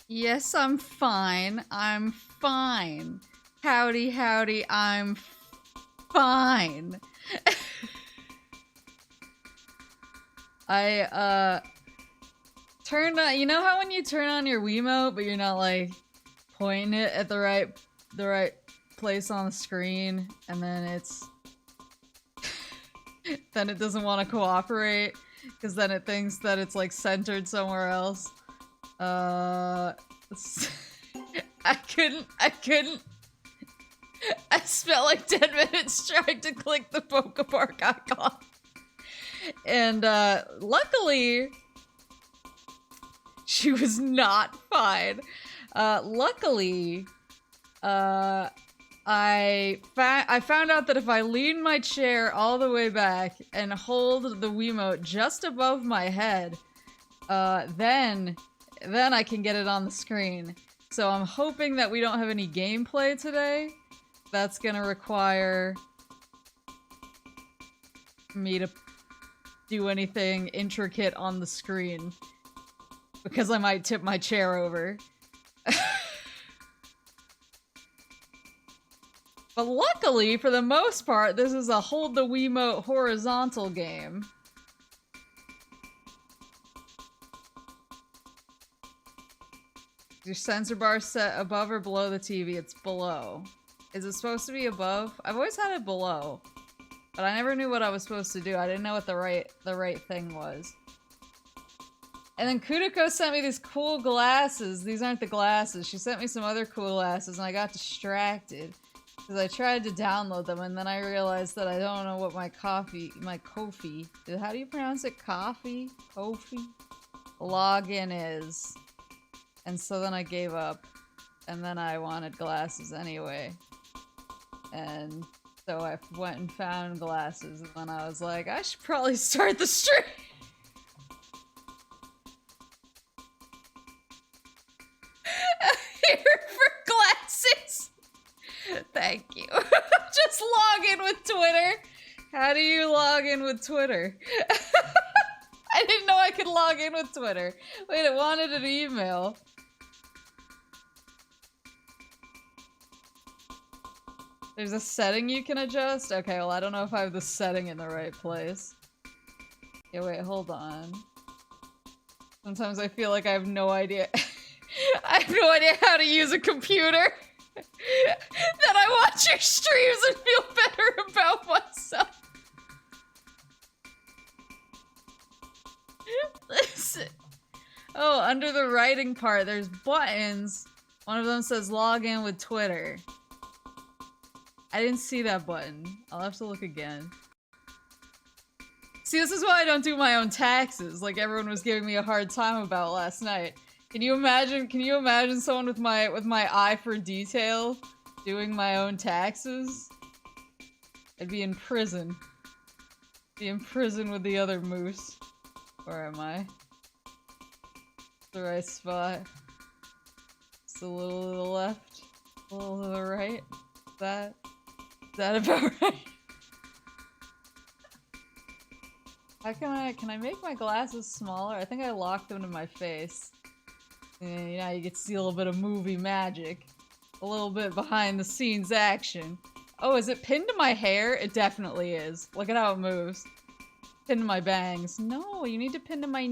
Yes, I'm fine. I'm fine. Howdy, howdy, I'm fine. I, turned on, you know how when you turn on your Wiimote, but you're not, like, pointing it at the right place on the screen, and then it's... then it doesn't want to cooperate, because then it thinks that it's, like, centered somewhere else. I couldn't. I spent like 10 minutes trying to click the Pokepark icon. And, luckily, she was not fine. Luckily, I found out that if I lean my chair all the way back and hold the Wiimote just above my head, then I can get it on the screen. So I'm hoping that we don't have any gameplay today. That's gonna require me to do anything intricate on the screen. Because I might tip my chair over. But luckily, for the most part, this is a hold the Wiimote horizontal game. Your sensor bar set above or below the TV? It's below. Is it supposed to be above? I've always had it below. But I never knew what I was supposed to do. I didn't know what the right thing was. And then Kudiko sent me these cool glasses. These aren't the glasses. She sent me some other cool glasses and I got distracted. Because I tried to download them and then I realized that I don't know what my Ko-fi, how do you pronounce it? Ko-fi? Login is. And so then I gave up. And then I wanted glasses anyway. And so I went and found glasses and then I was like, I should probably start the stream. Here for glasses. Thank you. Just log in with Twitter. How do you log in with Twitter? I didn't know I could log in with Twitter. Wait, it wanted an email. There's a setting you can adjust? Okay, well I don't know if I have the setting in the right place. Okay, wait, hold on. Sometimes I feel like I have no idea. I have no idea how to use a computer. That I watch your streams and feel better about myself. Listen. Oh, under the writing part, there's buttons. One of them says log in with Twitter. I didn't see that button. I'll have to look again. See, this is why I don't do my own taxes, like everyone was giving me a hard time about last night. Can you imagine someone with my eye for detail doing my own taxes? I'd be in prison. Be in prison with the other moose. Where am I? The right spot. Just a little to the left. A little to the right. Is that about right? How can I make my glasses smaller? I think I locked them to my face. And you know, you get to see a little bit of movie magic. A little bit behind the scenes action. Oh, is it pinned to my hair? It definitely is. Look at how it moves. Pinned to my bangs. No, you need to pin to my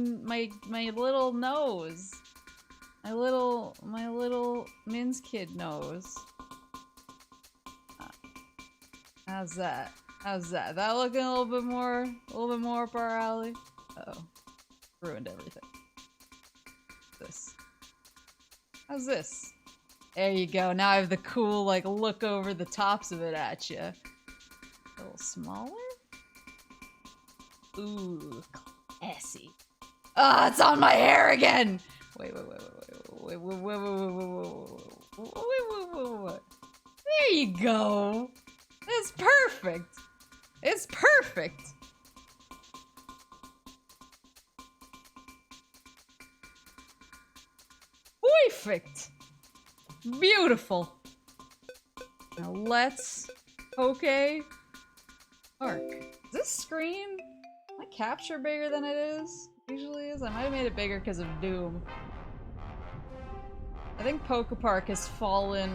little nose. My little Min's kid nose. How's that? How's that? That looking a little bit more up our alley? Uh-oh. Ruined everything. This. How's this? There you go. Now I have the cool, like, look over the tops of it at you. A little smaller? Ooh, classy. Ah, it's on my hair again! Wait. There you go. It's perfect. It's perfect. Perfect. Beautiful. Now let's Pokepark. Is this screen my capture bigger than it is? Usually is. I might have made it bigger because of Doom. I think Pokepark has fallen,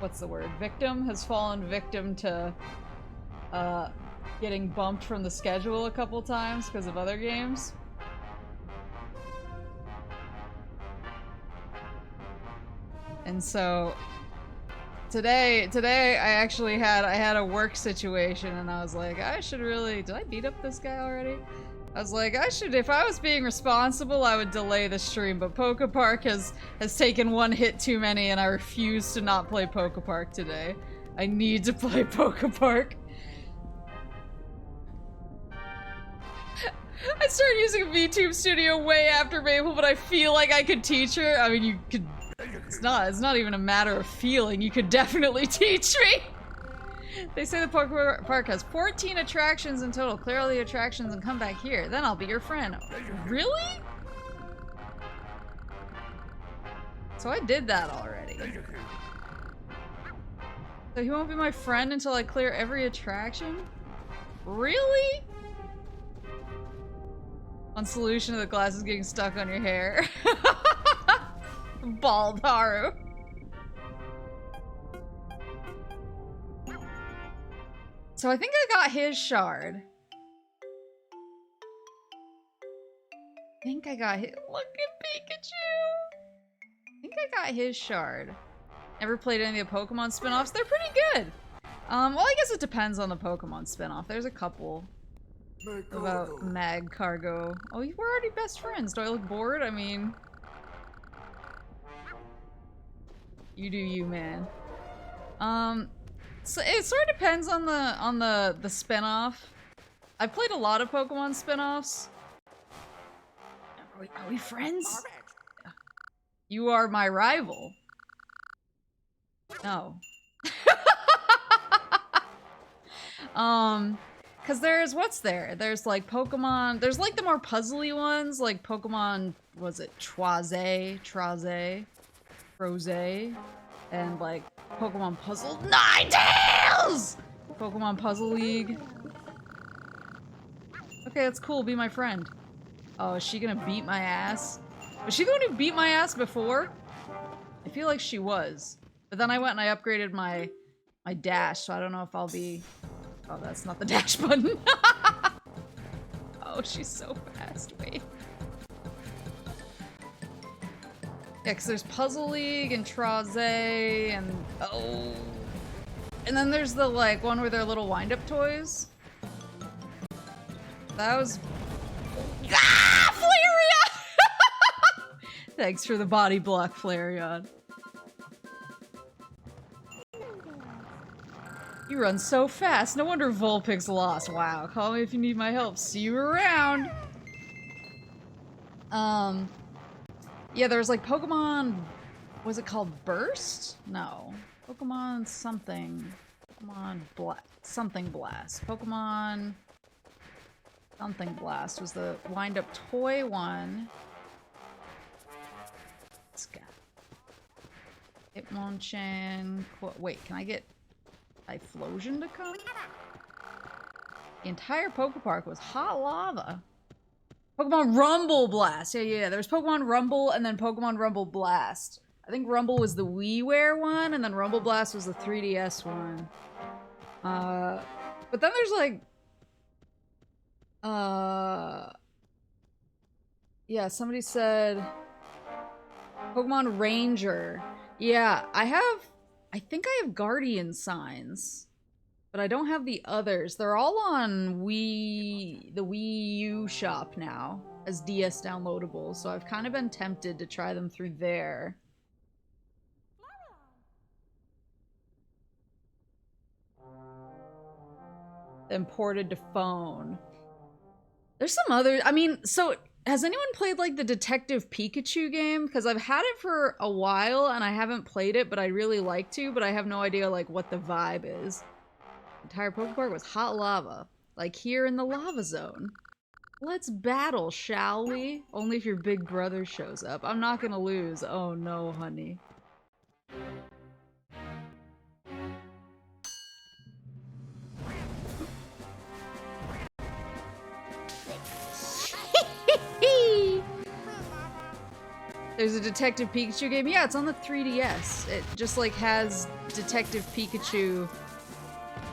what's the word? Victim? Has fallen victim to, getting bumped from the schedule a couple times because of other games. And so, today I actually had a work situation and I was like, I should really, did I beat up this guy already? I was like, I should, if I was being responsible, I would delay the stream, but Pokepark has taken one hit too many and I refuse to not play Pokepark today. I need to play Pokepark. I started using VTube Studio way after Maple, but I feel like I could teach her. I mean, you could, it's not even a matter of feeling, you could definitely teach me! They say the Pokepark has 14 attractions in total. Clear all the attractions and come back here. Then I'll be your friend. Really? So I did that already. So he won't be my friend until I clear every attraction? Really? One solution to the glasses getting stuck on your hair. Bald Haru. So I think I got his shard. I think I got his— look at Pikachu! I think I got his shard. Never played any of the Pokemon spin-offs. They're pretty good! Well, I guess it depends on the Pokemon spin-off. There's a couple. About Mag Cargo. Oh, we're already best friends. Do I look bored? I mean... You do you, man. So it sort of depends on the spin-off. I've played a lot of Pokemon spin-offs. Are we friends? You are my rival. No. Cause there's, what's there? There's like Pokemon, there's like the more puzzly ones, like Pokemon, was it Troze, and like Pokemon Puzzle Ninetales! Pokemon Puzzle League. Okay, that's cool, be my friend. Oh, is she gonna beat my ass? Was she the one who beat my ass before? I feel like she was. But then I went and I upgraded my dash, so I don't know if I'll be... Oh, that's not the dash button. Oh, she's so fast. Wait. Yeah, because there's Puzzle League and Troze and... Oh. And then there's the, like, one where they're little wind-up toys. That was... Ah! Flareon! Thanks for the body block, Flareon. You run so fast. No wonder Vulpix lost. Wow. Call me if you need my help. See you around. Yeah, there was like Pokemon... Was it called Burst? No. Pokemon something. Pokemon something Blast. Pokemon something Blast was the wind-up toy one. Let's go. Hitmonchan. Wait, can I get Typhlosion to come? The entire Pokepark was hot lava. Pokemon Rumble Blast. Yeah. There was Pokemon Rumble and then Pokemon Rumble Blast. I think Rumble was the WiiWare one, and then Rumble Blast was the 3DS one. But then there's like... Yeah, somebody said... Pokemon Ranger. Yeah, I think I have Guardian Signs. But I don't have the others. They're all on the Wii U shop now as DS downloadables, so I've kind of been tempted to try them through there. Then ported to phone. There's some other, I mean, so has anyone played like the Detective Pikachu game? Because I've had it for a while and I haven't played it, but I really like to, but I have no idea like what the vibe is. The entire Pokepark was hot lava. Like here in the lava zone. Let's battle, shall we? Only if your big brother shows up. I'm not gonna lose. Oh no, honey. There's a Detective Pikachu game. Yeah, it's on the 3DS. It just like has Detective Pikachu.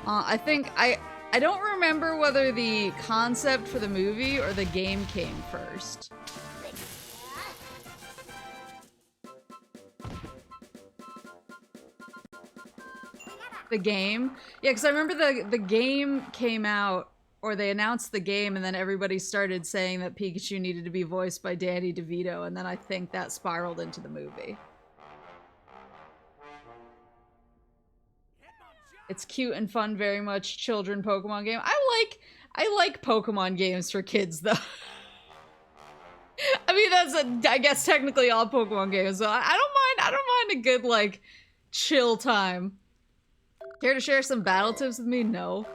I think I don't remember whether the concept for the movie or the game came first. The game? Yeah, because I remember the game came out, or they announced the game, and then everybody started saying that Pikachu needed to be voiced by Danny DeVito, and then I think that spiraled into the movie. It's cute and fun, very much children Pokemon game. I like Pokemon games for kids, though. I mean, I guess technically all Pokemon games, so I don't mind a good, like, chill time. Care to share some battle tips with me? No.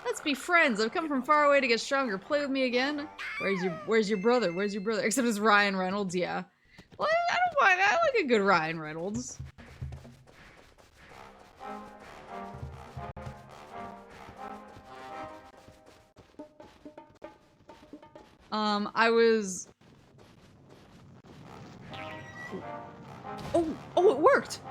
Let's be friends. I've come from far away to get stronger. Play with me again? Where's your brother? Where's your brother? Except it's Ryan Reynolds, yeah. Well, I don't mind. I like a good Ryan Reynolds. I was... Oh, it worked!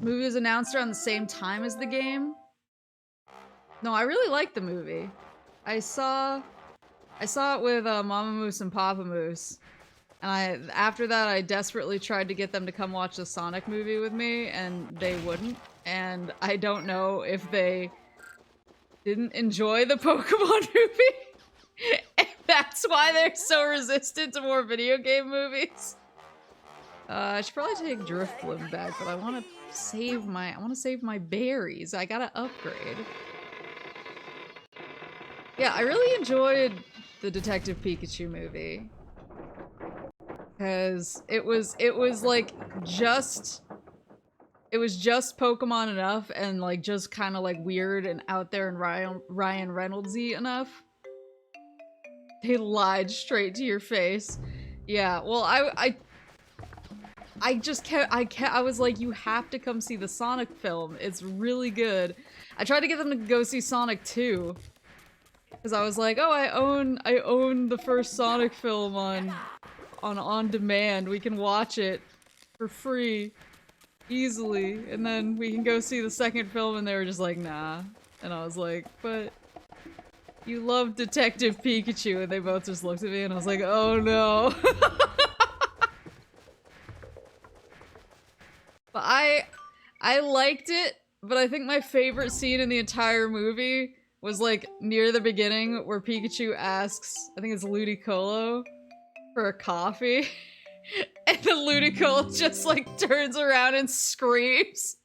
Movie was announced around the same time as the game. No, I really liked the movie. I saw it with Mama Moose and Papa Moose. And after that, I desperately tried to get them to come watch the Sonic movie with me, and they wouldn't. And I don't know if they didn't enjoy the Pokemon movie. And that's why they're so resistant to more video game movies. I should probably take Drifblim back, but I want to save my berries. I gotta upgrade. Yeah, I really enjoyed the Detective Pikachu movie. Because it was like just Pokemon enough, and like just kind of like weird and out there and Ryan Reynolds-y enough. They lied straight to your face. Yeah, well, I was like, you have to come see the Sonic film. It's really good. I tried to get them to go see Sonic 2. Because I was like, oh, I own the first Sonic film on demand. We can watch it for free. Easily. And then we can go see the second film, and they were just like, nah. And I was like, but you love Detective Pikachu, and they both just looked at me, and I was like, oh no. But I liked it, but I think my favorite scene in the entire movie was like near the beginning where Pikachu asks, I think it's Ludicolo, for a coffee. And then Ludicolo just like turns around and screams.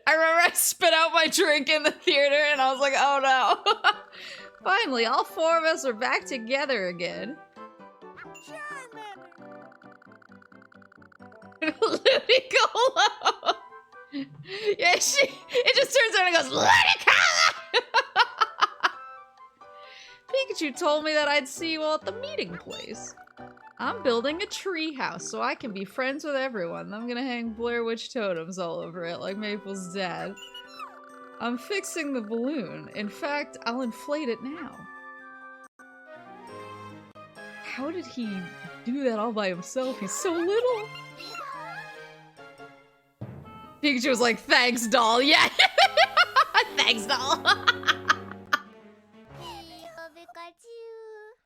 I remember I spit out my drink in the theater and I was like, oh no. Finally, all four of us are back together again. Ludicolo! Yeah, it just turns around and goes, Ludicolo! Pikachu told me that I'd see you all at the meeting place. I'm building a tree house so I can be friends with everyone. I'm gonna hang Blair Witch totems all over it like Maple's dad. I'm fixing the balloon. In fact, I'll inflate it now. How did he do that all by himself? He's so little. Pikachu was like, thanks, doll. Yeah. Thanks, doll.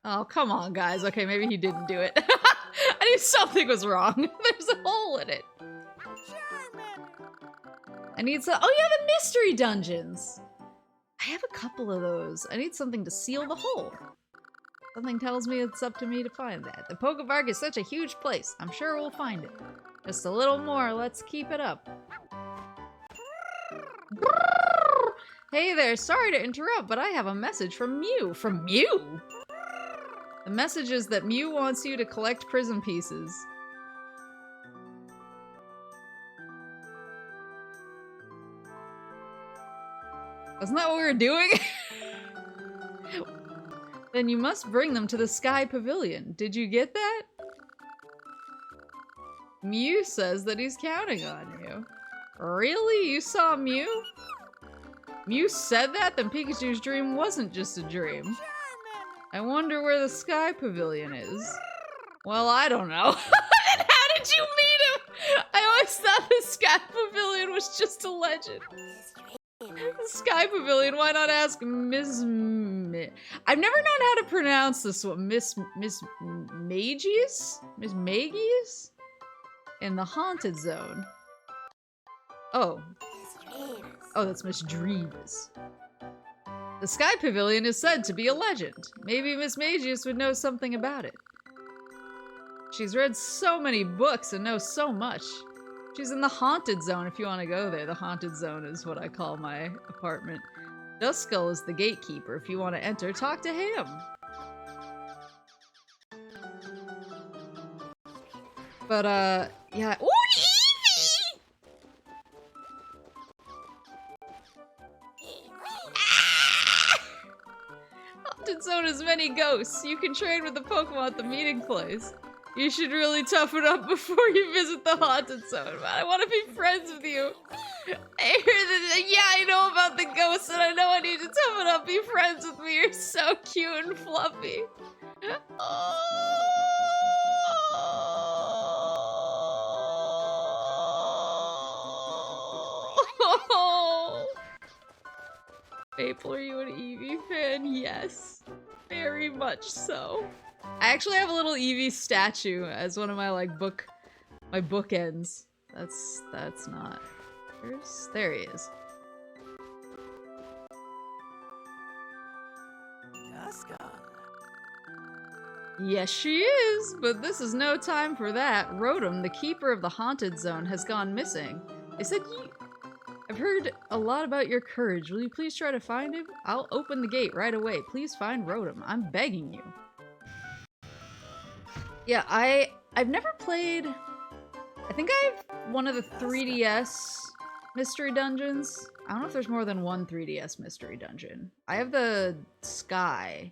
Oh, come on, guys. Okay, maybe he didn't do it. I knew something was wrong. There's a hole in it. I need some- oh yeah, the mystery dungeons! I have a couple of those. I need something to seal the hole. Something tells me it's up to me to find that. The Pokepark is such a huge place. I'm sure we'll find it. Just a little more. Let's keep it up. Hey there, sorry to interrupt, but I have a message from Mew. From Mew? The message is that Mew wants you to collect Prism Pieces. Wasn't that what we were doing? Then you must bring them to the Sky Pavilion. Did you get that? Mew says that he's counting on you. Really? You saw Mew? Mew said that? Then Pikachu's dream wasn't just a dream. I wonder where the Sky Pavilion is. Well, I don't know. And how did you meet him? I always thought the Sky Pavilion was just a legend. The Sky Pavilion, why not ask Miss I've never known how to pronounce this one. Miss Magies? Miss Magies? In the Haunted Zone. Oh. Oh, that's Miss Dreaves. The Sky Pavilion is said to be a legend. Maybe Miss Magius would know something about it. She's read so many books and knows so much. She's in the Haunted Zone if you want to go there. The Haunted Zone is what I call my apartment. Duskull is the gatekeeper. If you want to enter, talk to him. But, yeah. Ooh, Eevee! Haunted Zone has many ghosts. You can train with the Pokemon at the meeting place. You should really toughen up before you visit the Haunted Zone. I want to be friends with you. I hear that, yeah, I know about the ghosts and I know I need to toughen up. Be friends with me. You're so cute and fluffy. Oh. Maple, are you an Eevee fan? Yes. Very much so. I actually have a little Eevee statue as one of my my bookends. That's not. There he is. Yes, she is, but this is no time for that. Rotom, the keeper of the Haunted Zone, has gone missing. They said I've heard a lot about your courage. Will you please try to find him? I'll open the gate right away. Please find Rotom. I'm begging you. Yeah, I've never played. I think I have one of the 3DS mystery dungeons. I don't know if there's more than one 3DS mystery dungeon. I have the Sky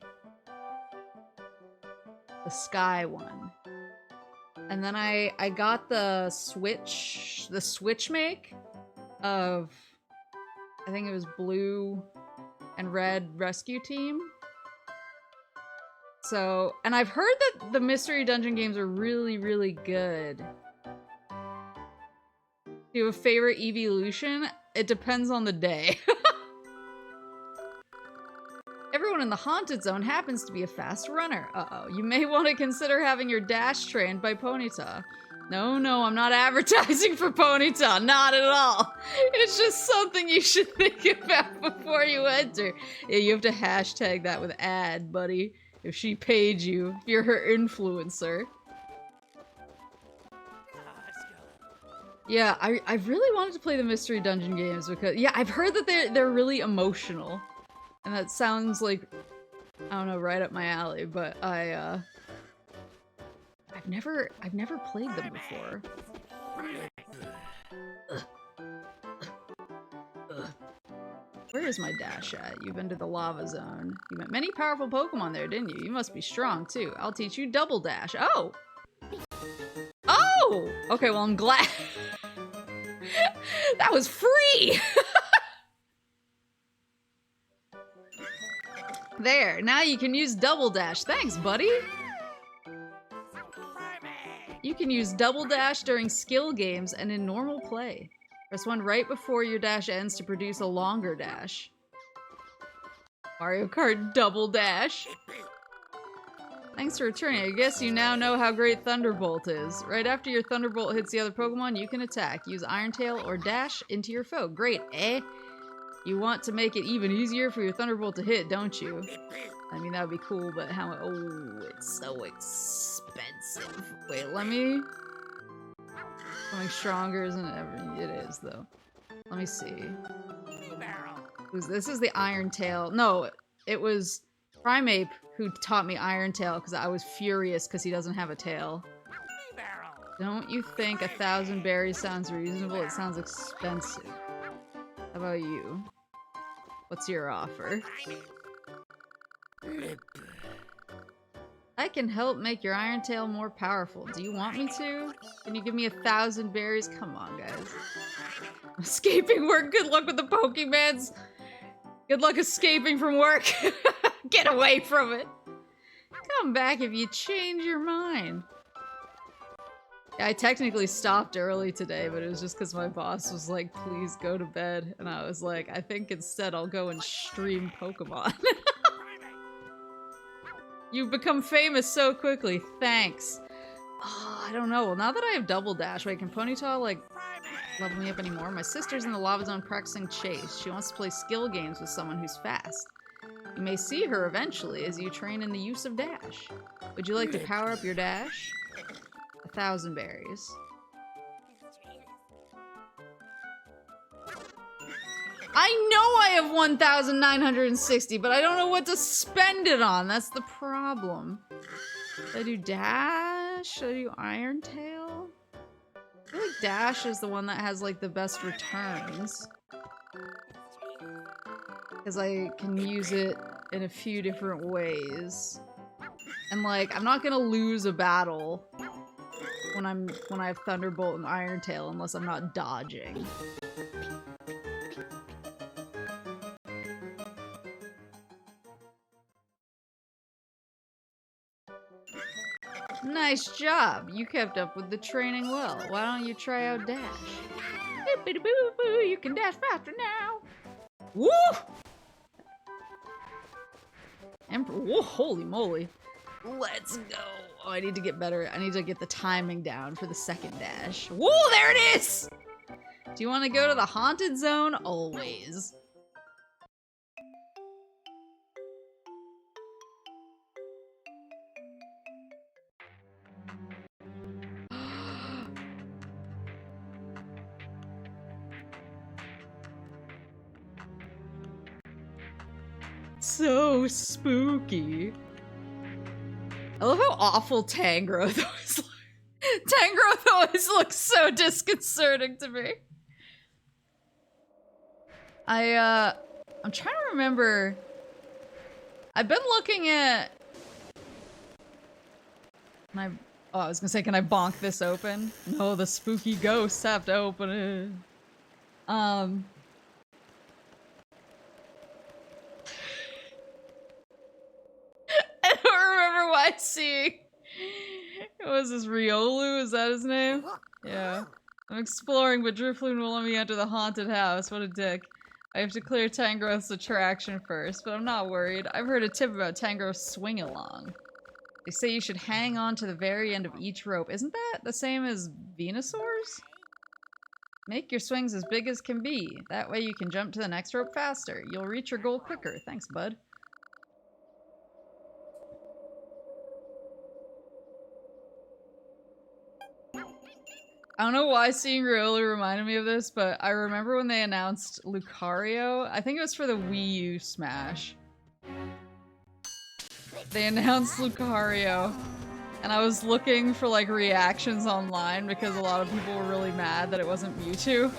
one. And then I got the Switch make of, I think it was Blue and Red Rescue Team. So, and I've heard that the mystery dungeon games are really, really good. Do you have a favorite evolution? It depends on the day. Everyone in the Haunted Zone happens to be a fast runner. Uh-oh. You may want to consider having your dash trained by Ponyta. No, I'm not advertising for Ponyta. Not at all. It's just something you should think about before you enter. Yeah, you have to hashtag that with ad, buddy. If she paid you, if you're her influencer. Yeah, I really wanted to play the mystery dungeon games because, yeah, I've heard that they're really emotional. And that sounds like, I don't know, right up my alley, but I've never played them before. Where is my dash at? You've been to the lava zone. You met many powerful Pokemon there, didn't you? You must be strong, too. I'll teach you double dash. Oh! Oh! Okay, well, I'm glad. That was free! There, now you can use double dash. Thanks, buddy! You can use double dash during skill games and in normal play. Press 1 right before your dash ends to produce a longer dash. Mario Kart double dash. Thanks for returning. I guess you now know how great Thunderbolt is. Right after your Thunderbolt hits the other Pokemon, you can attack. Use Iron Tail or dash into your foe. Great, eh? You want to make it even easier for your Thunderbolt to hit, don't you? I mean, that would be cool, but how much? Oh, it's so expensive. Wait, let me... Something stronger isn't it ever? It is, though. Let me see. This is the Iron Tail. No, it was Primeape who taught me Iron Tail because I was furious because he doesn't have a tail. Don't you think 1,000 berries sounds reasonable? It sounds expensive. How about you? What's your offer? I can help make your Iron Tail more powerful. Do you want me to? Can you give me 1,000 berries? Come on, guys. Escaping work. Good luck with the Pokemans. Good luck escaping from work. Get away from it. Come back if you change your mind. Yeah, I technically stopped early today, but it was just because my boss was like, please go to bed. And I was like, I think instead I'll go and stream Pokemon. You've become famous so quickly. Thanks. Oh, I don't know. Well, now that I have Double Dash, wait, can Ponyta, like, level me up anymore? My sister's in the lava zone practicing chase. She wants to play skill games with someone who's fast. You may see her eventually as you train in the use of Dash. Would you like to power up your Dash? 1,000 berries. I know I have 1,960, but I don't know what to spend it on. That's the problem. Should I do Dash? Should I do Iron Tail? I feel like Dash is the one that has like the best returns. Because I can use it in a few different ways. And like, I'm not gonna lose a battle when I have Thunderbolt and Iron Tail unless I'm not dodging. Nice job. You kept up with the training well. Why don't you try out Dash? Boo-boo-boo-boo, you can dash faster now. Woo! Whoa, holy moly. Let's go. Oh, I need to get better. I need to get the timing down for the second dash. Woo, there it is! Do you want to go to the haunted zone? Always. So spooky. I love how awful Tangrowth always looks. Tangrowth always looks so disconcerting to me. I'm trying to remember. I've been looking at my. Oh, I was gonna say, can I bonk this open? No, the spooky ghosts have to open it. I don't remember why seeing. What was this, Riolu? Is that his name? Yeah. I'm exploring, but Drifloon won't let me enter the haunted house. What a dick. I have to clear Tangrowth's attraction first, but I'm not worried. I've heard a tip about Tangrowth's swing along. They say you should hang on to the very end of each rope. Isn't that the same as Venusaur's? Make your swings as big as can be. That way you can jump to the next rope faster. You'll reach your goal quicker. Thanks, bud. I don't know why seeing Riolu reminded me of this, but I remember when they announced Lucario. I think it was for the Wii U Smash. They announced Lucario, and I was looking for like reactions online because a lot of people were really mad that it wasn't Mewtwo,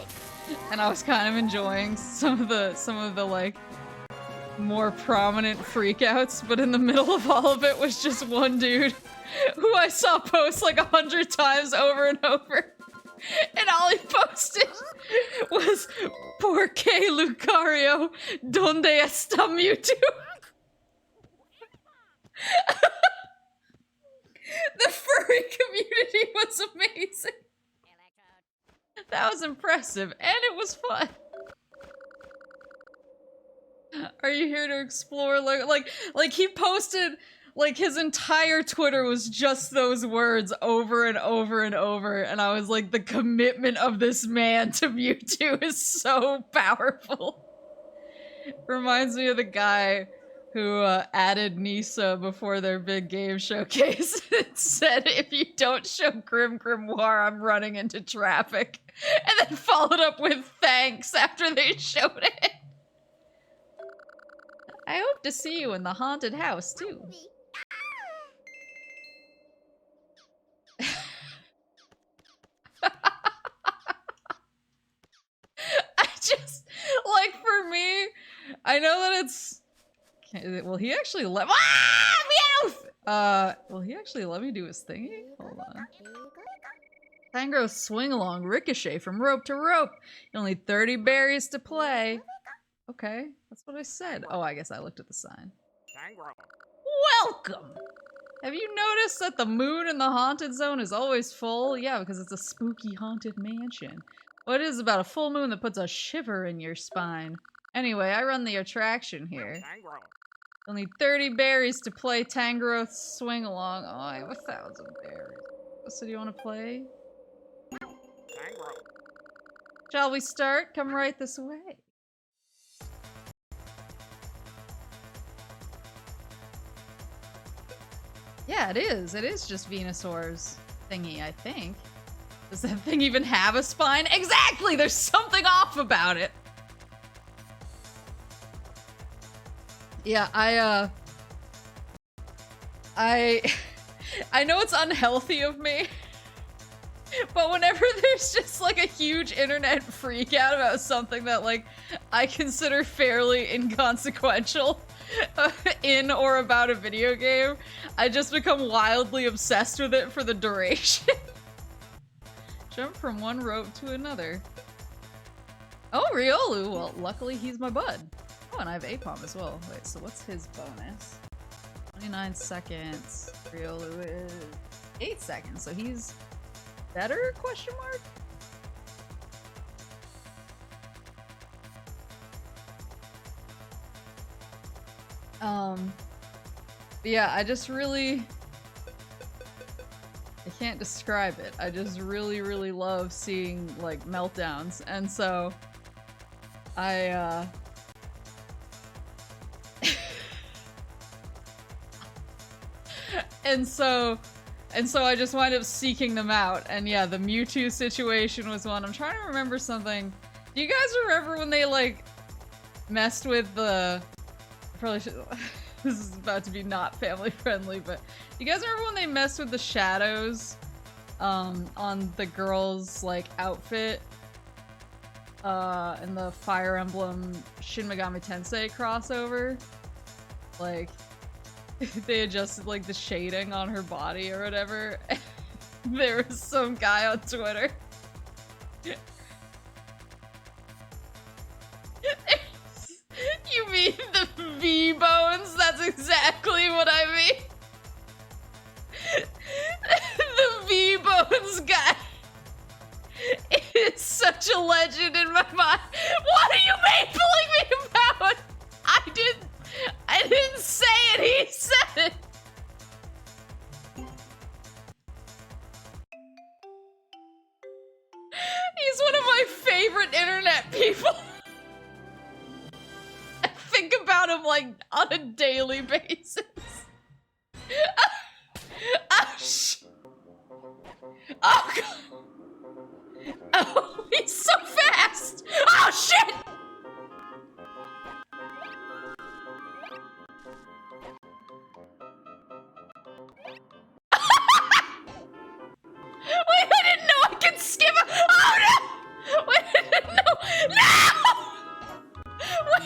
and I was kind of enjoying some of the like more prominent freakouts. But in the middle of all of it was just one dude who I saw post like 100 times over and over. And all he posted was, ¿Por qué Lucario? ¿Dónde está Mewtwo? The furry community was amazing. That was impressive, and it was fun. Are you here to explore? Like he posted, like his entire Twitter was just those words over and over and over, and I was like, the commitment of this man to Mewtwo is so powerful. Reminds me of the guy who added Nisa before their big game showcase. It said, if you don't show Grim Grimoire, I'm running into traffic. And then followed up with thanks after they showed it. I hope to see you in the haunted house, too. I just, like, for me, I know that it's... Will he actually let- Meowth! Will he actually let me do his thingy? Hold on. Tangrowth swing along, ricochet from rope to rope. Only 30 berries to play. Okay, that's what I said. Oh, I guess I looked at the sign. Welcome! Have you noticed that the moon in the haunted zone is always full? Yeah, because it's a spooky haunted mansion. What is about a full moon that puts a shiver in your spine? Anyway, I run the attraction here. You'll need 30 berries to play Tangrowth's Swing Along. Oh, I have 1,000 berries. So do you want to play? Shall we start? Come right this way. Yeah, it is. It is just Venusaur's thingy, I think. Does that thing even have a spine? Exactly! There's something off about it! Yeah, I know it's unhealthy of me, but whenever there's just like a huge internet freak out about something that like I consider fairly inconsequential in or about a video game, I just become wildly obsessed with it for the duration. Jump from one rope to another. Oh, Riolu! Well, luckily he's my bud. Oh, and I have Apom as well. Wait, so what's his bonus? 29 seconds. Riolu is 8 seconds, so he's better? Question mark? But yeah, I just really... I can't describe it. I just really, really love seeing, like, meltdowns. And so... And so I just wind up seeking them out. And yeah, the Mewtwo situation was one. I'm trying to remember something. Do you guys remember when they, like, messed with the... I probably should... This is about to be not family friendly, but... You guys remember when they messed with the shadows on the girl's, like, outfit? In the Fire Emblem Shin Megami Tensei crossover? Like... They adjusted, like, the shading on her body or whatever. There was some guy on Twitter. You mean the V-bones? That's exactly what I mean. The V-bones guy is such a legend in my mind. What are you mapling me about? I didn't say it, he said it! He's one of my favorite internet people. I think about him like on a daily basis. Oh god! Oh, he's so fast! Oh shit! Wait, I didn't know I could skip a- Oh no! Wait, I didn't know- No!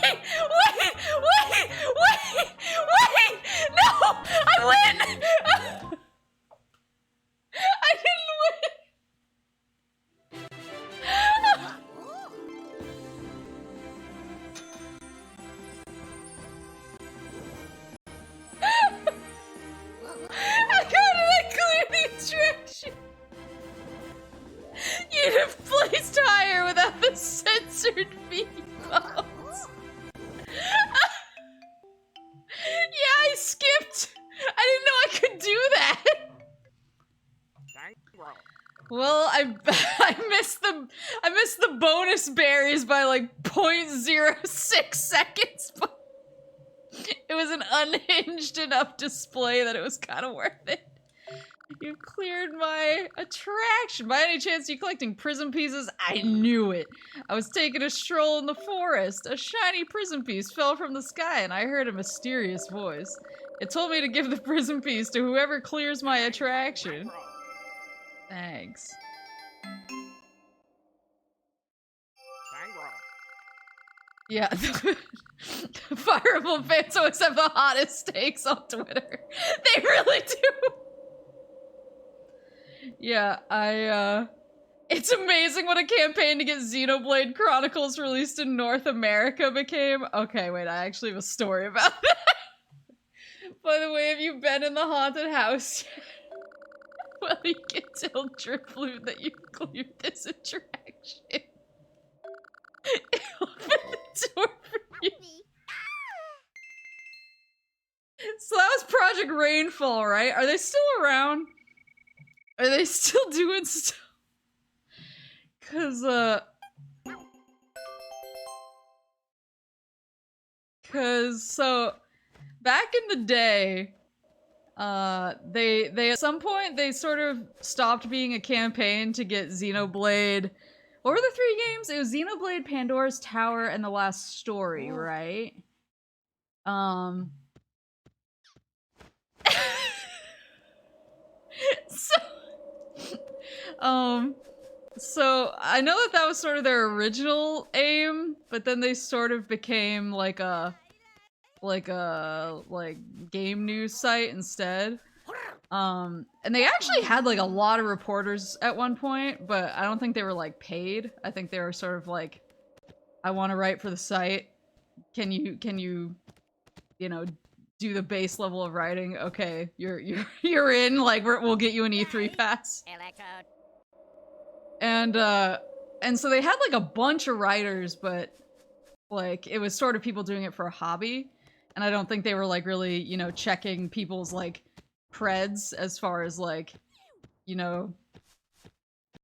Wait! No! I win! I didn't win! How did I clear the attraction? You'd have placed higher without the censored V-bones. Yeah, I skipped. I didn't know I could do that. Well, I missed the bonus berries by like 0.06 seconds, but it was an unhinged enough display that it was kind of worth it. You cleared my attraction. By any chance, you collecting prism pieces? I knew it. I was taking a stroll in the forest. A shiny prism piece fell from the sky, and I heard a mysterious voice. It told me to give the prism piece to whoever clears my attraction. Thanks. Yeah, Fire Emblem fans always have the hottest takes on Twitter. They really do. Yeah, it's amazing what a campaign to get Xenoblade Chronicles released in North America became. Okay, wait, I actually have a story about that. By the way, have you been in the haunted house yet? Well, you can tell Drip Flute that you cleared this interaction. Open the door for you. So that was Project Rainfall, right? Are they still around? Are they still doing stuff? So back in the day, they at some point they sort of stopped being a campaign to get Xenoblade. What were the 3 games? It was Xenoblade, Pandora's Tower, and The Last Story, right? So I know that was sort of their original aim, but then they sort of became like a game news site instead. And they actually had like a lot of reporters at one point, but I don't think they were like paid. I think they were sort of like, I want to write for the site. Can you know, do the base level of writing? Okay, you're in. Like we'll get you an E3 pass. And so they had like a bunch of writers, but like it was sort of people doing it for a hobby. And I don't think they were like really, you know, checking people's like creds as far as like, you know,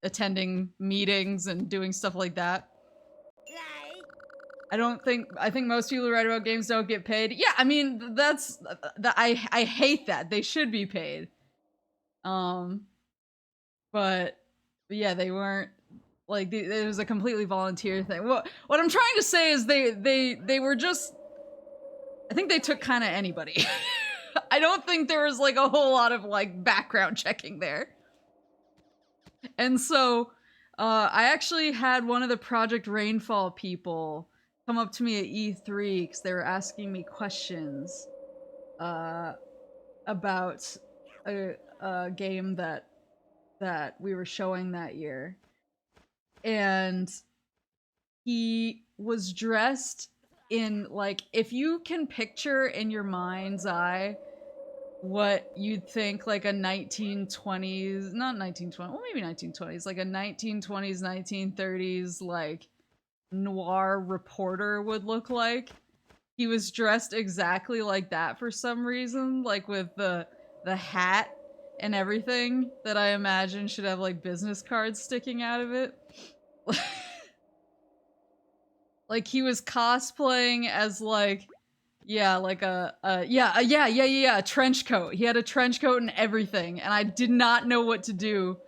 attending meetings and doing stuff like that. I think most people who write about games don't get paid. Yeah, I mean, I hate that. They should be paid. But yeah, they weren't, like, it was a completely volunteer thing. What I'm trying to say is they were just, I think they took kind of anybody. I don't think there was like a whole lot of like background checking there. And so I actually had one of the Project Rainfall people come up to me at E3 because they were asking me questions about a game that we were showing that year. And he was dressed in, like, if you can picture in your mind's eye what you'd think like a 1920s, not 1920, well maybe 1920s, like a 1920s, 1930s, like, noir reporter would look like. He was dressed exactly like that for some reason, like with the hat and everything that I imagine should have like business cards sticking out of it. Like he was cosplaying as like, yeah, like a trench coat. He had a trench coat and everything, and I did not know what to do.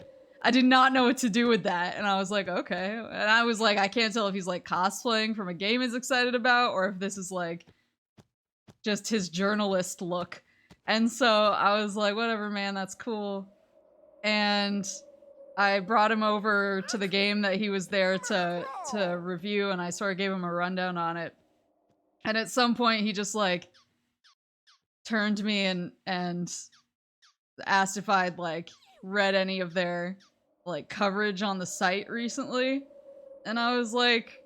I did not know what to do with that, and I was like, okay. And I was like, I can't tell if he's like cosplaying from a game he's excited about, or if this is like just his journalist look. And so I was like, whatever, man, that's cool. And I brought him over to the game that he was there to review, and I sort of gave him a rundown on it. And at some point, he just like turned to me and asked if I'd like read any of their like coverage on the site recently. And I was like,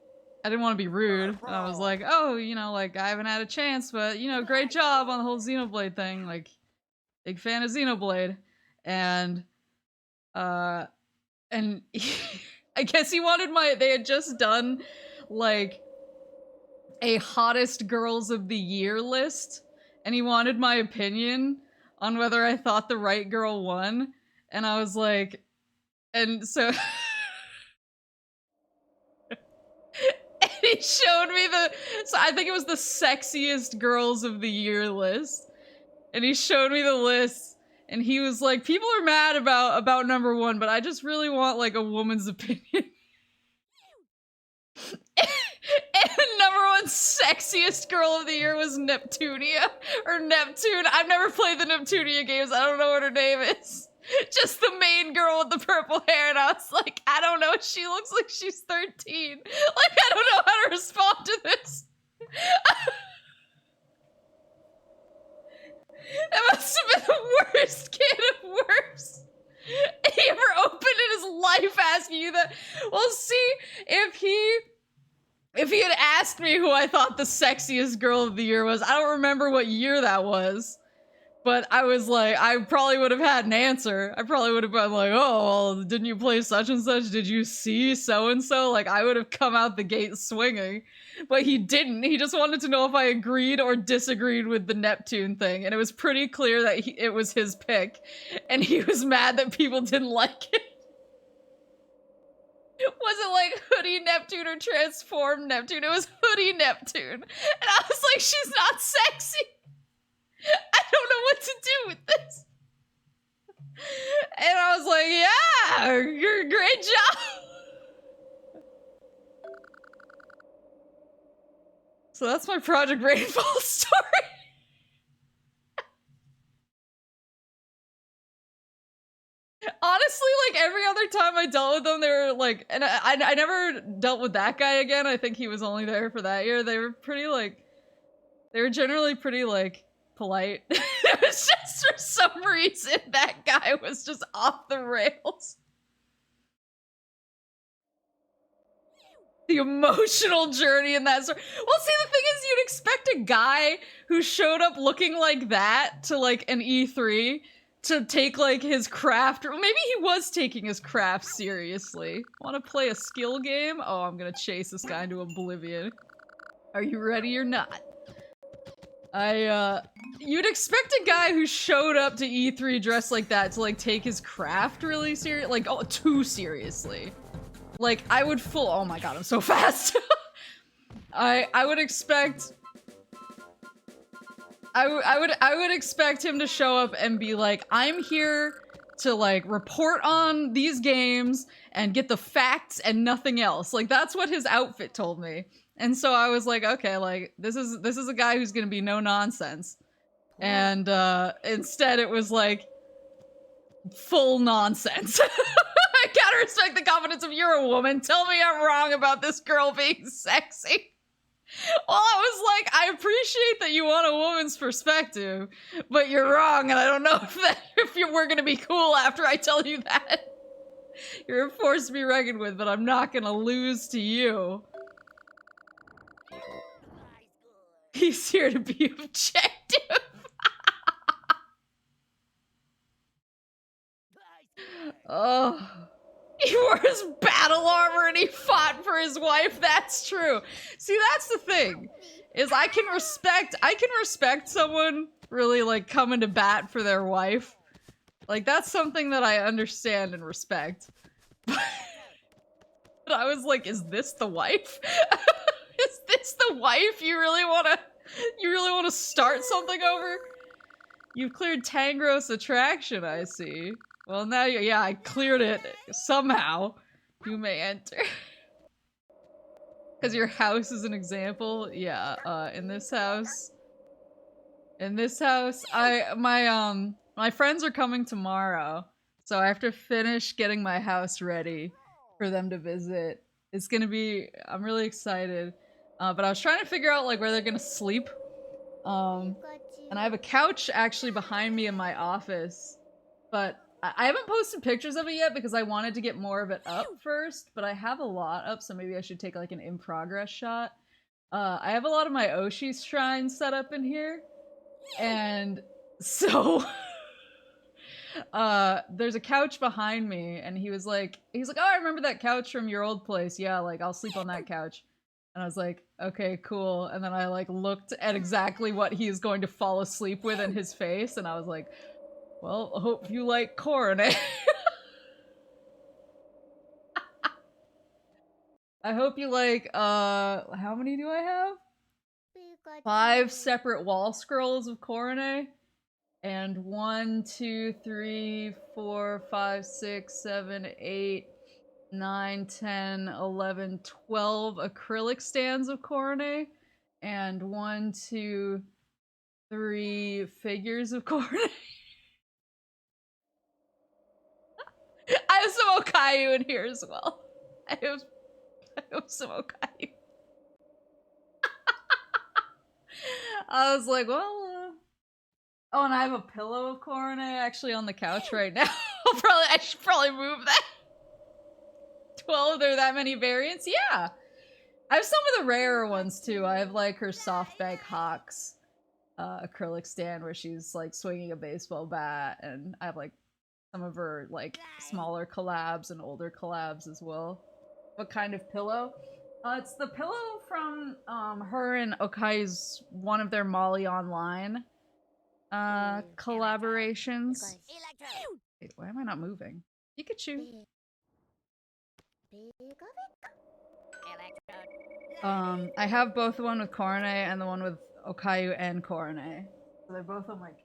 I didn't want to be rude. And I was like, oh, you know, like I haven't had a chance, but you know, great job on the whole Xenoblade thing. Like, big fan of Xenoblade. And he, I guess he wanted they had just done like a hottest girls of the year list, and he wanted my opinion on whether I thought the right girl won. And I was like, and so and he showed me so I think it was the sexiest girls of the year list, and he showed me the list, and he was like, people are mad about number 1, but I just really want like a woman's opinion. And number 1 sexiest girl of the year was Neptunia, or Neptune. I've never played the Neptunia games. I don't know what her name is. Just the main girl with the purple hair, and I was like, I don't know. She looks like she's 13. Like, I don't know how to respond to this. That must have been the worst can of worms he ever opened in his life, asking you that. Well, see, if he had asked me who I thought the sexiest girl of the year was, I don't remember what year that was, But I was like, I probably would have had an answer. I probably would have been like, oh, well, didn't you play such and such? Did you see so-and-so? Like, I would have come out the gate swinging. But he didn't. He just wanted to know if I agreed or disagreed with the Neptune thing. And it was pretty clear that it was his pick. And he was mad that people didn't like it. Was it like Hoodie Neptune or Transformed Neptune? It was Hoodie Neptune. And I was like, she's not sexy. I don't know what to do with this. And I was like, yeah, you're a great job. So that's my Project Rainfall story. Honestly, like every other time I dealt with them, they were like, and I never dealt with that guy again. I think he was only there for that year. They were pretty like, they were generally pretty like polite. It was just for some reason that guy was just off the rails. The emotional journey in that story. Well, see, the thing is, you'd expect a guy who showed up looking like that to like an E3 to take like his craft, or maybe he was taking his craft seriously. Want to play a skill game? Oh, I'm gonna chase this guy into oblivion. Are you ready or not? You'd expect a guy who showed up to E3 dressed like that to like take his craft really serious, like, oh, too seriously. Like, I would oh my god, I'm so fast. I would expect, I would expect him to show up and be like, I'm here to like report on these games and get the facts and nothing else. Like, that's what his outfit told me. And so I was like, okay, like, this is a guy who's gonna be no nonsense. And instead it was like full nonsense. I gotta respect the confidence of you're a woman. Tell me I'm wrong about this girl being sexy. Well, I was like, I appreciate that you want a woman's perspective, but you're wrong, and I don't know if we're gonna be cool after I tell you that. You're a force to be reckoned with, but I'm not gonna lose to you. He's here to be objective. Oh. He wore his battle armor and he fought for his wife. That's true. See, that's the thing. Is I can respect someone really like coming to bat for their wife. Like, that's something that I understand and respect. But I was like, is this the wife? Is this the wife you really wanna start something over? You've cleared Tangrow's attraction, I see. Well, now yeah, I cleared it somehow. You may enter. Because your house is an example. Yeah, in this house, my friends are coming tomorrow, so I have to finish getting my house ready for them to visit. It's gonna be, I'm really excited. But I was trying to figure out like where they're gonna sleep. And I have a couch actually behind me in my office, but I haven't posted pictures of it yet because I wanted to get more of it up first, but I have a lot up, so maybe I should take like an in progress shot. I have a lot of my Oshi's shrines set up in here, and so there's a couch behind me, and he's like, oh, I remember that couch from your old place. Yeah, like I'll sleep on that couch. And I was like, okay, cool. And then I like looked at exactly what he's going to fall asleep with in his face, and I was like, well, I hope you like corn, eh? I hope you like, how many do I have? 5 separate wall scrolls of Coronet. And 1, 2, 3, 4, 5, 6, 7, 8, 9, 10, 11, 12 acrylic stands of Coronet. And 1, 2, 3 figures of Coronet. I have some Okayu in here as well. I have some Okayu. I was like, well, oh, and I have a pillow of Coronet actually on the couch right now. I should probably move that. 12, there are that many variants? Yeah. I have some of the rarer ones too. I have like her softback hawks. acrylic stand where she's like swinging a baseball bat, and I have like some of her like smaller collabs and older collabs as well. What kind of pillow? It's the pillow from her and Okai's one of their Molly Online collaborations. Wait, why am I not moving? Pikachu. I have both the one with Korone and the one with Okayu and Korone. So they're both on like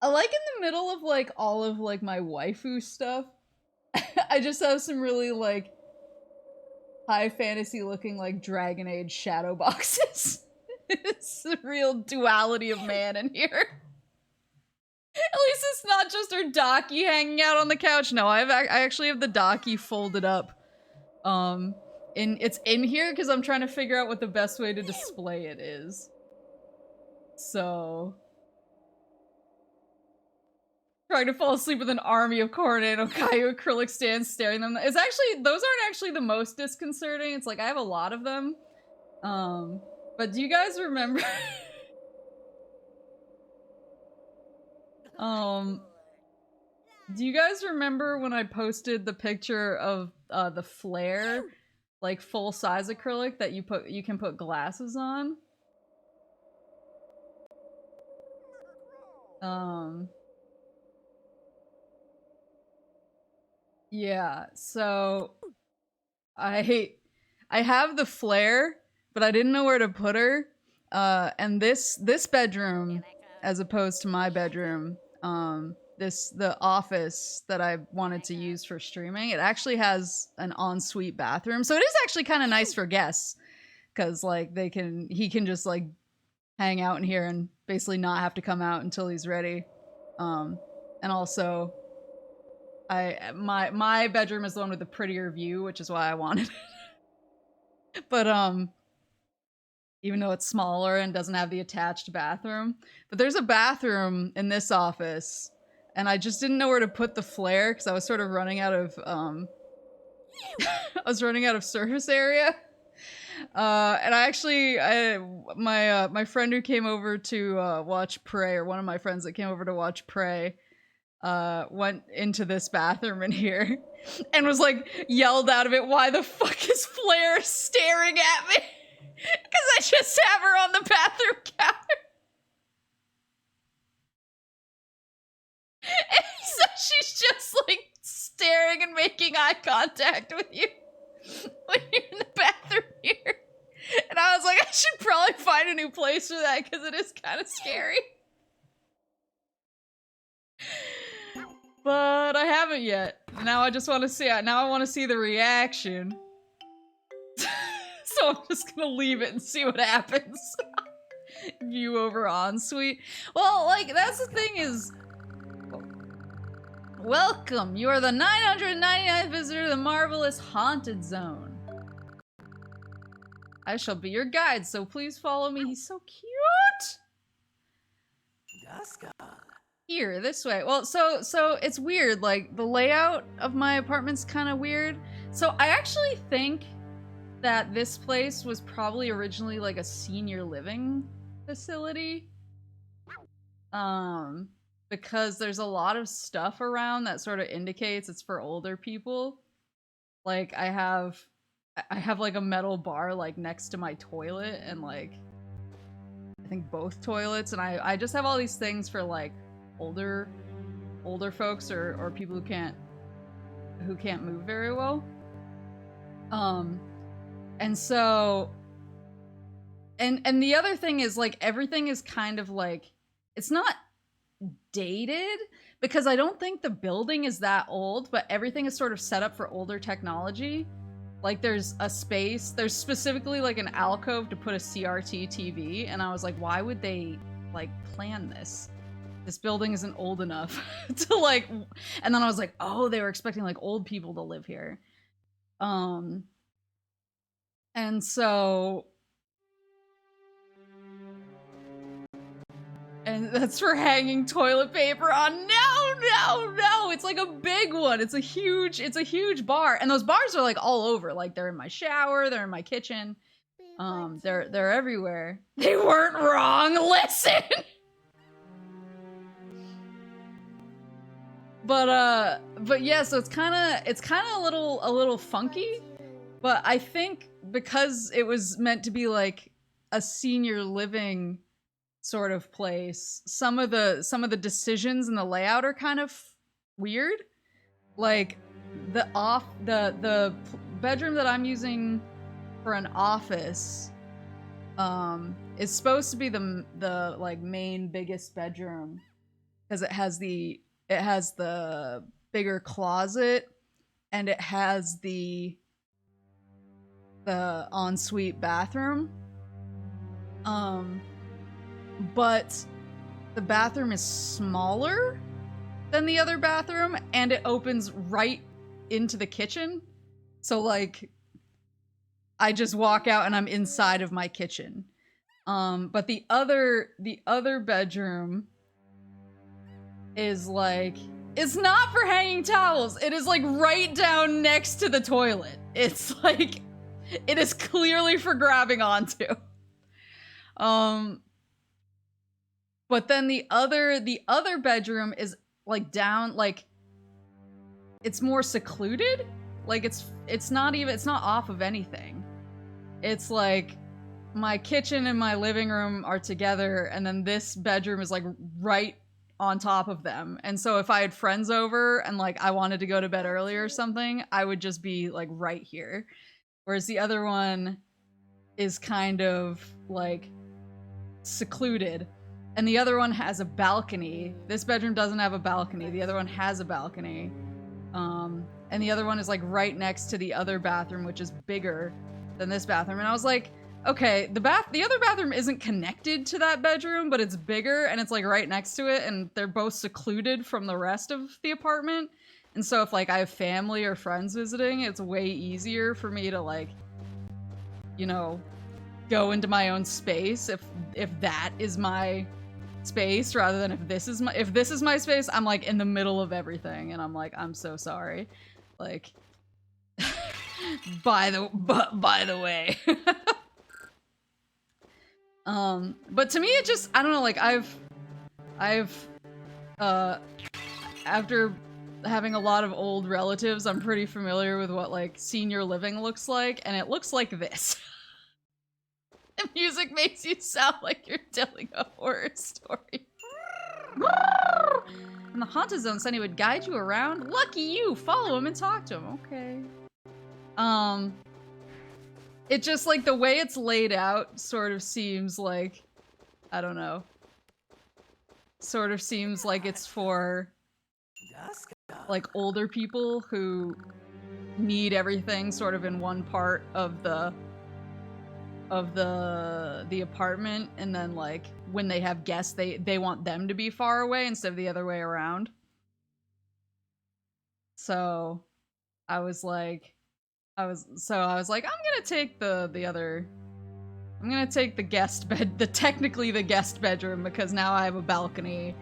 I like in the middle of like all of like my waifu stuff. I just have some really like high fantasy looking like Dragon Age shadow boxes. It's the real duality of man in here. At least it's not just her Daki hanging out on the couch. No, I actually have the Daki folded up. It's in here because I'm trying to figure out what the best way to display it is. So trying to fall asleep with an army of Korone and Okayu acrylic stands staring them. It's actually, those aren't actually the most disconcerting. It's like I have a lot of them. But do you guys remember? Do you guys remember when I posted the picture of the flare, like full size acrylic that you can put glasses on? Yeah, so I have the flare, but I didn't know where to put her. And this bedroom, as opposed to my bedroom, the office that I wanted to use for streaming, it actually has an ensuite bathroom. So it is actually kind of nice for guests, because like he can just like hang out in here and basically not have to come out until he's ready. And also my bedroom is the one with the prettier view, which is why I wanted it. But even though it's smaller and doesn't have the attached bathroom, but there's a bathroom in this office, and I just didn't know where to put the flare because I was sort of running out of I was running out of surface area. And my friend who came over to watch Prey, or one of my friends that came over to watch Prey, went into this bathroom in here and was like yelled out of it, "Why the fuck is Flare staring at me?" Because I just have her on the bathroom counter. And so she's just like staring and making eye contact with you when you're in the bathroom here. And I was like, I should probably find a new place for that because it is kind of scary. But I haven't yet. Now I just want to see it. Now I want to see the reaction. So I'm just gonna leave it and see what happens. View over ensuite. Well, like, that's the thing is... Welcome! You are the 999th visitor to the marvelous Haunted Zone. I shall be your guide, so please follow me. He's so cute! Here, this way. Well, so it's weird. Like, the layout of my apartment's kind of weird. So I actually think that this place was probably originally like a senior living facility. Because there's a lot of stuff around that sort of indicates it's for older people. Like, I have like a metal bar like next to my toilet, and like I think both toilets, and I just have all these things for like older folks or people who can't move very well. And so and the other thing is, like, everything is kind of like, it's not dated because I don't think the building is that old, but everything is sort of set up for older technology. Like, there's a space, there's specifically like an alcove to put a CRT TV, and I was like, why would they like plan this? This building isn't old enough to like, and then I was like, oh, they were expecting like old people to live here. And so And that's for hanging toilet paper on. No! It's like a big one. It's a huge bar. And those bars are like all over. Like they're in my shower, they're in my kitchen. They're everywhere. They weren't wrong. Listen. But yeah, so it's kind of a little funky, but I think because it was meant to be like a senior living sort of place, some of the decisions in the layout are kind of weird. Like the bedroom that I'm using for an office is supposed to be the like main biggest bedroom because it has the bigger closet and it has the ensuite bathroom. But the bathroom is smaller than the other bathroom and it opens right into the kitchen. So like I just walk out and I'm inside of my kitchen. But the other bedroom is like, it's not for hanging towels. It is like right down next to the toilet. It's like, it is clearly for grabbing onto. But then the other bedroom is like down, like it's more secluded. Like it's not off of anything. It's like my kitchen and my living room are together and then this bedroom is like right on top of them. And so if I had friends over and like I wanted to go to bed early or something, I would just be like right here. Whereas the other one is kind of like secluded. And the other one has a balcony. This bedroom doesn't have a balcony. The other one has a balcony. And the other one is like right next to the other bathroom, which is bigger than this bathroom. And I was like, okay, the other bathroom isn't connected to that bedroom, but it's bigger and it's like right next to it and they're both secluded from the rest of the apartment. And so if like I have family or friends visiting, it's way easier for me to like, you know, go into my own space if that is my space rather than if this is my space. I'm like in the middle of everything and I'm like, I'm so sorry. Like by the way. But to me it just, I don't know, like I've after having a lot of old relatives, I'm pretty familiar with what like senior living looks like, and it looks like this. The music makes you sound like you're telling a horror story. In the haunted zone, Sunny would guide you around. Lucky you! Follow him and talk to him. Okay. It just, like, the way it's laid out sort of seems like, I don't know. Sort of seems like it's for, like, older people who need everything sort of in one part of the apartment, and then, like, when they have guests, they want them to be far away instead of the other way around. So, I was like, I'm gonna take I'm gonna take the guest bed, technically the guest bedroom, because now I have a balcony.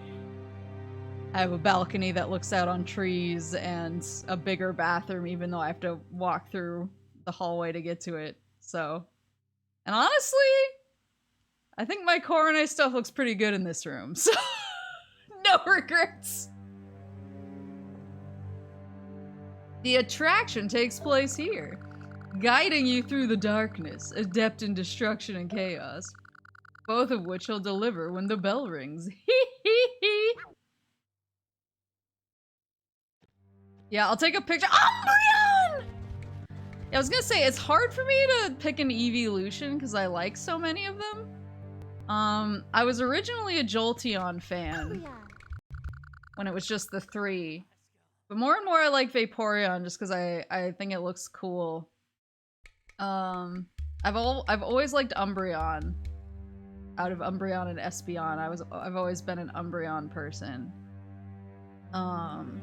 I have a balcony that looks out on trees and a bigger bathroom, even though I have to walk through the hallway to get to it. So, and honestly, I think my Coronay stuff looks pretty good in this room, so no regrets. The attraction takes place here, guiding you through the darkness, adept in destruction and chaos, both of which he'll deliver when the bell rings. Yeah, I'll take a picture. Umbreon! Yeah, I was gonna say, it's hard for me to pick an evolution because I like so many of them. I was originally a Jolteon fan when it was just the 3. But more and more I like Vaporeon just because I think it looks cool. I've always liked Umbreon. Out of Umbreon and Espeon, I've always been an Umbreon person. And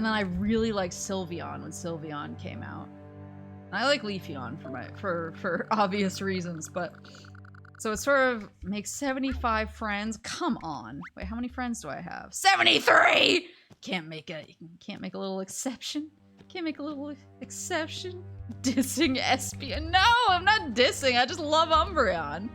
then I really liked Sylveon when Sylveon came out. And I like Leafeon for obvious reasons, but So it sort of makes 75 friends. Come on. Wait, how many friends do I have? 73! Can't make a little exception? Can't make a little exception? Dissing Espion? No, I'm not dissing. I just love Umbreon.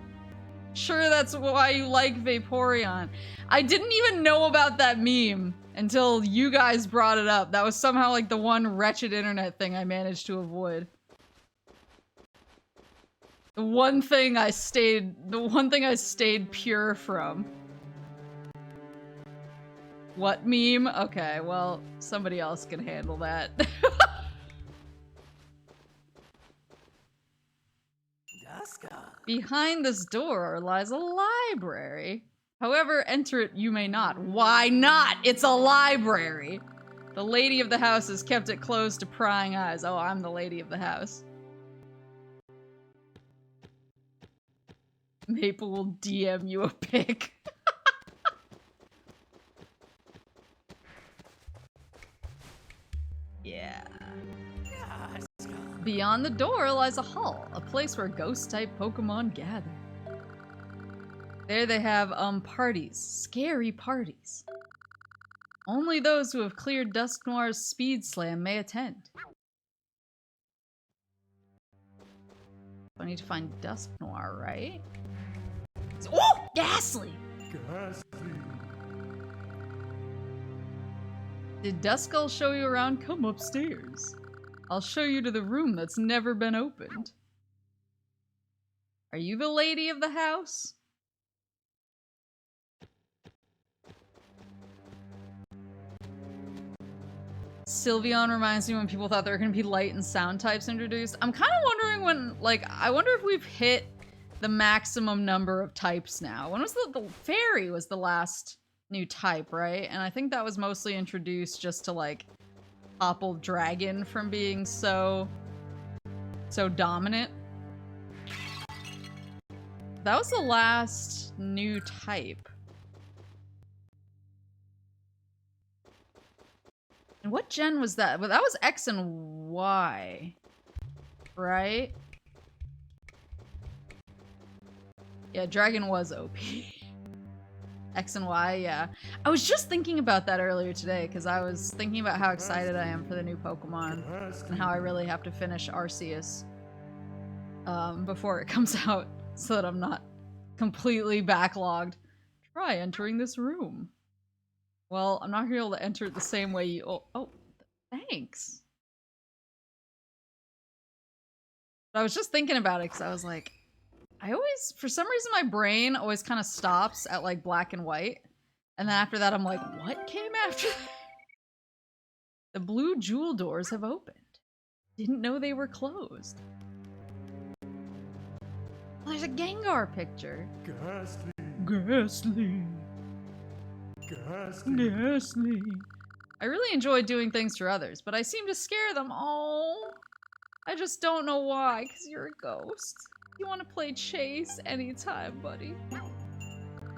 Sure, that's why you like Vaporeon. I didn't even know about that meme until you guys brought it up. That was somehow like the one wretched internet thing I managed to avoid. The one thing I stayed pure from. What meme? Okay, well, somebody else can handle that. Behind this door lies a library. However, enter it you may not. Why not? It's a library! The lady of the house has kept it closed to prying eyes. Oh, I'm the lady of the house. Maple will DM you a pic. Yeah. Beyond the door lies a hall, a place where ghost-type Pokemon gather. There they have, parties. Scary parties. Only those who have cleared Dusknoir's speed slam may attend. I need to find Dusknoir, right? Oh! Ghastly! Did Duskull show you around? Come upstairs. I'll show you to the room that's never been opened. Are you the lady of the house? Sylveon reminds me when people thought there were going to be light and sound types introduced. I'm kind of wondering when, like, I wonder if we've hit the maximum number of types now. When was the fairy was the last new type, right? And I think that was mostly introduced just to, like, topple dragon from being so dominant. That was the last new type. And what gen was that? Well, that was X and Y, right? Yeah, dragon was OP. X and Y, yeah. I was just thinking about that earlier today because I was thinking about how excited I am for the new Pokemon and how I really have to finish Arceus before it comes out so that I'm not completely backlogged. Try entering this room. Well, I'm not gonna be able to enter it the same way you- oh, thanks. But I was just thinking about it because I was like, I always, for some reason, my brain always kind of stops at like black and white. And then after that, I'm like, what came after that? The blue jewel doors have opened. Didn't know they were closed. Oh, there's a Gengar picture. Ghastly. Ghastly. Ghastly. Ghastly. I really enjoy doing things for others, but I seem to scare them. Oh, I just don't know why, because you're a ghost. You want to play chase anytime, buddy.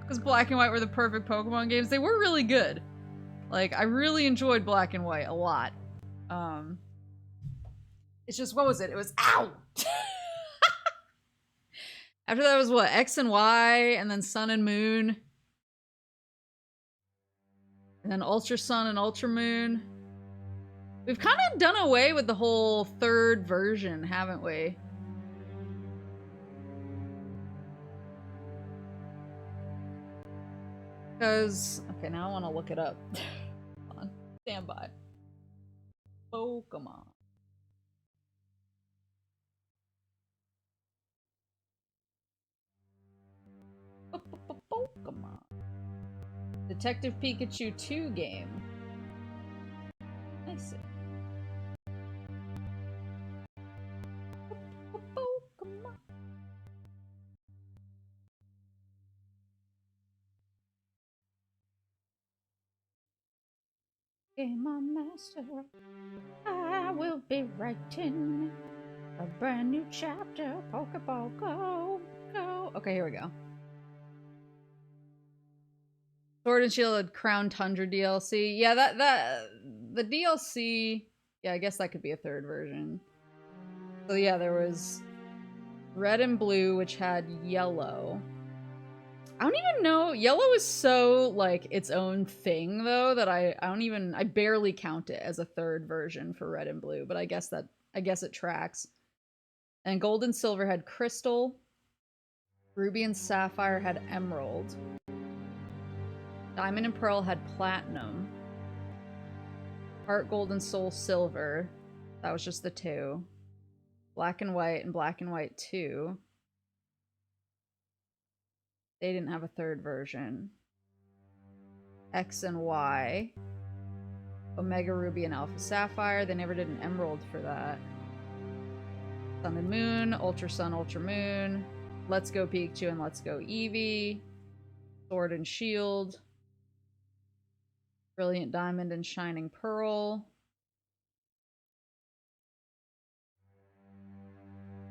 Because Black and White were the perfect Pokemon games. They were really good. Like, I really enjoyed Black and White a lot. It's just, what was it? It was, ow! After that was what? X and Y, and then Sun and Moon. And then Ultra Sun and Ultra Moon. We've kind of done away with the whole third version, haven't we? Because, okay, now I want to look it up. Hold on, stand by. Pokemon. Pokemon. Detective Pikachu 2 game. I see. Pokemon. Game on Master. I will be writing a brand new chapter. Pokeball, go, go. Okay, here we go. Sword and Shield Crown Tundra DLC. Yeah, the DLC. Yeah, I guess that could be a third version. So yeah, there was Red and blue, which had yellow. I don't even know. Yellow is so, like, its own thing, though, that I barely count it as a third version for red and blue, but I guess it tracks. And gold and silver had crystal. Ruby and sapphire had emerald. Diamond and pearl had platinum. Heart gold and soul silver. That was just the two. Black and white 2. They didn't have a third version. X and Y. Omega Ruby and Alpha Sapphire. They never did an emerald for that. Sun and Moon, Ultra Sun, Ultra Moon. Let's Go Pikachu and Let's Go Eevee. Sword and Shield. Brilliant Diamond and Shining Pearl.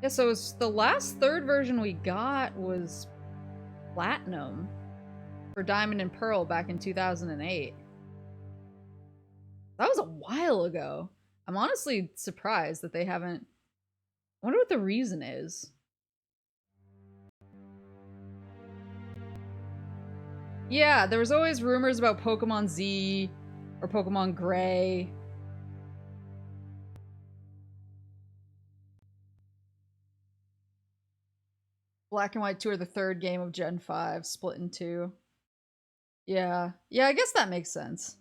Yeah, so it's the last third version we got was Platinum for Diamond and Pearl back in 2008. That was a while ago. I'm honestly surprised that they haven't... I wonder what the reason is. Yeah, there was always rumors about Pokemon Z or Pokemon Gray. Black and White 2 are the third game of Gen 5, split in 2. Yeah. Yeah, I guess that makes sense.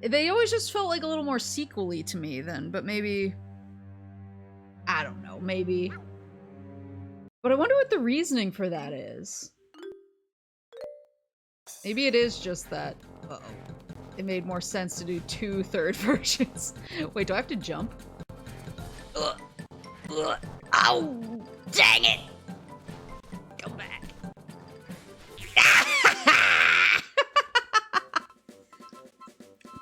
They always just felt like a little more sequel-y to me then, but maybe... I don't know, maybe. But I wonder what the reasoning for that is. Maybe it is just that... Uh-oh. It made more sense to do 2 third versions. Wait, do I have to jump? Ugh. Ugh. Ow! Dang it! Go back.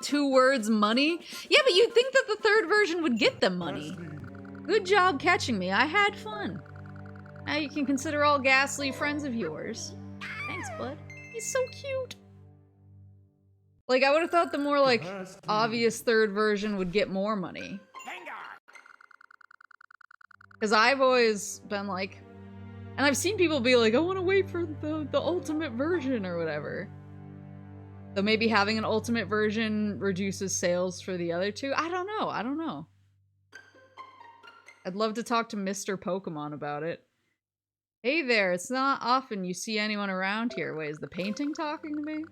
2 words, money? Yeah, but you'd think that the third version would get them money. Good job catching me. I had fun. Now you can consider all Ghastly friends of yours. Thanks, bud. He's so cute. Like, I would have thought the more, like, obvious third version would get more money. Because I've always been like... And I've seen people be like, I want to wait for the ultimate version or whatever. So maybe having an ultimate version reduces sales for the other 2? I don't know. I don't know. I'd love to talk to Mr. Pokemon about it. Hey there, it's not often you see anyone around here. Wait, is the painting talking to me?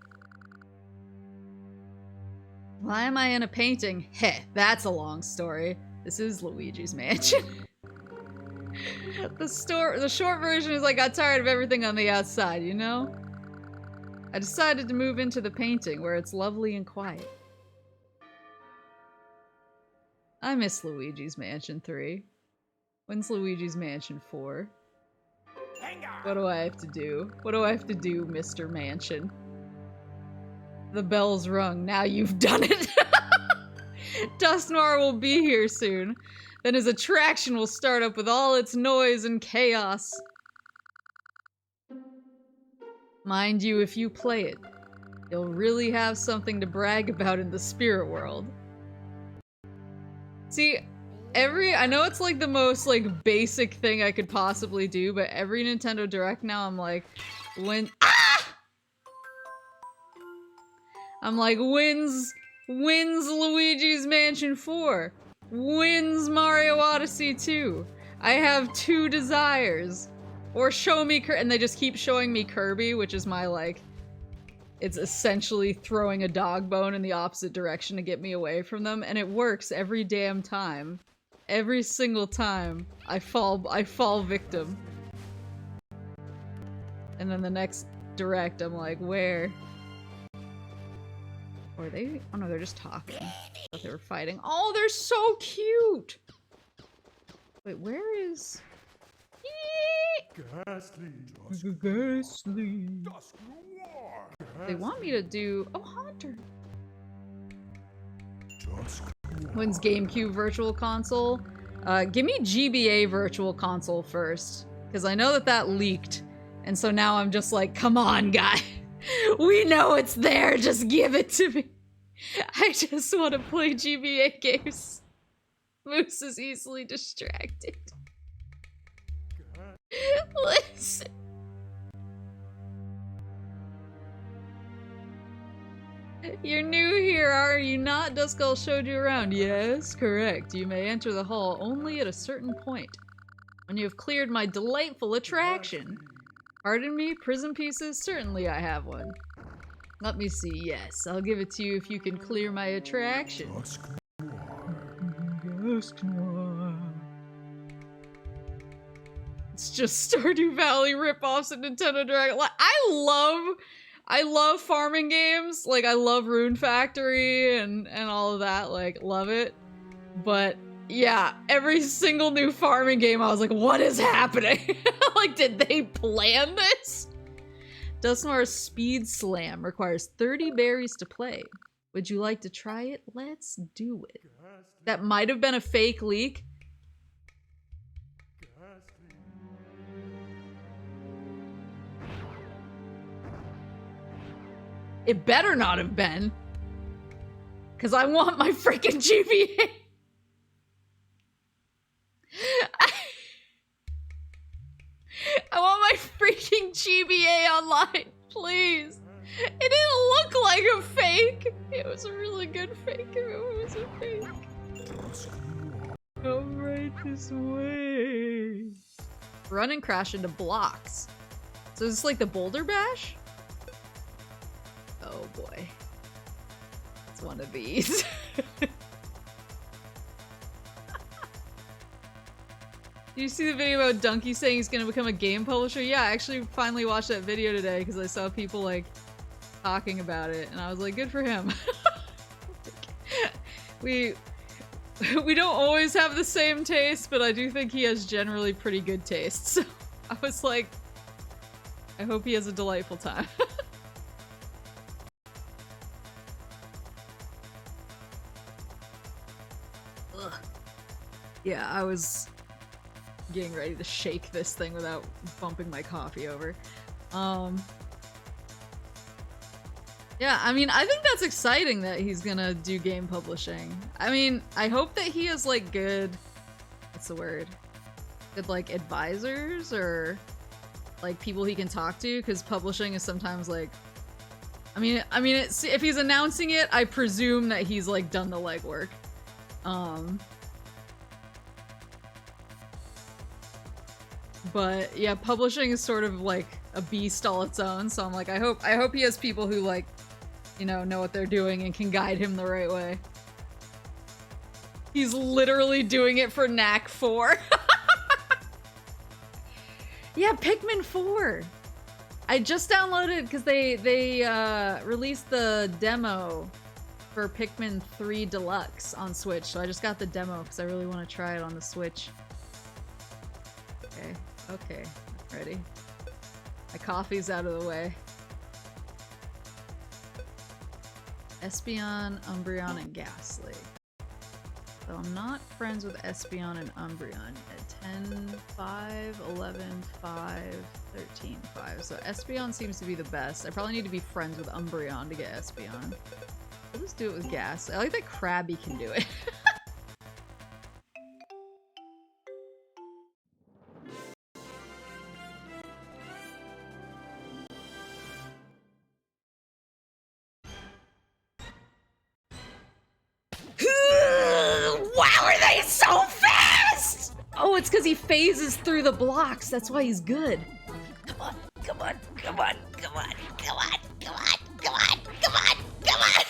Why am I in a painting? Heh, that's a long story. This is Luigi's Mansion. The short version is I got tired of everything on the outside, you know? I decided to move into the painting where it's lovely and quiet. I miss Luigi's Mansion 3. When's Luigi's Mansion 4? What do I have to do? What do I have to do, Mr. Mansion? The bell's rung. Now you've done it. Dusknoir will be here soon. Then his attraction will start up with all its noise and chaos. Mind you, if you play it, you'll really have something to brag about in the spirit world. See, I know it's like the most like basic thing I could possibly do, but every Nintendo Direct now I'm like, I'm like, when's Luigi's Mansion 4? When's Mario Odyssey 2? I have 2 desires. Or show me and they just keep showing me Kirby, which is my like, it's essentially throwing a dog bone in the opposite direction to get me away from them, and it works every damn time. Every single time I fall victim. And then the next Direct, I'm like, where? Or are they? Oh no, they're just talking. I thought they were fighting. Oh, they're so cute! Wait, where is... Ghastly. They want me to do... Oh, Haunter! When's GameCube Virtual Console? Give me GBA Virtual Console first. Because I know that leaked. And so now I'm just like, come on, guy. We know it's there, just give it to me. I just want to play GBA games. Moose is easily distracted. Listen. You're new here, are you not? Duskull showed you around. Yes, correct. You may enter the hall only at a certain point. When you have cleared my delightful attraction. Pardon me, Prism Pieces? Certainly I have one. Let me see, yes. I'll give it to you if you can clear my attraction. It's just Stardew Valley ripoffs and Nintendo Direct. I love farming games. Like, I love Rune Factory and all of that. Like, love it. But, yeah, every single new farming game, I was like, what is happening? Like, did they plan this? Dustnoir's Speed Slam requires 30 berries to play. Would you like to try it? Let's do it. That might have been a fake leak. It better not have been. Because I want my freaking GBA. I want my freaking GBA online, please. It didn't look like a fake. It was a really good fake if it was a fake. Come right this way. Run and crash into blocks. So is this like the Boulder Bash? Oh boy. It's one of these. Did you see the video about Donkey saying he's gonna become a game publisher? Yeah, I actually finally watched that video today because I saw people like talking about it and I was like, good for him. We don't always have the same taste, but I do think he has generally pretty good taste. So I was like, I hope he has a delightful time. Ugh. Yeah, I was getting ready to shake this thing without bumping my coffee over. Yeah, I mean, I think that's exciting that he's gonna do game publishing. I mean, I hope that he has like good, what's the word? Good like advisors or like people he can talk to, because publishing is sometimes like, I mean, it's, if he's announcing it, I presume that he's like done the legwork. But yeah, publishing is sort of like a beast all its own, so I'm like, I hope he has people who like, you know what they're doing and can guide him the right way. He's literally doing it for Knack 4. Yeah, Pikmin 4. I just downloaded because they released the demo for Pikmin 3 Deluxe on Switch, so I just got the demo because I really want to try it on the Switch. Okay, ready. My coffee's out of the way. Espeon, Umbreon, and Ghastly. So I'm not friends with Espeon and Umbreon yet. 10, 5, 11, 5, 13, 5. So Espeon seems to be the best. I probably need to be friends with Umbreon to get Espeon. I'll just do it with Ghastly. I like that Krabby can do it. Wow, are they so fast? Oh, it's because he phases through the blocks. That's why he's good. Come on, come on, come on, come on, come on, come on, come on, come on, come on.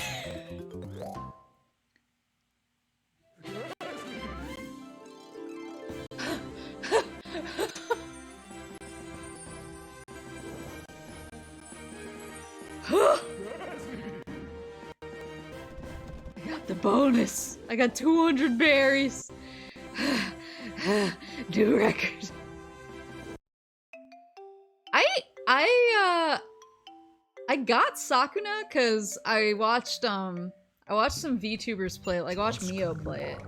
I got the bonus. I got 200 berries. New record. I got Sakuna because I watched some VTubers play it. Like I watched Mio play it.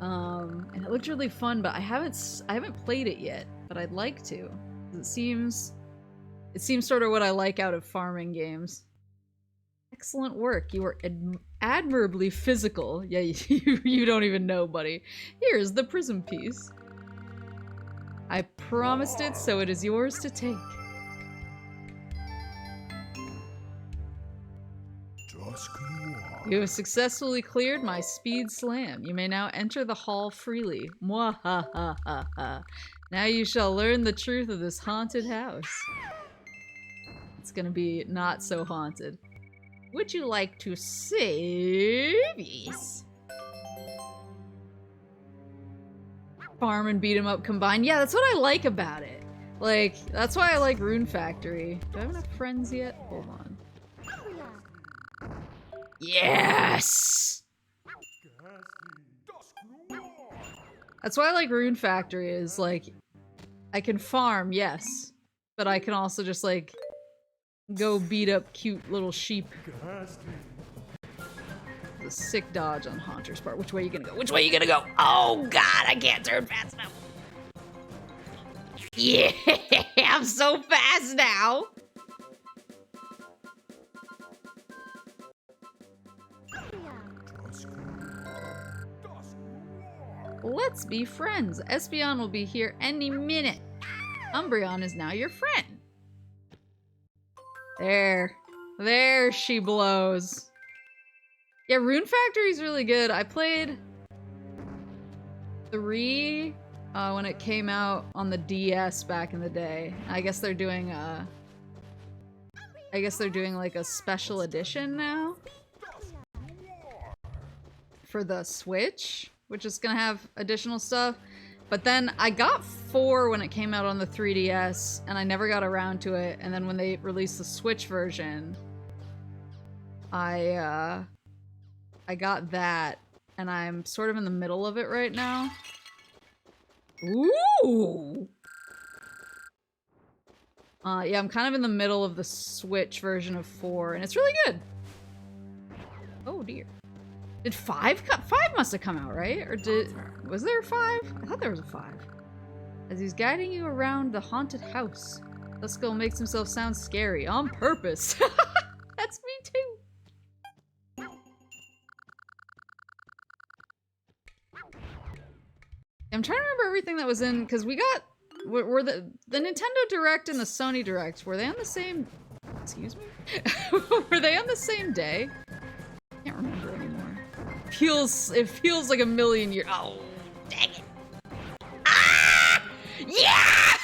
And it looked really fun, but I haven't played it yet, but I'd like to. It seems sort of what I like out of farming games. Excellent work. You are admirably physical. Yeah, you don't even know, buddy. Here's the Prism Piece. I promised it, so it is yours to take. You have successfully cleared my speed slam. You may now enter the hall freely. Mwahahaha. Now you shall learn the truth of this haunted house. It's gonna be not so haunted. Would you like to save? Yes. Farm and beat 'em up combined. Yeah, that's what I like about it. Like, that's why I like Rune Factory. Do I have enough friends yet? Hold on. Yes! That's why I like Rune Factory, is like, I can farm, yes, but I can also just like, go beat up cute little sheep. The sick dodge on Haunter's part. Which way are you gonna go? Which way are you gonna go? Oh god, I can't turn fast enough. Yeah, I'm so fast now. Let's be friends. Espeon will be here any minute. Umbreon is now your friend. There she blows. Yeah, Rune Factory is really good. I played 3 when it came out on the DS back in the day. I guess they're doing like a special edition now for the Switch, which is gonna have additional stuff. But then I got 4 when it came out on the 3DS, and I never got around to it. And then when they released the Switch version, I got that, and I'm sort of in the middle of it right now. Ooh! Yeah, I'm kind of in the middle of the Switch version of 4, and it's really good. Oh dear. Did 5 come? 5 must have come out, right? Or was there a 5? I thought there was a 5. As he's guiding you around the haunted house, Duskull makes himself sound scary on purpose. That's me too. I'm trying to remember everything that was in, because we got, were the Nintendo Direct and the Sony Direct, were they on the same, excuse me? Were they on the same day? I can't remember anymore. It feels like a million years. Oh, dang it. Ah! Yeah!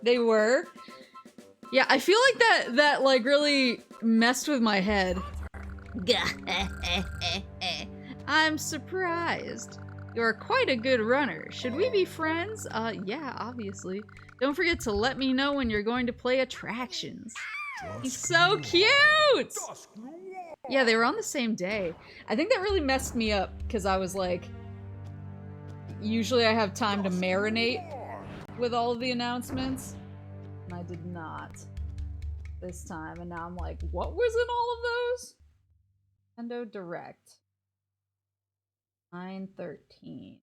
They were. Yeah, I feel like that like really messed with my head. I'm surprised. You're quite a good runner. Should we be friends? Yeah, obviously. Don't forget to let me know when you're going to play attractions. He's so cute! Yeah, they were on the same day. I think that really messed me up, because I was like, usually I have time to marinate with all of the announcements, and I did not this time, and now I'm like, what was in all of those? Nintendo Direct. 9/13.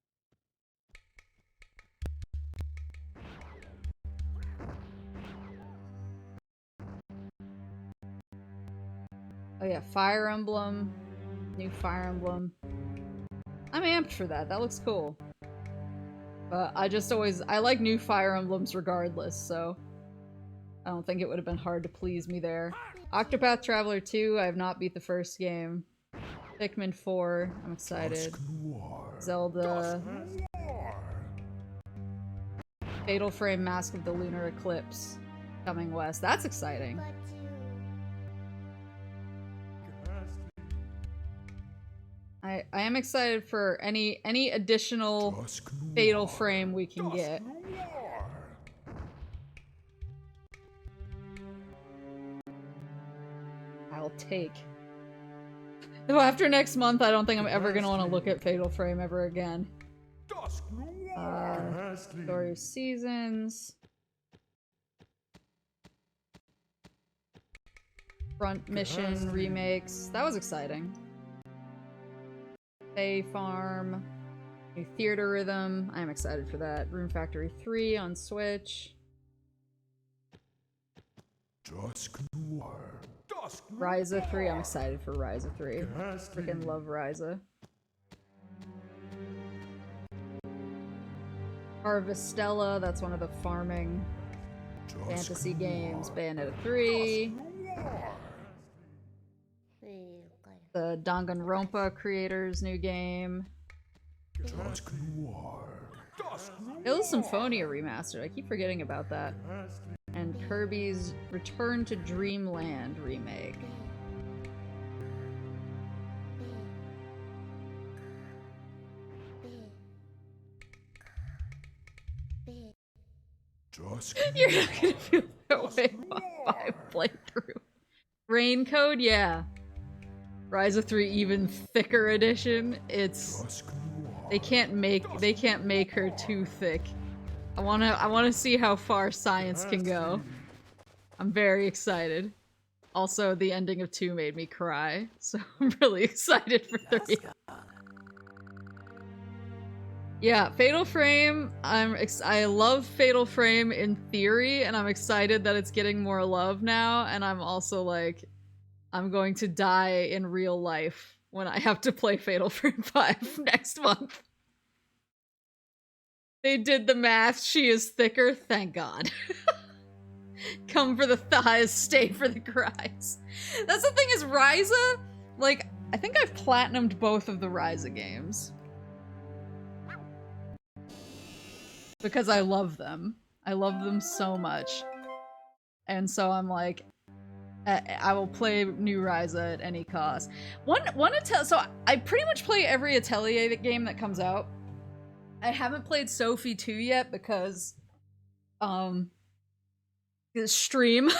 Oh yeah, Fire Emblem. New Fire Emblem. I'm amped for that. That looks cool. But I like new Fire Emblems regardless, so I don't think it would have been hard to please me there. Octopath Traveler 2, I have not beat the first game. Pikmin 4, I'm excited. Zelda. Fatal Frame Mask of the Lunar Eclipse coming west. That's exciting. I am excited for any additional Fatal Frame we can get. I'll take. Though after next month, I don't think I'm ever gonna want to look at Fatal Frame ever again. Story of Seasons. Front Mission remakes. That was exciting. Bay Farm. New Theater Rhythm. I'm excited for that. Rune Factory 3 on Switch. Ryza 3. I'm excited for Ryza 3. Freaking love Ryza. Harvestella, that's one of the farming fantasy games. Bayonetta 3. The Danganronpa creators' new game. Illu's Symphonia remastered. I keep forgetting about that. And Kirby's Return to Dreamland remake. You're not gonna feel that way on 5 playthrough. Rain Code, yeah. Rise of 3 even thicker edition. It's they can't make her too thick. I wanna see how far science can go. I'm very excited. Also, the ending of 2 made me cry, so I'm really excited for 3. Yeah, Fatal Frame, I love Fatal Frame in theory, and I'm excited that it's getting more love now, and I'm also like, I'm going to die in real life when I have to play Fatal Frame 5 next month. They did the math, she is thicker, thank God. Come for the thighs, stay for the cries. That's the thing is, Ryza, like, I think I've platinumed both of the Ryza games. Because I love them. I love them so much. And so I'm like, I will play new Ryza at any cost. So I pretty much play every Atelier game that comes out. I haven't played Sophie 2 yet because, stream.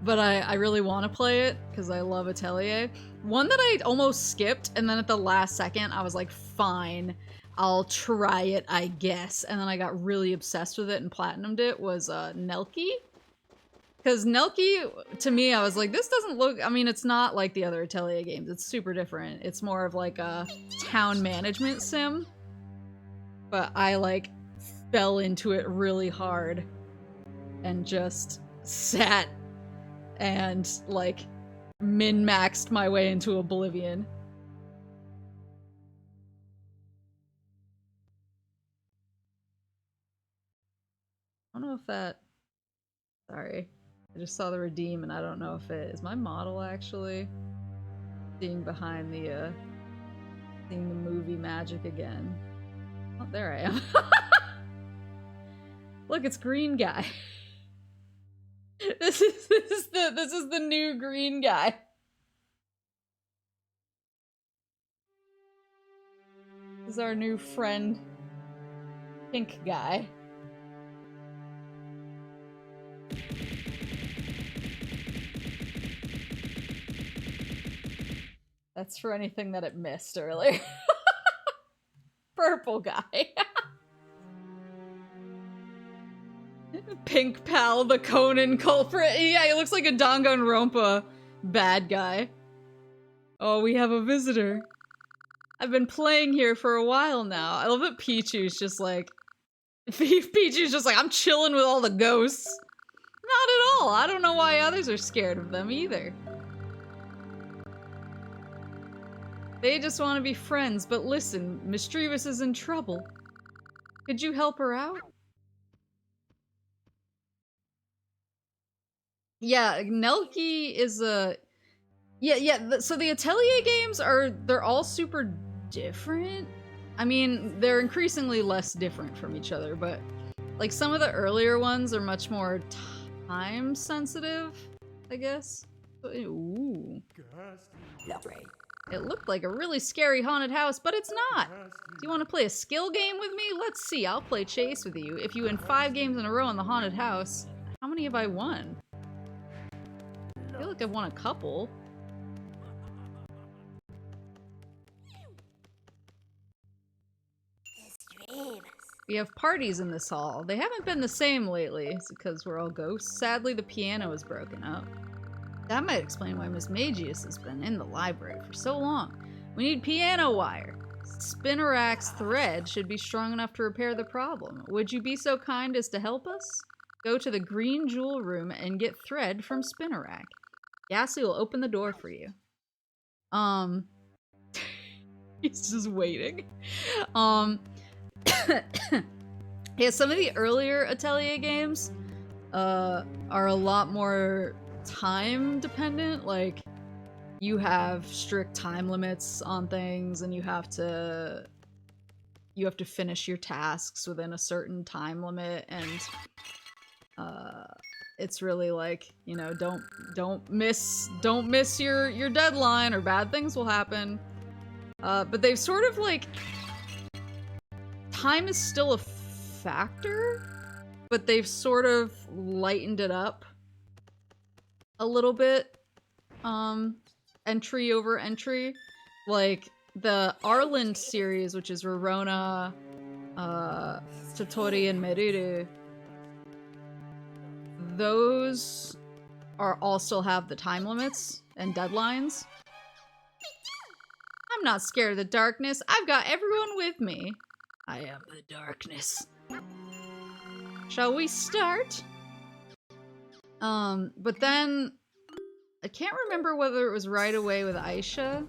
But I really want to play it because I love Atelier. One that I almost skipped, and then at the last second, I was like, fine, I'll try it, I guess. And then I got really obsessed with it and platinumed it, was Nelky. Because Nelky, to me, I was like, this doesn't look, I mean, it's not like the other Atelier games. It's super different. It's more of like a town management sim. But I like fell into it really hard and just sat and like min-maxed my way into oblivion. I don't know if that... Sorry. I just saw the redeem and I don't know if it... Is my model actually seeing behind the, seeing the movie magic again? Oh, there I am. Look, it's green guy. This is the new green guy. This is our new friend, pink guy. That's for anything that it missed earlier. Purple guy. Pink Pal, the Conan culprit. Yeah, he looks like a Danganronpa bad guy. Oh, we have a visitor. I've been playing here for a while now. I love that Pichu's just like... Pichu's just like, I'm chilling with all the ghosts. Not at all. I don't know why others are scared of them either. They just want to be friends, but listen, Mischievous is in trouble. Could you help her out? Yeah, Nelky is a... Yeah, so the Atelier games they're all super different. I mean, they're increasingly less different from each other, but like some of the earlier ones are much more time sensitive, I guess. Ooh. It looked like a really scary haunted house, but it's not. Do you want to play a skill game with me? Let's see, I'll play chase with you. If you win 5 games in a row in the haunted house, how many have I won? I feel like I've won a couple. We have parties in this hall. They haven't been the same lately. It's because we're all ghosts. Sadly, the piano is broken up. That might explain why Miss Magius has been in the library for so long. We need piano wire. Spinnerack's thread should be strong enough to repair the problem. Would you be so kind as to help us? Go to the green jewel room and get thread from Spinnerack. Yassi will open the door for you. He's just waiting. Yeah, some of the earlier Atelier games are a lot more time dependent. Like, you have strict time limits on things, and you have to finish your tasks within a certain time limit, and it's really like, you know, don't miss your deadline or bad things will happen. But they've sort of like, time is still a factor, but they've sort of lightened it up a little bit. Entry over entry. Like, the Arland series, which is Rorona, Totori, and Meruru, those all still have the time limits and deadlines. I'm not scared of the darkness. I've got everyone with me. I am the darkness. Shall we start? But then I can't remember whether it was right away with Aisha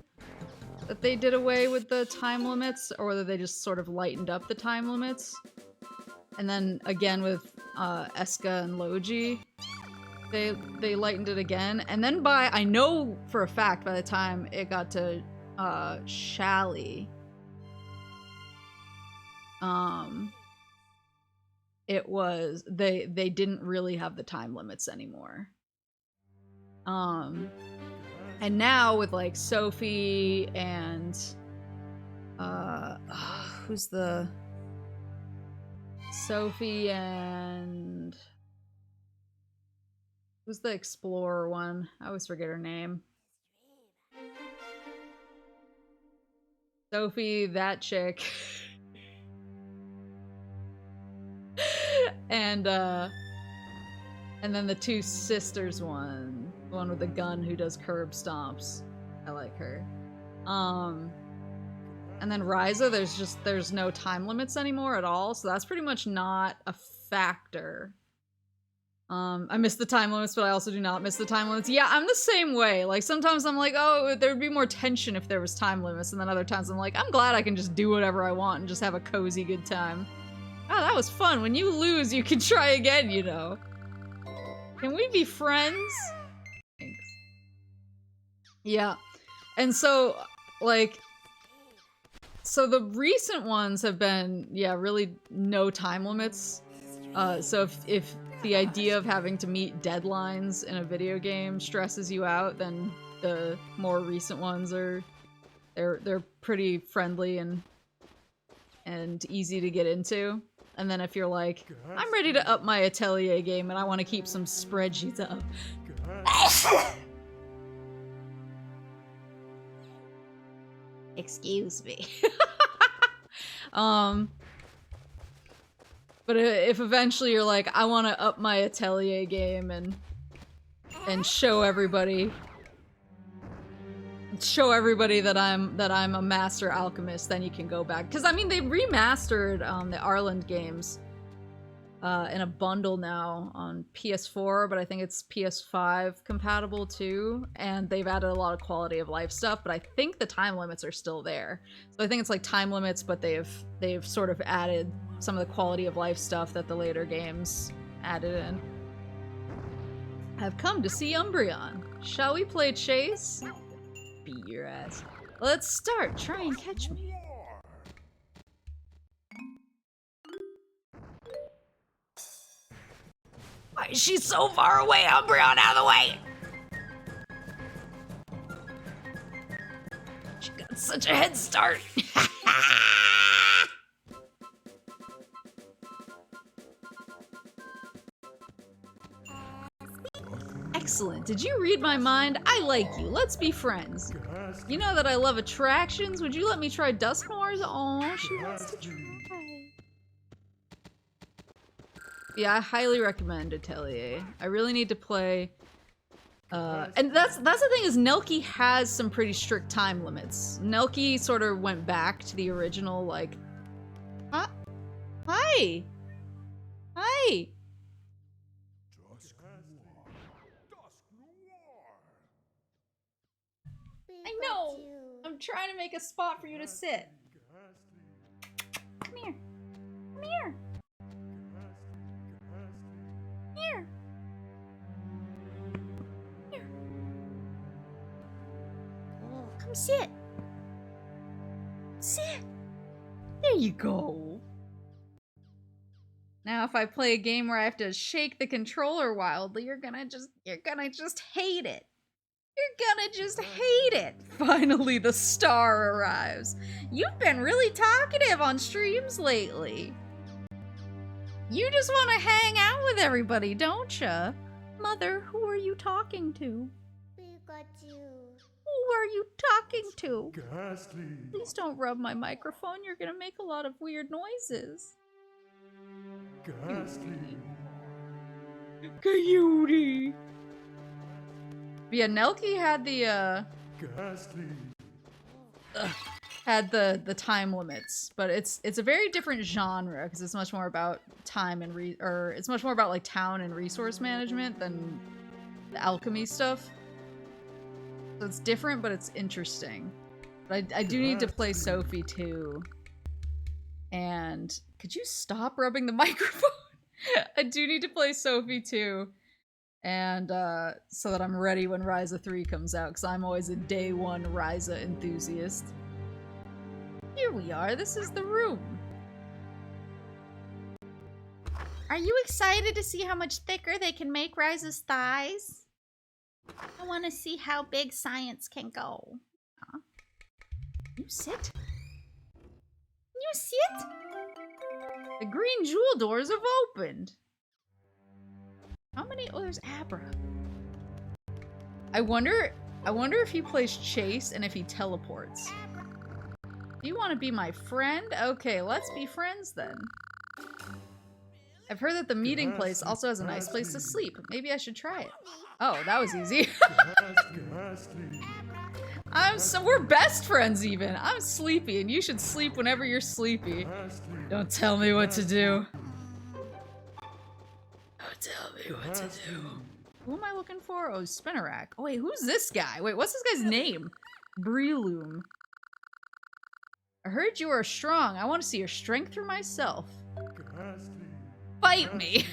that they did away with the time limits, or whether they just sort of lightened up the time limits. And then again with Eska and Logi, they lightened it again. And then I know for a fact by the time it got to Shally, it was they didn't really have the time limits anymore. And now with like Sophie and who's the Sophie and who's the explorer one? I always forget her name. Sophie, that chick. And then the two sisters one. The one with the gun who does curb stomps. I like her. And then Ryza, there's no time limits anymore at all, so that's pretty much not a factor. I miss the time limits, but I also do not miss the time limits. Yeah, I'm the same way. Like, sometimes I'm like, oh, there'd be more tension if there was time limits, and then other times I'm like, I'm glad I can just do whatever I want and just have a cozy good time. Oh, that was fun. When you lose, you can try again, you know. Can we be friends? Thanks. Yeah. And so, like, so the recent ones have been, yeah, really no time limits. So if the idea of having to meet deadlines in a video game stresses you out, then the more recent ones they're pretty friendly and easy to get into. And then if you're like, I'm ready to up my Atelier game and I want to keep some spreadsheets up. Excuse me. But if eventually you're like, I want to up my Atelier game and show everybody that I'm a master alchemist, then you can go back. Because I mean, they remastered the Arland games in a bundle now on PS4, but I think it's PS5 compatible too, and they've added a lot of quality of life stuff, but I think the time limits are still there. So I think it's like time limits, but they've sort of added some of the quality of life stuff that the later games added in. I've come to see Umbreon. Shall we play chase? Beat your ass. Let's start. Try and catch me. Why is she so far away? Umbreon, out of the way! She got such a head start. Excellent. Did you read my mind? I like you. Let's be friends. You know that I love attractions. Would you let me try Dusknoir's? Aw, she wants to try. Yeah, I highly recommend Atelier. I really need to play. And that's the thing, is Nelky has some pretty strict time limits. Nelky sort of went back to the original, like, huh? Hi! Hi! I know! I'm I'm trying to make a spot for you to sit. Come here. Come here. Here. Here. Oh, come sit. Sit. There you go. Now if I play a game where I have to shake the controller wildly, you're gonna just hate it. You're gonna just hate it. Finally the star arrives. You've been really talkative on streams lately. You just want to hang out with everybody, don't ya? Mother, who are you talking to? Pikachu. Who are you talking to? Ghastly. Please don't rub my microphone. You're gonna make a lot of weird noises. Ghastly. Coyote. Yeah, Nelky had the Ghastly. had the time limits, but it's a very different genre because it's much more about time and it's much more about like town and resource management than the alchemy stuff. So it's different, but it's interesting. But I do need to play Sophie too. And could you stop rubbing the microphone? I do need to play Sophie too. And so that I'm ready when Ryza 3 comes out, because I'm always a day one Ryza enthusiast. Here we are, this is the room. Are you excited to see how much thicker they can make Ryza's thighs? I want to see how big science can go. Huh? You sit. You sit? The green jewel doors have opened. How many? Oh, there's Abra. I wonder if he plays chase and if he teleports. Do you want to be my friend? Okay, let's be friends then. I've heard that the meeting place also has a nice place to sleep. Maybe I should try it. Oh, that was easy. We're best friends even. I'm sleepy and you should sleep whenever you're sleepy. Don't tell me what to do. Don't tell me what to do. Who am I looking for? Oh, Spinnerack. Oh wait, who's this guy? Wait, what's this guy's name? Breloom. I heard you are strong. I want to see your strength for myself. Fight me!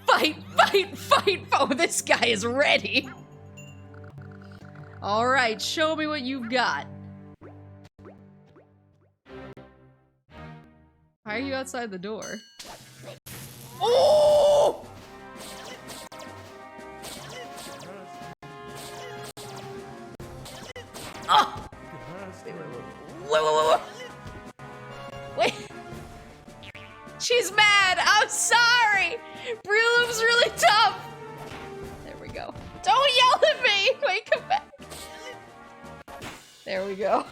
Fight, fight, fight! Oh, this guy is ready! Alright, show me what you've got. Why are you outside the door? Oh! Oh! Wait. Wait. She's mad! I'm sorry! Breloom's really tough! There we go. Don't yell at me! Wait, come back. There we go.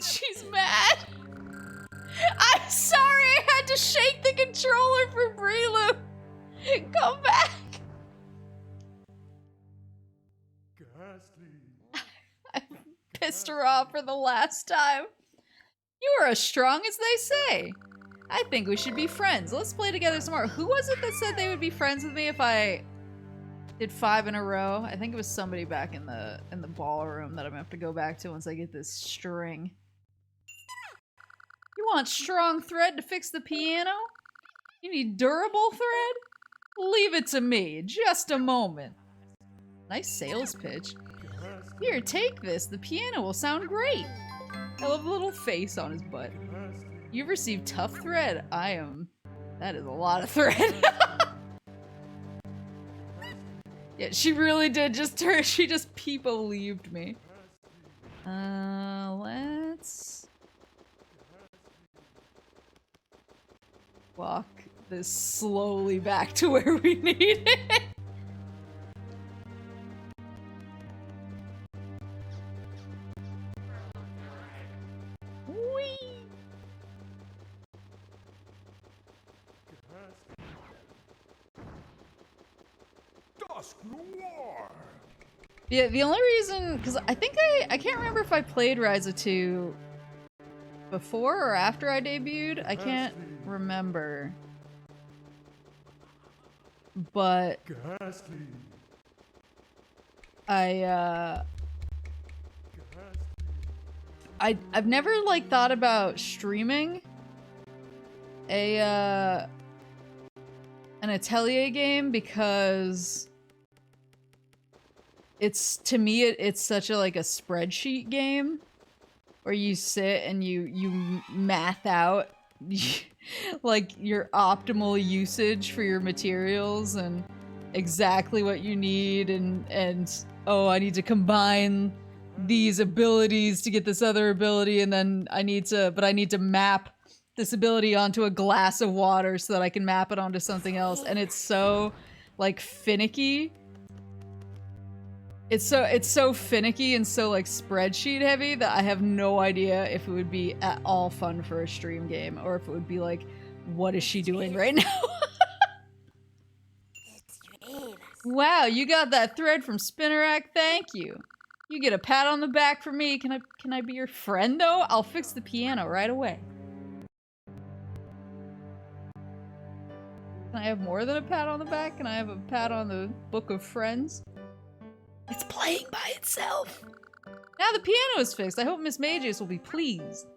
She's mad! I'm sorry! I had to shake the controller for Breloom! Come back! I pissed her off for the last time. You are as strong as they say. I think we should be friends. Let's play together some more. Who was it that said they would be friends with me if I did 5 in a row? I think it was somebody back in the ballroom that I'm gonna have to go back to once I get this string. You want strong thread to fix the piano? You need durable thread? Leave it to me. Just a moment. Nice sales pitch. Here, take this. The piano will sound great. I love the little face on his butt. You've received tough thread. That is a lot of thread. Yeah, she really did she just people-leaved me. Let's walk this slowly back to where we need it. Yeah, the only reason, because I think I can't remember if I played Ryza 2 before or after I debuted. I can't remember. but I've never like thought about streaming an Atelier game because it's, to me, it's such a like a spreadsheet game where you sit and you math out like your optimal usage for your materials and exactly what you need, and oh, I need to combine these abilities to get this other ability, and then I need to map this ability onto a glass of water so that I can map it onto something else, and it's so like finicky. It's so finicky and so like spreadsheet heavy that I have no idea if it would be at all fun for a stream game, or if it would be like, what is she doing right now? Wow, you got that thread from Spinnerack, thank you. You get a pat on the back from me. Can I be your friend though? I'll fix the piano right away. Can I have more than a pat on the back? Can I have a pat on the book of friends? It's playing by itself. Now the piano is fixed. I hope Miss Magius will be pleased.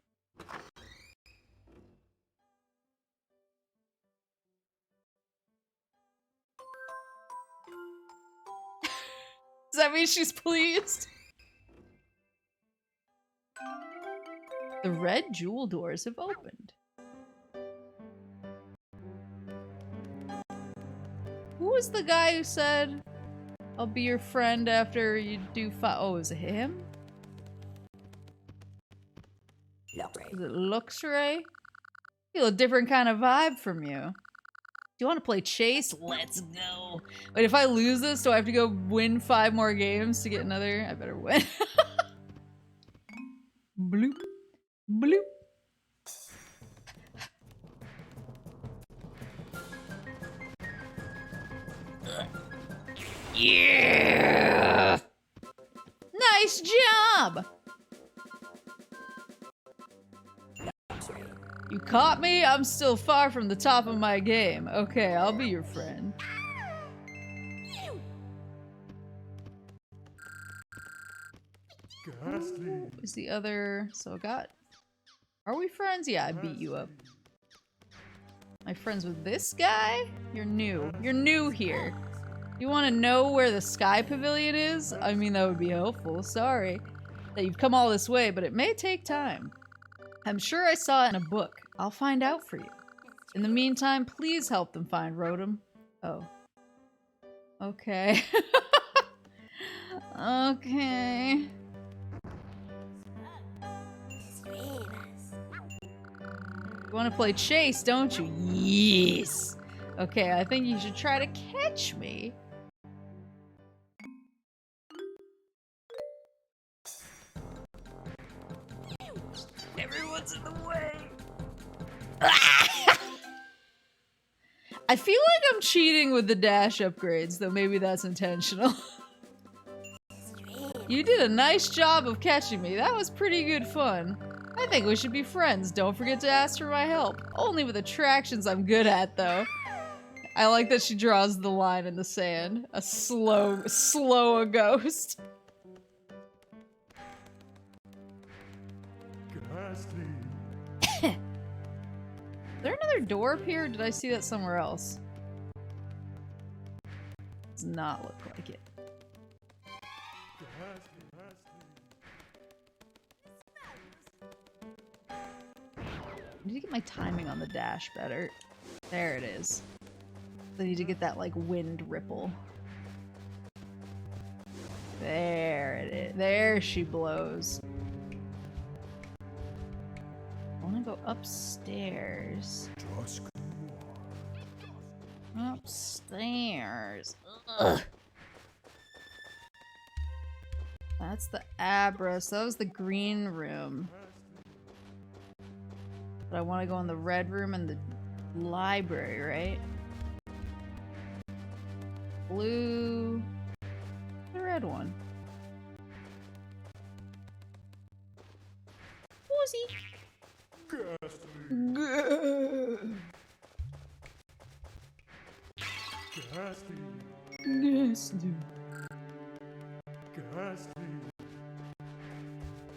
Does that mean she's pleased? The red jewel doors have opened. Who was the guy who said, I'll be your friend after you do oh, is it him? Is it Luxray? Feel a different kind of vibe from you. Do you want to play chase? Let's go. Wait, if I lose this, do I have to go win 5 more games to get another? I better win. Bloop. Bloop. Yeah! Nice job! You caught me? I'm still far from the top of my game. Okay, I'll be your friend. Ooh, is the other... So I got... Are we friends? Yeah, I beat you up. Am I friends with this guy? You're new. You're new here. You want to know where the Sky Pavilion is? I mean, that would be helpful. Sorry that you've come all this way, but it may take time. I'm sure I saw it in a book. I'll find out for you. In the meantime, please help them find Rotom. Oh. Okay. Okay. You want to play chase, don't you? Yes! Okay, I think you should try to catch me. Everyone's in the way. I feel like I'm cheating with the dash upgrades, though maybe that's intentional. You did a nice job of catching me. That was pretty good fun. I think we should be friends. Don't forget to ask for my help. Only with attractions I'm good at, though. I like that she draws the line in the sand. A slow a ghost. Is there another door up here? Or did I see that somewhere else? Does not look like it. I need to get my timing on the dash better. There it is. I need to get that like wind ripple. There it is. There she blows. I want to go upstairs. Upstairs. Ugh. That's the Abra. So that was the green room. But I want to go in the red room and the library, right? Blue. The red one. Woozy.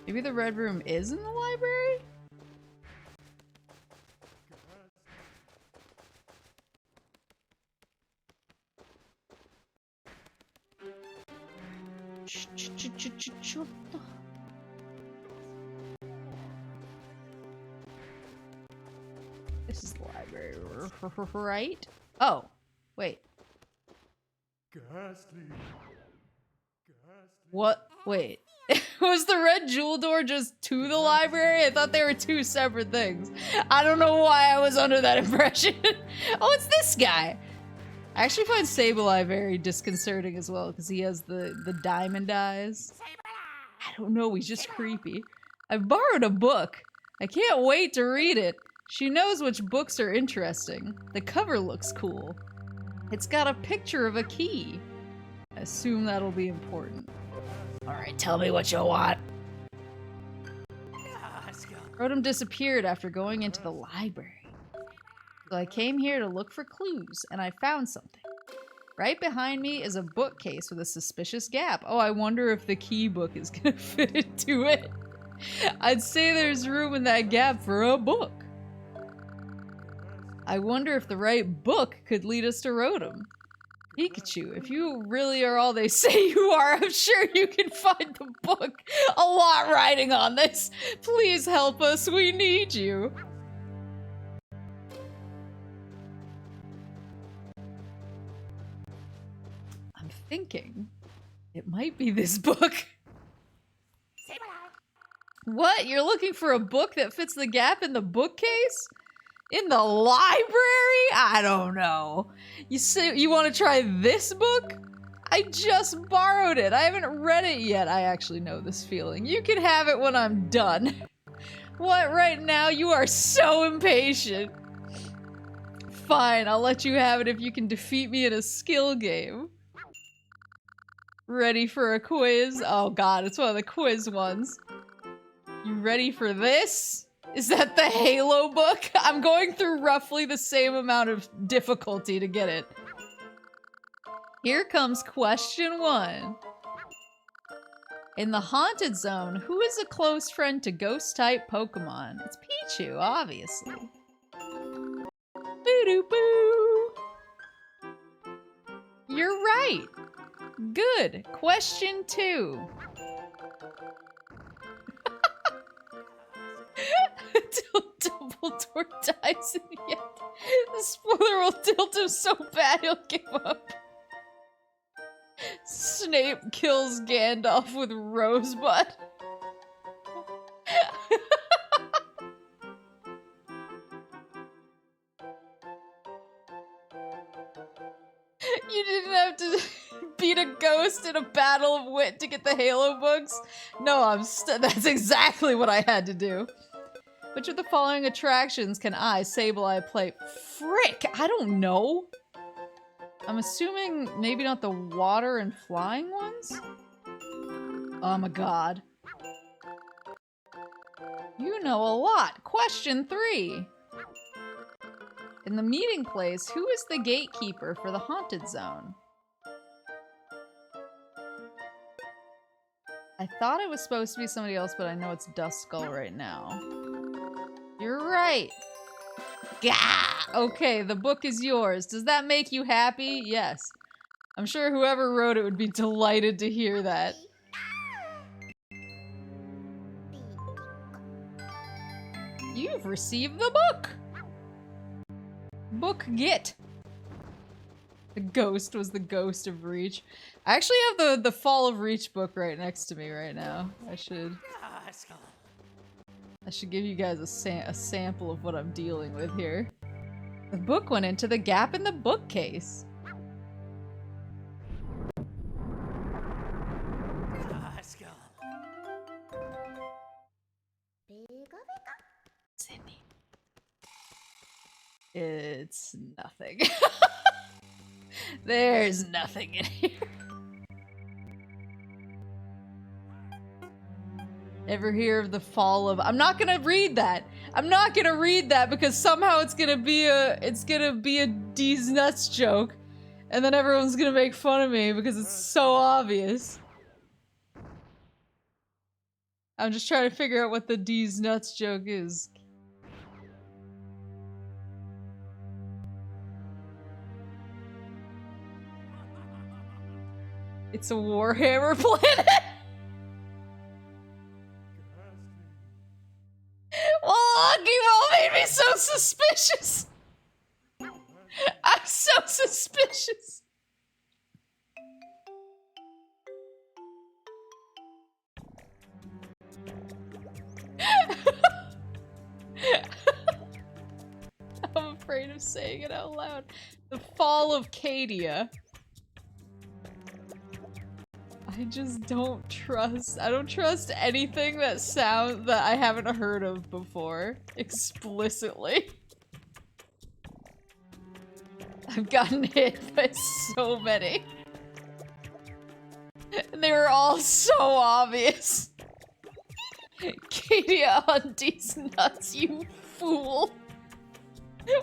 Maybe the red room is in the library? This is the library, right? Oh, wait. What? Wait. Was the red jewel door just to the library? I thought they were two separate things. I don't know why I was under that impression. Oh, it's this guy. I actually find Sableye very disconcerting as well because he has the diamond eyes. I don't know, he's just creepy. I've borrowed a book. I can't wait to read it. She knows which books are interesting. The cover looks cool. It's got a picture of a key. I assume that'll be important. Alright, tell me what you want. Rotom disappeared after going into the library. So I came here to look for clues, and I found something. Right behind me is a bookcase with a suspicious gap. Oh, I wonder if the key book is gonna fit into it. I'd say there's room in that gap for a book. I wonder if the right book could lead us to Rotom. Pikachu, if you really are all they say you are, I'm sure you can find the book. A lot riding on this. Please help us, we need you. I'm thinking it might be this book. What? You're looking for a book that fits the gap in the bookcase? In the library? I don't know. You say you want to try this book? I just borrowed it. I haven't read it yet. I actually know this feeling. You can have it when I'm done. What, right now? You are so impatient. Fine, I'll let you have it if you can defeat me in a skill game. Ready for a quiz? Oh god, it's one of the quiz ones. You ready for this? Is that the Halo book? I'm going through roughly the same amount of difficulty to get it. Here comes question 1. In the Haunted Zone, who is a close friend to Ghost-type Pokemon? It's Pichu, obviously. Boo-doo-boo! You're right! Good. Question 2. Dumbledore dies in the end. The spoiler will tilt him so bad he'll give up. Snape kills Gandalf with Rosebud. You didn't have to beat a ghost in a battle of wit to get the Halo books? No, that's exactly what I had to do. Which of the following attractions can I, Sableye, play? Frick! I don't know. I'm assuming maybe not the water and flying ones? Oh my god. You know a lot. Question 3. In the meeting place, who is the gatekeeper for the Haunted Zone? I thought it was supposed to be somebody else, but I know it's Duskull right now. You're right. Gah! Okay, the book is yours. Does that make you happy? Yes. I'm sure whoever wrote it would be delighted to hear that. You've received the book! Book get. The ghost was the ghost of Reach. I actually have the Fall of Reach book right next to me right now. I should give you guys a sample of what I'm dealing with here. The book went into the gap in the bookcase. Sydney. It's nothing. There's nothing in here. Ever hear of the fall of... I'm not gonna read that. I'm not gonna read that because somehow it's gonna be a D's nuts joke. And then everyone's gonna make fun of me because it's so obvious. I'm just trying to figure out what the D's nuts joke is. It's a Warhammer planet? Well, Lucky Ball made me so suspicious! I'm so suspicious! I'm afraid of saying it out loud. The Fall of Cadia. I just don't trust. I don't trust anything that I haven't heard of before. Explicitly. I've gotten hit by so many. And they were all so obvious. Cadia on D's nuts, you fool.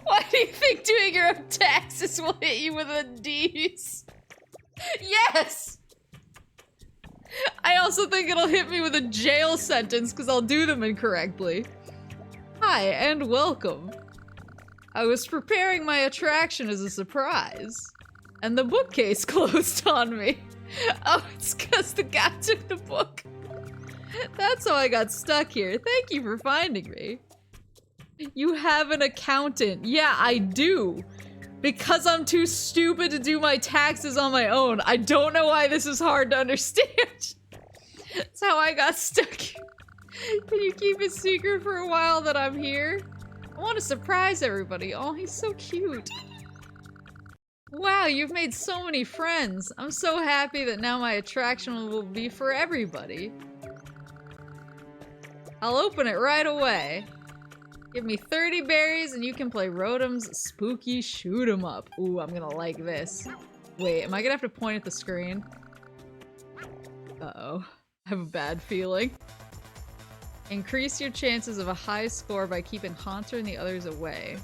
Why do you think doing your own taxes will hit you with a D's? Yes! I also think it'll hit me with a jail sentence because I'll do them incorrectly. Hi, and welcome. I was preparing my attraction as a surprise, and the bookcase closed on me. Oh, it's because the guy took the book. That's how I got stuck here. Thank you for finding me. You have an accountant. Yeah, I do. Because I'm too stupid to do my taxes on my own. I don't know why this is hard to understand. That's how I got stuck. Can you keep it secret for a while that I'm here? I want to surprise everybody. Oh, he's so cute. Wow, you've made so many friends. I'm so happy that now my attraction will be for everybody. I'll open it right away. Give me 30 berries and you can play Rotom's Spooky Shoot 'em Up. Ooh, I'm gonna like this. Wait, am I gonna have to point at the screen? Uh-oh. I have a bad feeling. Increase your chances of a high score by keeping Haunter and the others away.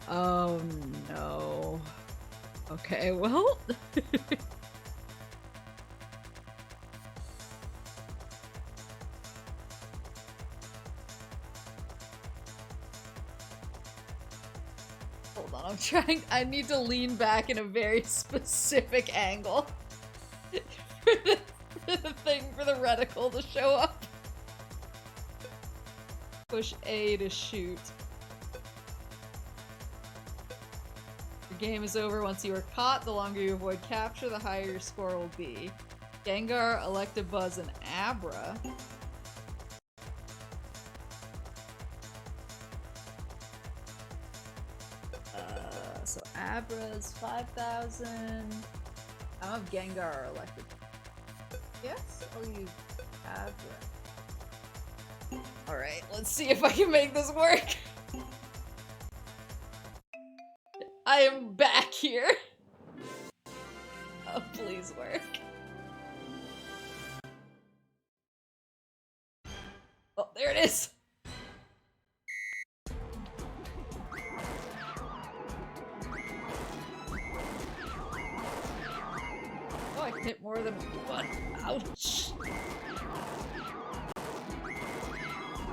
Oh no. Okay, well... Hold on, I'm trying- I need to lean back in a very specific angle. for the thing, for the reticle to show up. Push A to shoot. Your game is over once you are caught. The longer you avoid capture, the higher your score will be. Gengar, Electabuzz, and Abra. So Abra's 5,000. I'll have Gengar or Electabuzz. Yes, I'll use Abra. Alright, let's see if I can make this work. I am back here. Oh, please work. Oh, there it is. Oh, I hit more than one. Ouch.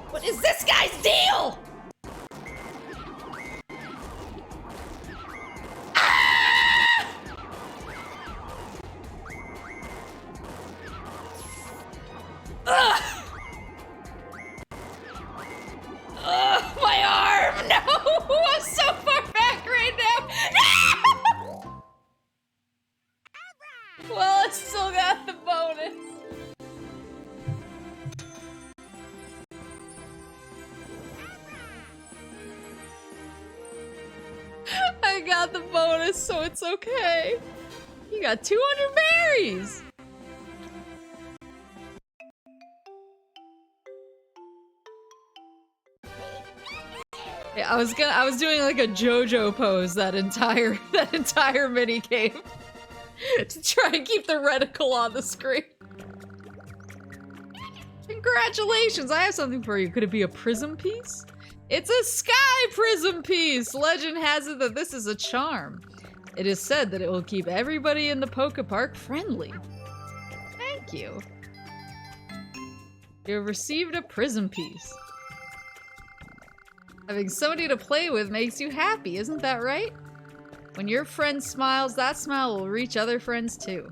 What is this guy's deal? Ah! Ugh! Ugh, my arm! No! I'm so far back right now! No! Well, I still got the bonus. I got the bonus, so it's okay. You got 200 berries! Yeah, I was doing like a JoJo pose that entire mini game to try and keep the reticle on the screen. Congratulations, I have something for you. Could it be a prism piece? It's a sky prism piece! Legend has it that this is a charm. It is said that it will keep everybody in the Pokepark friendly. Thank you. You have received a Prism Piece. Having somebody to play with makes you happy, isn't that right? When your friend smiles, that smile will reach other friends too.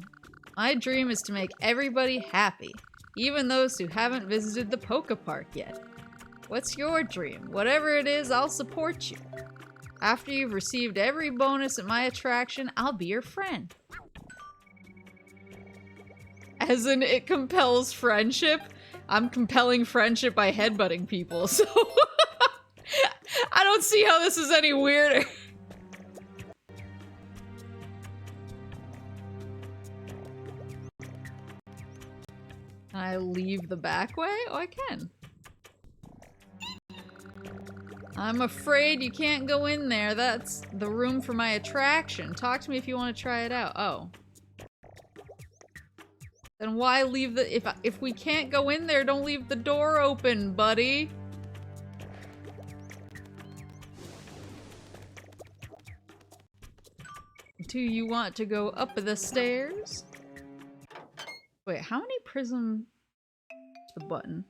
My dream is to make everybody happy, even those who haven't visited the Pokepark yet. What's your dream? Whatever it is, I'll support you. After you've received every bonus at my attraction, I'll be your friend. As in, it compels friendship? I'm compelling friendship by headbutting people, so... I don't see how this is any weirder. Can I leave the back way? Oh, I can. I'm afraid you can't go in there. That's the room for my attraction. Talk to me if you want to try it out. Oh. Then why leave the... If we can't go in there, don't leave the door open, buddy. Do you want to go up the stairs? Wait, how many prism... The button.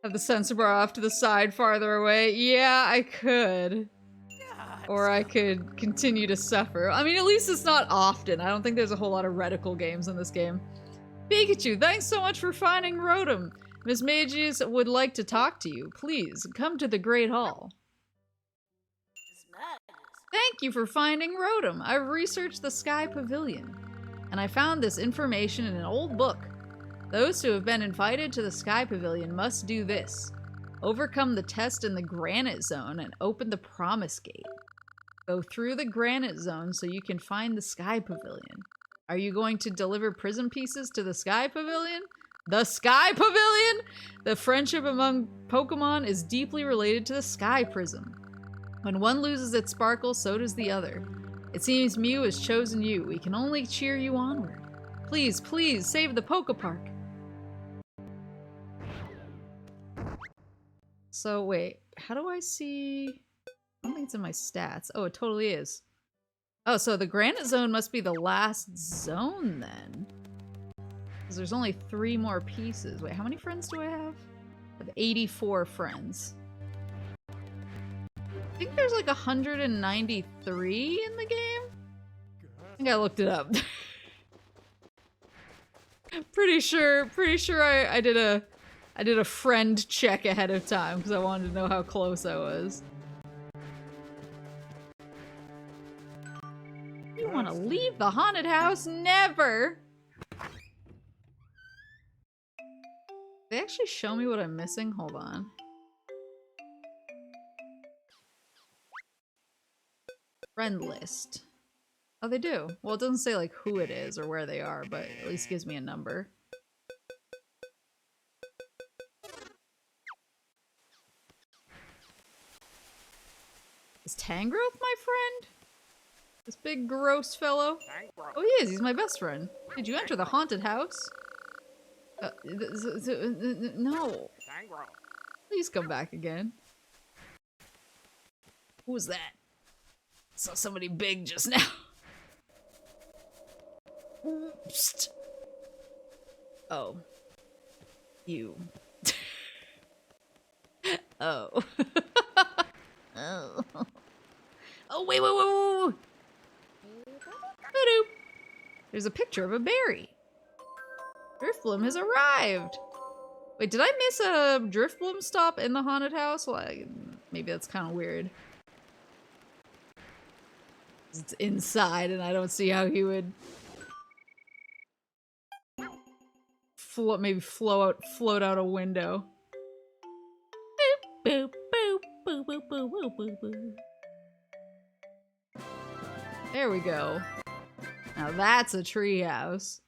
Have the sensor bar off to the side farther away? Yeah, I could. Or I could continue to suffer. I mean, at least it's not often. I don't think there's a whole lot of reticle games in this game. Pikachu, thanks so much for finding Rotom. Miss Mages would like to talk to you. Please, come to the Great Hall. Thank you for finding Rotom. I've researched the Sky Pavilion, and I found this information in an old book. Those who have been invited to the Sky Pavilion must do this. Overcome the test in the Granite Zone and open the Promise Gate. Go through the Granite Zone so you can find the Sky Pavilion. Are you going to deliver Prism Pieces to the Sky Pavilion? The Sky Pavilion? The friendship among Pokemon is deeply related to the Sky Prism. When one loses its sparkle, so does the other. It seems Mew has chosen you. We can only cheer you onward. Please, please, save the Pokepark. So, wait. How do I see... I don't think it's in my stats. Oh, it totally is. Oh, so the Granite Zone must be the last zone, then. Because there's only 3 more pieces. Wait, how many friends do I have? I have 84 friends. I think there's like 193 in the game. I think I looked it up. pretty sure I did a friend check ahead of time because I wanted to know how close I was. You want to leave the haunted house? Never! They actually show me what I'm missing? Hold on. Friend list. Oh, they do. Well, it doesn't say like who it is or where they are, but at least gives me a number. Is Tangrowth my friend? This big gross fellow? Oh, he is. He's my best friend. Did you enter the haunted house? No. Please come back again. Who was that? I saw somebody big just now. Psst. Oh. You. Oh. Oh. Oh, wait. There's a picture of a berry. Drifbloom has arrived. Wait, did I miss a Drifbloom stop in the haunted house? Well, maybe that's kind of weird. It's inside, and I don't see how he would float out a window. Boop, boop, boop, boop, boop, boop, boop, boop, boop. There we go. Now that's a treehouse.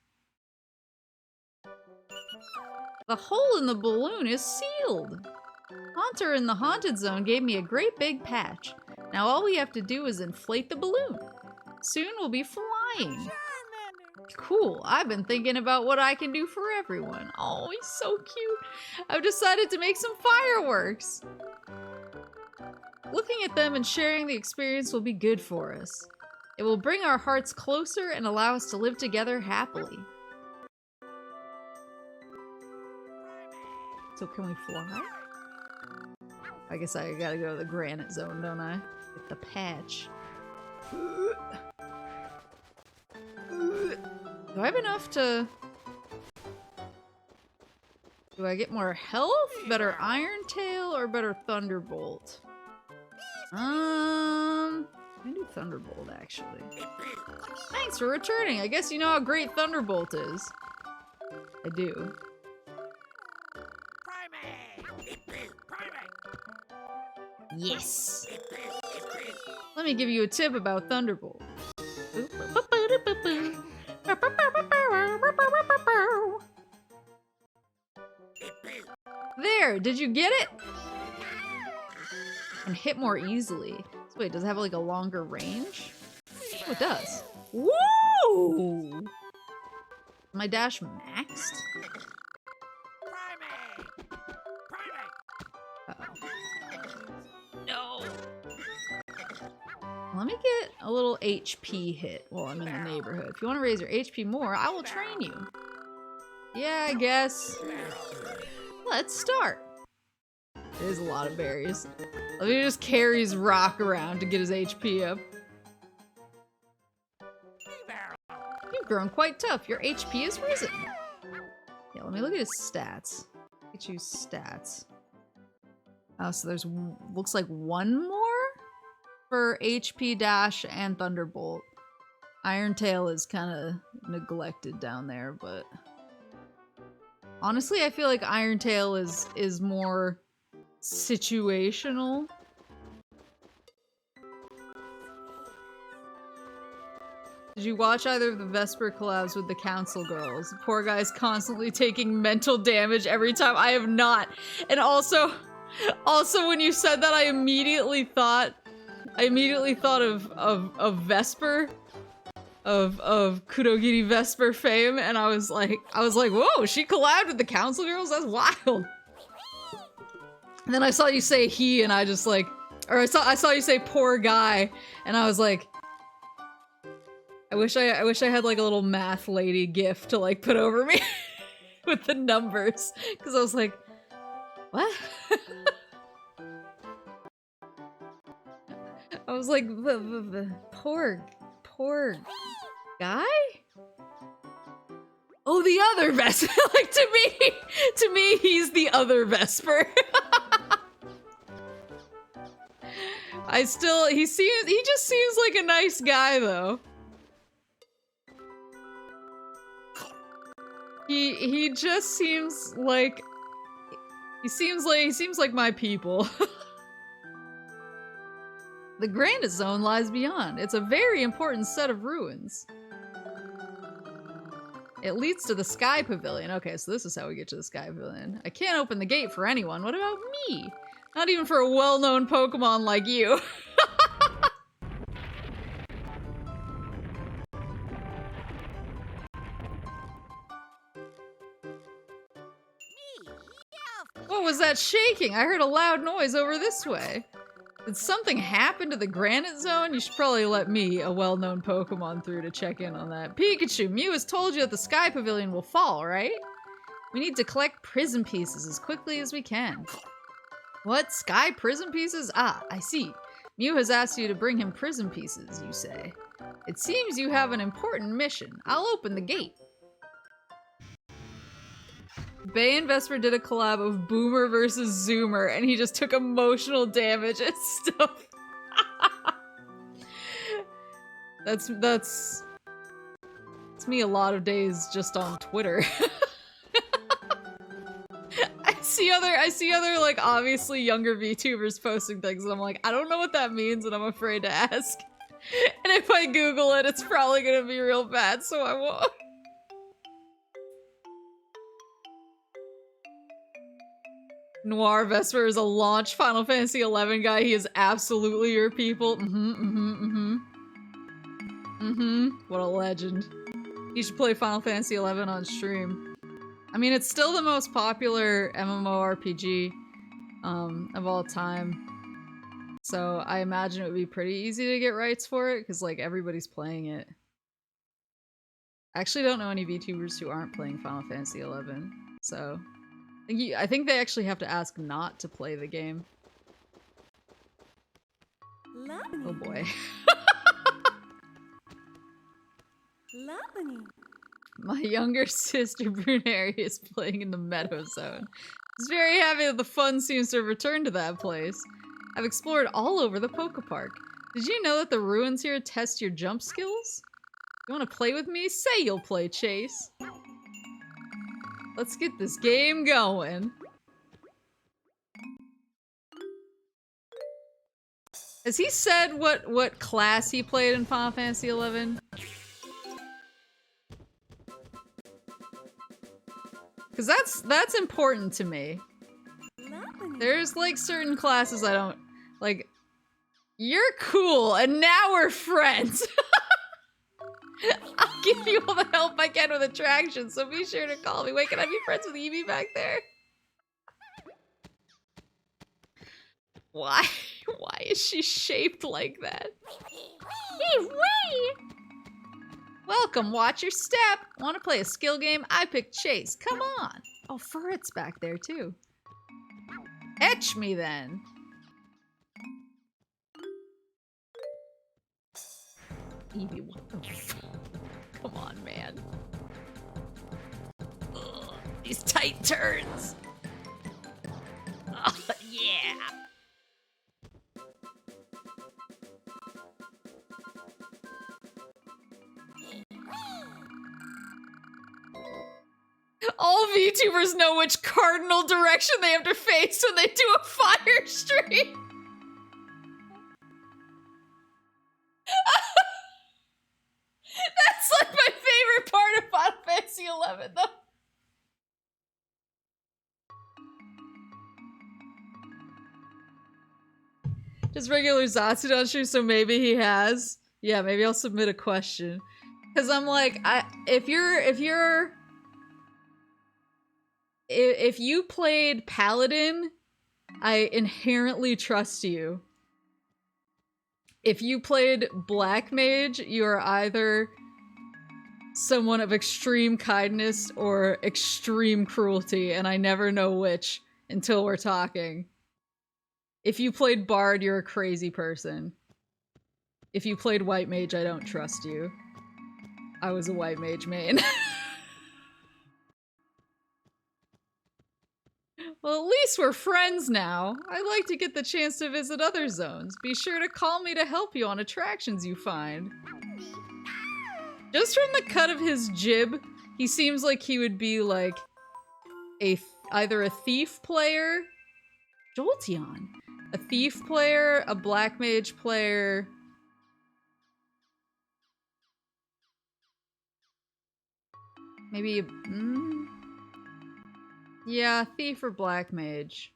The hole in the balloon is sealed. Haunter in the haunted zone gave me a great big patch. Now all we have to do is inflate the balloon. Soon we'll be flying. Cool, I've been thinking about what I can do for everyone. Oh, he's so cute. I've decided to make some fireworks. Looking at them and sharing the experience will be good for us. It will bring our hearts closer and allow us to live together happily. So can we fly? I guess I gotta go to the granite zone, don't I? Get the patch. Do I have enough to... Do I get more health? Better Iron Tail or better Thunderbolt? I do Thunderbolt, actually. Thanks for returning. I guess you know how great Thunderbolt is. I do. Yes! Let me give you a tip about Thunderbolt. There! Did you get it? And hit more easily. So wait, does it have like a longer range? Oh, it does. Woo! My dash maxed? No. Let me get a little HP hit while I'm in the neighborhood. If you want to raise your HP more, I will train you. Yeah, I guess. Let's start. There's a lot of berries. Let me just carry his rock around to get his HP up. You've grown quite tough. Your HP has risen. Yeah, let me look at his stats. Pikachu's stats. Oh, so there's, looks like one more for HP Dash and Thunderbolt. Iron Tail is kind of neglected down there, but honestly, I feel like Iron Tail is more situational. Did you watch either of the Vesper collabs with the Council Girls? The poor guy's constantly taking mental damage every time. I have not. And also when you said that, I immediately thought of Vesper, of Kurogiri Vesper fame, and I was like, whoa, she collabed with the Council Girls? That's wild. And then I saw you say he, and I just like, or I saw you say poor guy, and I was like, I wish I had like a little math lady gif to like put over me with the numbers, because I was like, what? I was like, poor guy? Oh, the other Vesper. Like, to me, he's the other Vesper. he just seems like a nice guy, though. He just seems like, he seems like my people. The Granite Zone lies beyond. It's a very important set of ruins. It leads to the Sky Pavilion. Okay, so this is how we get to the Sky Pavilion. I can't open the gate for anyone. What about me? Not even for a well-known Pokemon like you. What was that shaking? I heard a loud noise over this way. Did something happen to the Granite Zone? You should probably let me, a well-known Pokemon, through to check in on that. Pikachu, Mew has told you that the Sky Pavilion will fall, right? We need to collect Prism Pieces as quickly as we can. What? Sky Prism Pieces? Ah, I see. Mew has asked you to bring him Prism Pieces, you say. It seems you have an important mission. I'll open the gate. Bay and Vesper did a collab of Boomer versus Zoomer, and he just took emotional damage and stuff. That's me a lot of days just on Twitter. I see other like obviously younger VTubers posting things, and I'm like, I don't know what that means, and I'm afraid to ask. And if I Google it, it's probably gonna be real bad, so I won't. Noir Vesper is a launch Final Fantasy XI guy. He is absolutely your people. What a legend. You should play Final Fantasy XI on stream. I mean, it's still the most popular MMORPG of all time. So I imagine it would be pretty easy to get rights for it, because like everybody's playing it. I actually don't know any VTubers who aren't playing Final Fantasy XI, so I think they actually have to ask not to play the game. Oh boy. My younger sister Bruneri is playing in the Meadow Zone. I was very happy that the fun seems to have returned to that place. I've explored all over the Pokepark. Did you know that the ruins here test your jump skills? You want to play with me? Say you'll play, Chase. Let's get this game going. Has he said what class he played in Final Fantasy XI? Because that's important to me. There's like certain classes I don't like. You're cool, and now we're friends. I'll give you all the help I can with attractions, so be sure to call me. Wait, can I be friends with Evie back there? Why? Why is she shaped like that? Hey, wait! Welcome, watch your step. Want to play a skill game? I picked Chase. Come on. Oh, Furret's back there too. Etch me then. Evie, what the fuck? Come on, man. Ugh, these tight turns. Oh, yeah. All VTubers know which cardinal direction they have to face when they do a fire stream. That's like my favorite part of Final Fantasy XI, though. Just regular Zatsudan stream, so maybe he has. Yeah, maybe I'll submit a question. Cause I'm like, if you played Paladin, I inherently trust you. If you played Black Mage, you are either someone of extreme kindness or extreme cruelty, and I never know which until we're talking. If you played Bard, you're a crazy person. If you played White Mage, I don't trust you. I was a White Mage main. Well, at least we're friends now. I'd like to get the chance to visit other zones. Be sure to call me to help you on attractions you find. Just from the cut of his jib, he seems like he would be like either a thief player, Jolteon, a thief player, a black mage player, maybe yeah, thief or black mage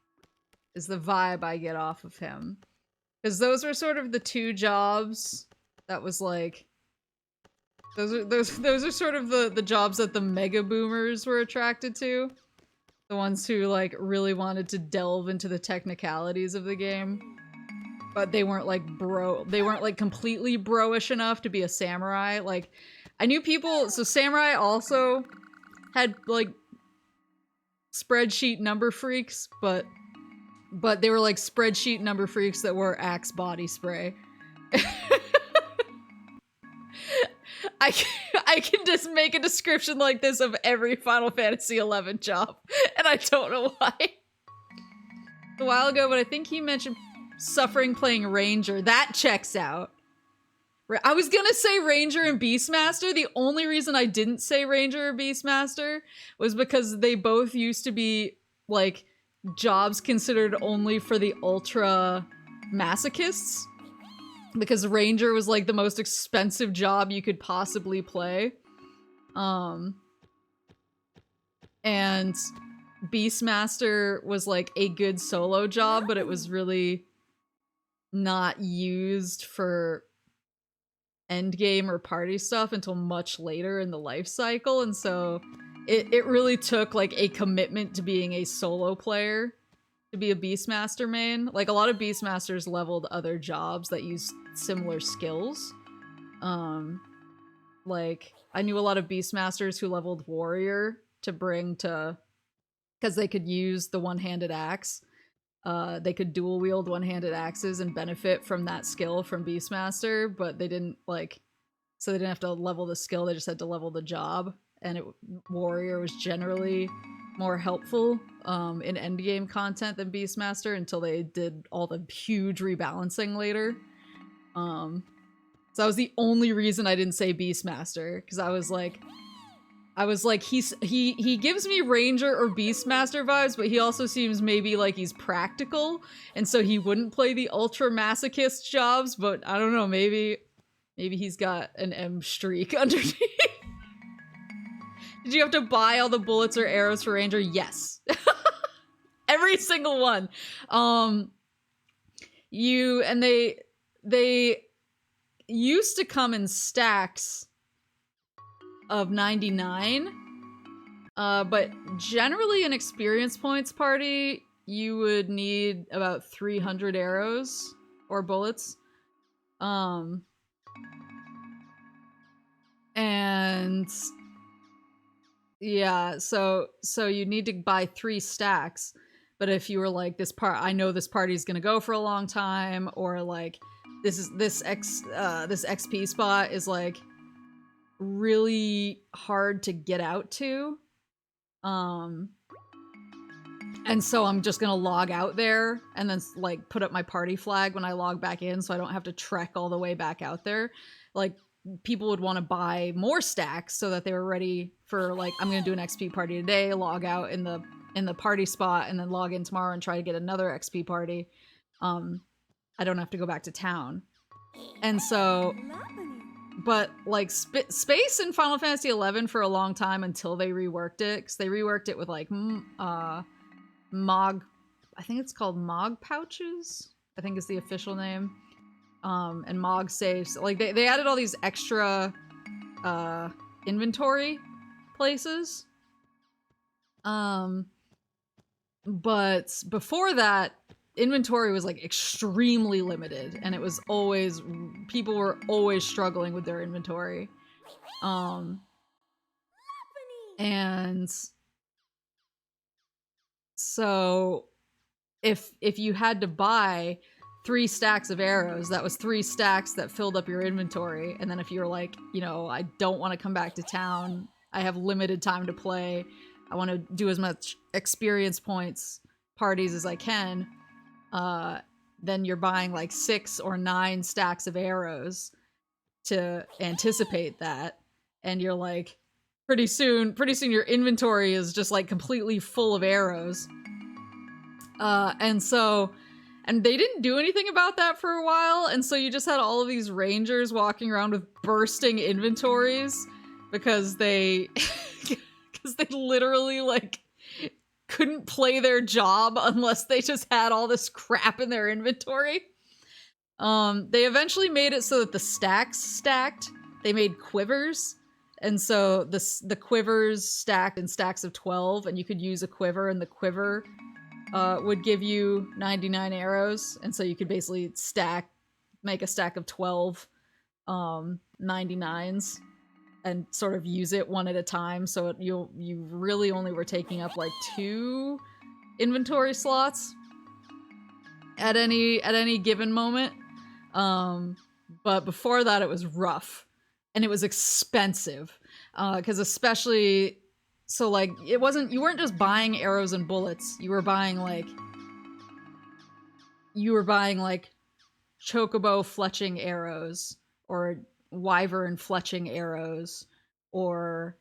is the vibe I get off of him. Because those were sort of the two jobs that was like... Those are sort of the jobs that the mega boomers were attracted to. The ones who like really wanted to delve into the technicalities of the game. But they weren't like they weren't like completely bro-ish enough to be a samurai. Like, I knew people, so samurai also had like spreadsheet number freaks, but they were like spreadsheet number freaks that wore Axe body spray. I can just make a description like this of every Final Fantasy XI job, and I don't know why. A while ago, but I think he mentioned suffering playing Ranger. That checks out. I was gonna say Ranger and Beastmaster. The only reason I didn't say Ranger or Beastmaster was because they both used to be, like, jobs considered only for the ultra masochists. Because Ranger was, like, the most expensive job you could possibly play. And Beastmaster was, like, a good solo job, but it was really not used for endgame or party stuff until much later in the life cycle, and so it really took like a commitment to being a solo player to be a Beastmaster main. Like, a lot of Beastmasters leveled other jobs that use similar skills. Like, I knew a lot of Beastmasters who leveled Warrior to bring to... because they could use the one-handed axe. They could dual wield one-handed axes and benefit from that skill from Beastmaster, but they didn't, like... so they didn't have to level the skill, they just had to level the job. And Warrior was generally more helpful in endgame content than Beastmaster until they did all the huge rebalancing later. So that was the only reason I didn't say Beastmaster, because I was like, he gives me Ranger or Beastmaster vibes, but he also seems maybe like he's practical, and so he wouldn't play the ultra masochist jobs, but I don't know, maybe he's got an M streak underneath. Did you have to buy all the bullets or arrows for Ranger? Yes. Every single one. They used to come in stacks of 99. But generally an experience points party, you would need about 300 arrows or bullets. And yeah, so you need to buy 3 stacks. But if you were like, I know this party's gonna go for a long time, or like this XP spot is like really hard to get out to, and so I'm just gonna log out there and then like put up my party flag when I log back in, so I don't have to trek all the way back out there. Like, people would want to buy more stacks so that they were ready for, like, I'm gonna do an XP party today, log out in the party spot, and then log in tomorrow and try to get another XP party. I don't have to go back to town. And so, but like space in Final Fantasy XI for a long time until they reworked it, because they reworked it with like Mog, I think it's called Mog pouches, I think is the official name. And Mog safes. Like, they added all these extra inventory places. But before that, inventory was like extremely limited, and it was always, people were always struggling with their inventory. And so if you had to buy 3 stacks of arrows, that was 3 stacks that filled up your inventory. And then if you were like, you know, I don't want to come back to town, I have limited time to play, I want to do as much experience points parties as I can, then you're buying like 6 or 9 stacks of arrows to anticipate that. And you're like, pretty soon your inventory is just like completely full of arrows. And they didn't do anything about that for a while, and so you just had all of these rangers walking around with bursting inventories because they literally like couldn't play their job unless they just had all this crap in their inventory. They eventually made it so that the stacks stacked. They made quivers, and so the quivers stacked in stacks of 12, and you could use a quiver, and the quiver would give you 99 arrows, and so you could basically make a stack of 12 99s and sort of use it one at a time, so you really only were taking up like 2 inventory slots at any given moment. But before that, it was rough, and it was expensive, because especially, so like, you weren't just buying arrows and bullets, you were buying like chocobo fletching arrows, or wyvern fletching arrows, or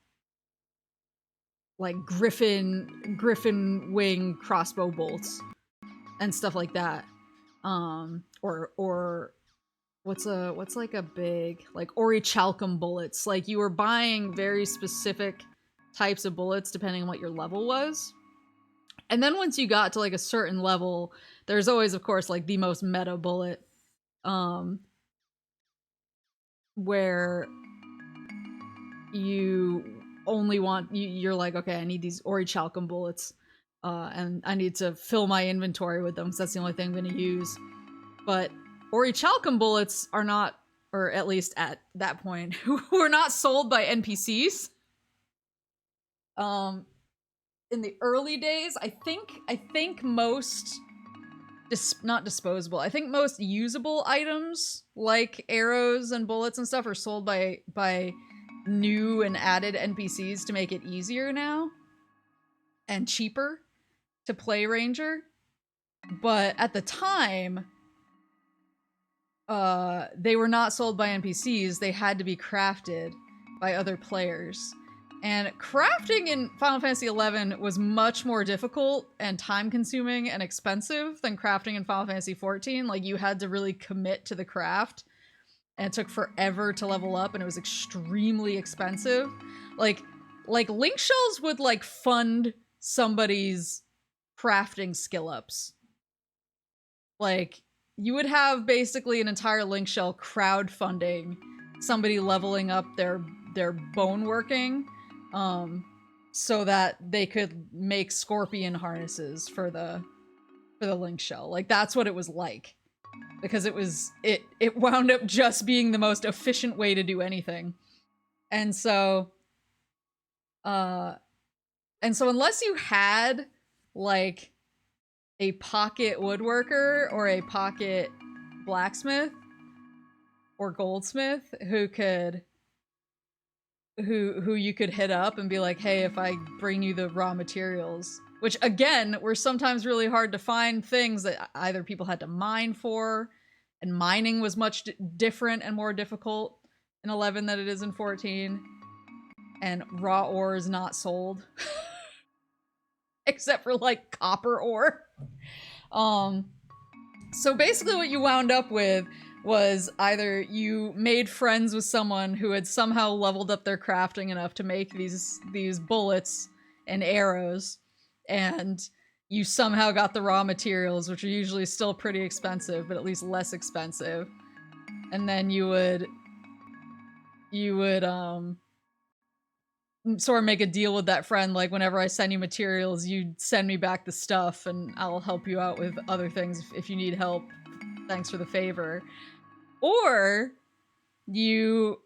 like griffin wing crossbow bolts and stuff like that. Or what's like a big, like orichalcum bullets. Like, you were buying very specific types of bullets depending on what your level was. And then once you got to like a certain level, there's always, of course, like the most meta bullet, where you only want, you're like, okay, I need these orichalcum bullets, and I need to fill my inventory with them because that's the only thing I'm going to use. But orichalcum bullets are not, or at least at that point, were not sold by NPCs. In the early days, I think most not disposable. I think most usable items like arrows and bullets and stuff are sold by new and added NPCs to make it easier now and cheaper to play Ranger. But at the time, they were not sold by NPCs. They had to be crafted by other players. And crafting in Final Fantasy XI was much more difficult and time-consuming and expensive than crafting in Final Fantasy XIV. Like, you had to really commit to the craft, and it took forever to level up, and it was extremely expensive. Like link shells would, like, fund somebody's crafting skill-ups. Like, you would have basically an entire link shell crowdfunding somebody leveling up their bone working, so that they could make scorpion harnesses for the link shell. Like, that's what it was like, because it wound up just being the most efficient way to do anything. And so unless you had like a pocket woodworker or a pocket blacksmith or goldsmith who you could hit up and be like, hey, if I bring you the raw materials, which again were sometimes really hard to find, things that either people had to mine for, and mining was much different and more difficult in 11 than it is in 14, and raw ore is not sold except for like copper ore. So basically what you wound up with was either you made friends with someone who had somehow leveled up their crafting enough to make these bullets and arrows, and you somehow got the raw materials, which are usually still pretty expensive, but at least less expensive. And then you would sort of make a deal with that friend, like, whenever I send you materials, you send me back the stuff and I'll help you out with other things if you need help. Thanks for the favor. Or you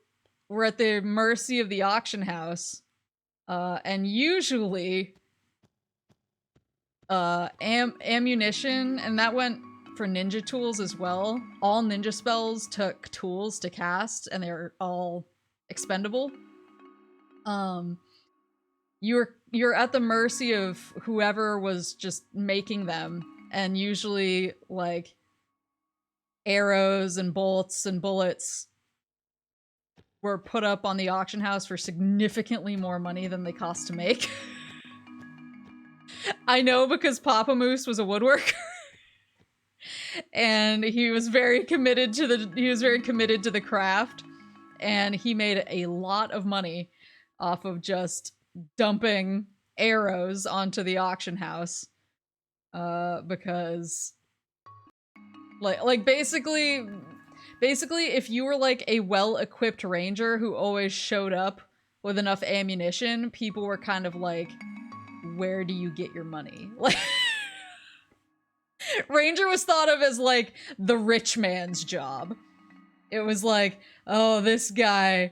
were at the mercy of the auction house, and usually ammunition, and that went for ninja tools as well. All ninja spells took tools to cast, and they're all expendable. You're at the mercy of whoever was just making them, and usually like arrows and bolts and bullets were put up on the auction house for significantly more money than they cost to make. I know, because Papa Moose was a woodworker. And he was very committed to the craft, and he made a lot of money off of just dumping arrows onto the auction house, because like basically if you were like a well-equipped ranger who always showed up with enough ammunition, people were kind of like, where do you get your money? Like, ranger was thought of as like the rich man's job. It was like, oh, this guy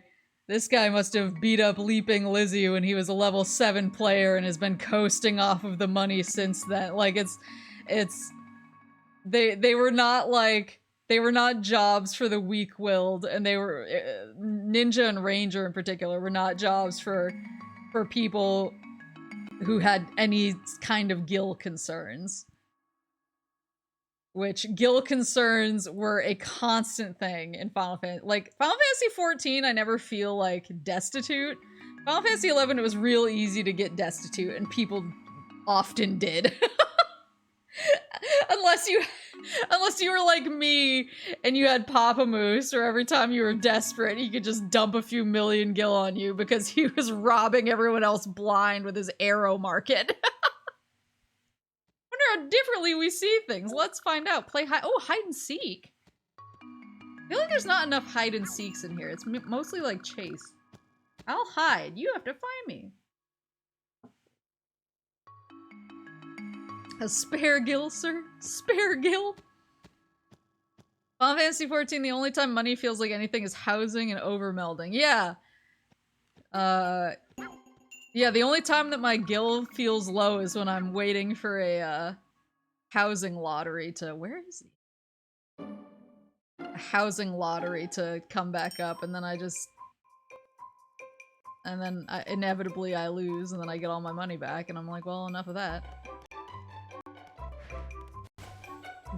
must have beat up Leaping Lizzie when he was a level 7 player and has been coasting off of the money since then. Like, they were not jobs for the weak-willed, and they were ninja and ranger in particular were not jobs for people who had any kind of gill concerns. Which gill concerns were a constant thing in Final Fantasy. Like, Final Fantasy 14, I never feel like destitute. Final Fantasy 11, it was real easy to get destitute, and people often did. Unless you were like me and you had Papa Moose, or every time you were desperate, he could just dump a few million gil on you because he was robbing everyone else blind with his arrow market. Wonder how differently we see things. Let's find out. Play hide and seek. I feel like there's not enough hide and seeks in here. It's mostly like chase. I'll hide. You have to find me. A spare gill, sir? Spare gill? Final Fantasy 14, the only time money feels like anything is housing and overmelding. Yeah. Yeah, the only time that my gill feels low is when I'm waiting for a, housing lottery to- where is he? A housing lottery to come back up, and then I just- and then inevitably I lose, and then I get all my money back, and I'm like, well, enough of that.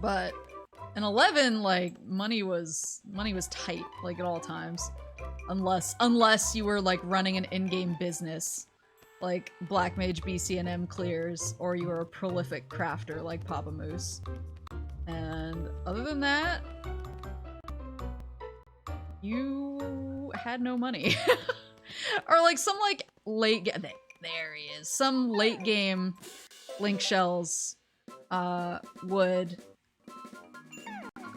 But in 11, like, money was tight, like, at all times. Unless you were, like, running an in-game business, like Black Mage BCNM clears, or you were a prolific crafter like Papa Moose. And other than that, you had no money. Or like some like late game, there he is. Some late game link shells would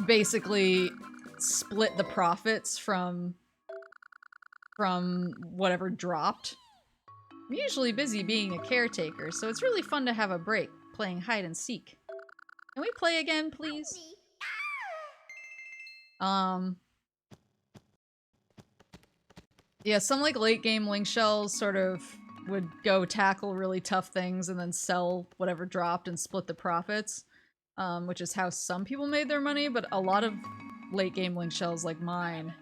basically split the profits from whatever dropped. I'm usually busy being a caretaker, so it's really fun to have a break playing hide and seek. Can we play again, please? Yeah, some like late game link shells sort of would go tackle really tough things and then sell whatever dropped and split the profits, which is how some people made their money, but a lot of late game link shells like mine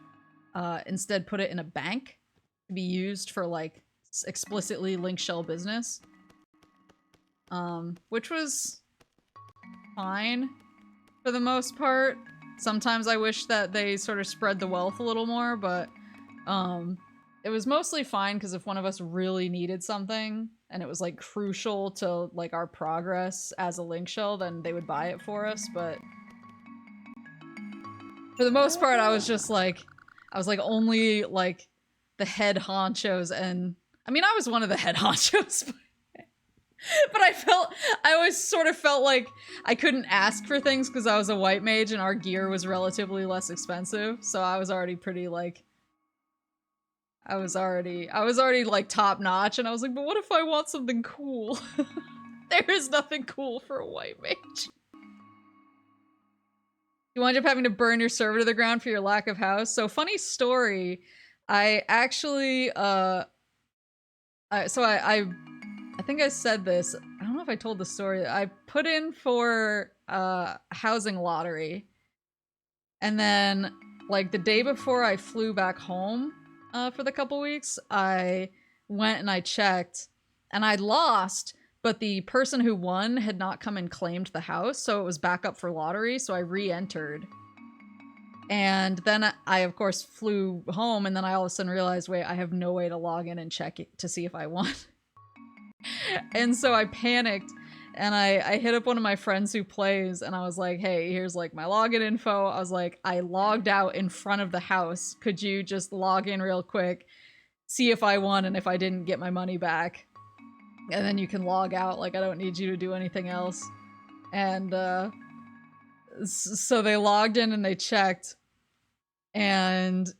instead put it in a bank to be used for like explicitly link shell business, which was fine for the most part. Sometimes I wish that they sort of spread the wealth a little more, but it was mostly fine because if one of us really needed something and it was like crucial to like our progress as a link shell, then they would buy it for us. But for the most part, I was like only like the head honchos, and I mean I was one of the head honchos, but I always sort of felt like I couldn't ask for things because I was a white mage and our gear was relatively less expensive, so I was already pretty like I was already like top notch, and I was like, but what if I want something cool? There is nothing cool for a white mage. You wind up having to burn your server to the ground for your lack of house. So funny story, I actually I think I said this. I don't know if I told the story. I put in for a housing lottery, and then like the day before I flew back home for the couple weeks, I went and I checked, and I'd lost, but the person who won had not come and claimed the house, so it was back up for lottery, so I re-entered. And then I, of course, flew home, and then I all of a sudden realized, wait, I have no way to log in and check it to see if I won. And so I panicked, and I hit up one of my friends who plays, and I was like, hey, here's like my login info. I was like, I logged out in front of the house. Could you just log in real quick, see if I won, and if I didn't, get my money back? And then you can log out, like I don't need you to do anything else. And so they logged in and they checked, and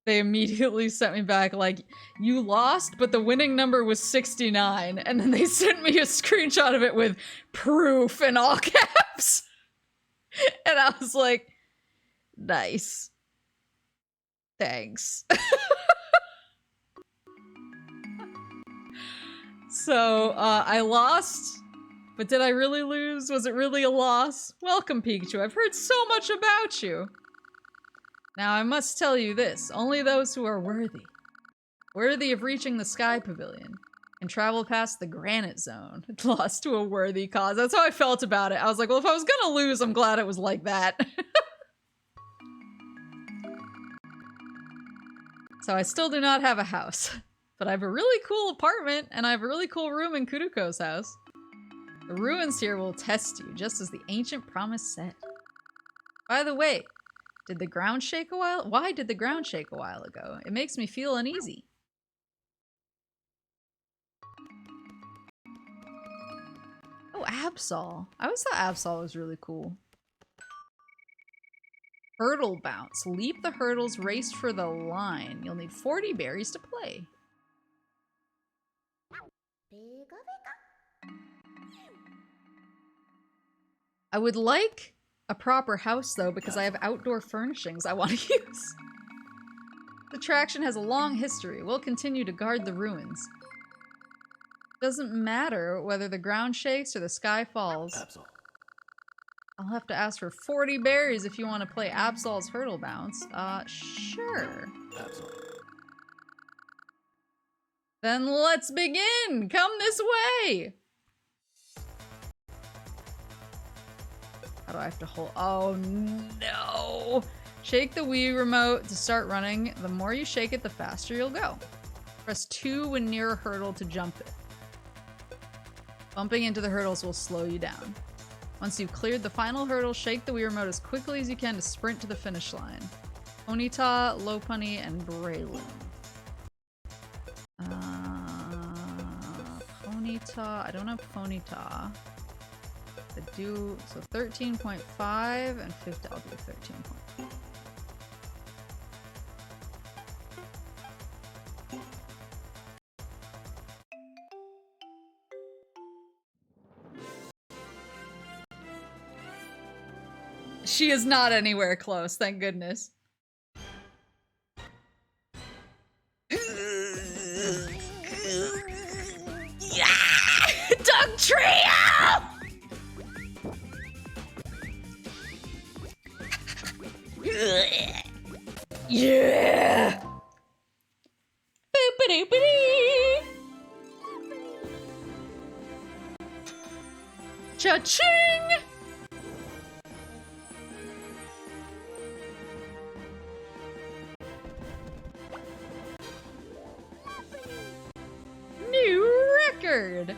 they immediately sent me back like, you lost, but the winning number was 69. And then they sent me a screenshot of it with proof in all caps. And I was like, nice. Thanks. So, I lost, but did I really lose? Was it really a loss? Welcome, Pikachu. I've heard so much about you. Now, I must tell you this. Only those who are worthy of reaching the Sky Pavilion, and travel past the Granite Zone, lost to a worthy cause. That's how I felt about it. I was like, well, if I was gonna lose, I'm glad it was like that. So I still do not have a house, but I have a really cool apartment, and I have a really cool room in Kuruko's house. The ruins here will test you, just as the ancient promise said. By the way, did the ground shake a while? Why did the ground shake a while ago? It makes me feel uneasy. Oh, Absol. I always thought Absol was really cool. Hurdle bounce. Leap the hurdles, race for the line. You'll need 40 berries to play. I would like a proper house though, because I have outdoor furnishings I want to use. The attraction has a long history. We'll continue to guard the ruins. Doesn't matter whether the ground shakes or the sky falls. Absol. I'll have to ask for 40 berries if you want to play Absol's Hurdle Bounce. Sure. Absol. Then let's begin! Come this way! How do I have to hold? Oh no! Shake the Wii remote to start running. The more you shake it, the faster you'll go. Press 2 when near a hurdle to jump it. Bumping into the hurdles will slow you down. Once you've cleared the final hurdle, shake the Wii remote as quickly as you can to sprint to the finish line. Ponyta, Lopunny, and Breloom. Ponyta, I don't have Ponyta. I do, so 13.5 and 50, I'll do 13.5. She is not anywhere close, thank goodness. Yeah! Dog Trio! Yeah! Boop-a-doop-a-dee! Cha-ching! New record!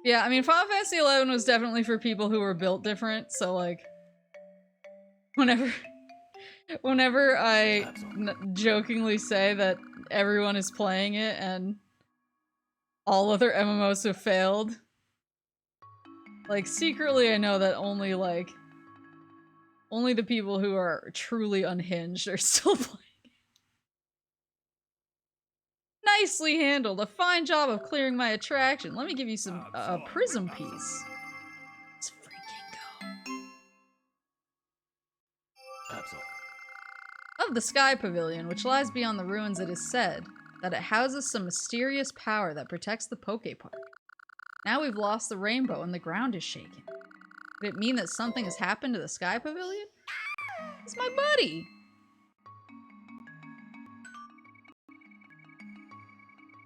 Yeah, I mean, Final Fantasy XI was definitely for people who were built different, so like, whenever I jokingly say that everyone is playing it and all other MMOs have failed, like, secretly I know that only the people who are truly unhinged are still playing. Nicely handled. A fine job of clearing my attraction. Let me give you some Prism Piece. Let's freaking go. Of the Sky Pavilion, which lies beyond the ruins, it is said that it houses some mysterious power that protects the Pokepark. Now we've lost the rainbow and the ground is shaking. Could it mean that something has happened to the Sky Pavilion? It's my buddy!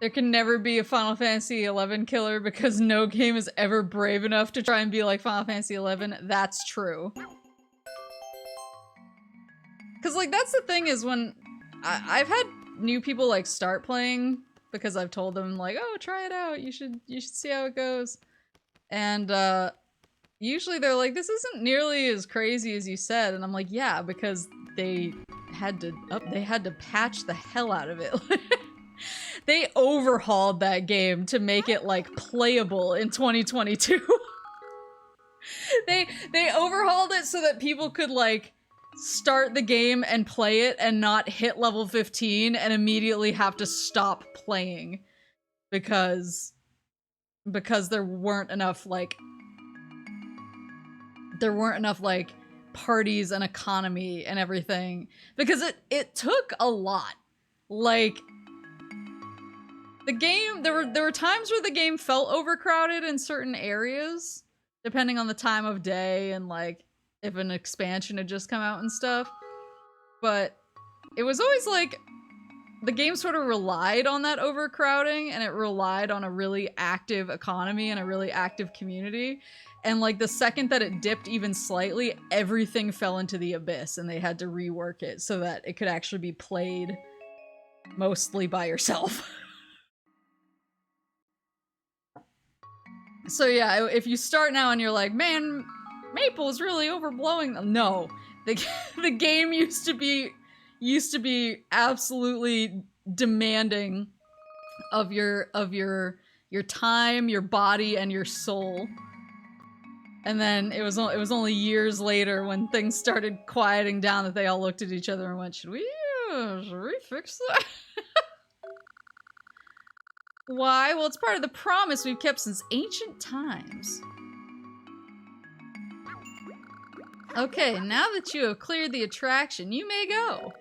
There can never be a Final Fantasy XI killer because no game is ever brave enough to try and be like Final Fantasy XI. That's true. Cause like, that's the thing is when I've had new people like start playing because I've told them like, oh, try it out. You should see how it goes. And usually they're like, this isn't nearly as crazy as you said. And I'm like, yeah, because they had to patch the hell out of it. They overhauled that game to make it like playable in 2022. They overhauled it so that people could like start the game and play it and not hit level 15 and immediately have to stop playing because there weren't enough like parties and economy and everything, because it took a lot. Like, the game, there were times where the game felt overcrowded in certain areas, depending on the time of day and like if an expansion had just come out and stuff. But it was always like the game sort of relied on that overcrowding, and it relied on a really active economy and a really active community. And like the second that it dipped even slightly, everything fell into the abyss and they had to rework it so that it could actually be played mostly by yourself. So yeah, if you start now and you're like, man, Maple is really overblowing. No, the game used to be absolutely demanding of your time, your body, and your soul. And then it was only years later when things started quieting down that they all looked at each other and went, should we fix that? Why? Well, it's part of the promise we've kept since ancient times. Okay, now that you have cleared the attraction, you may go.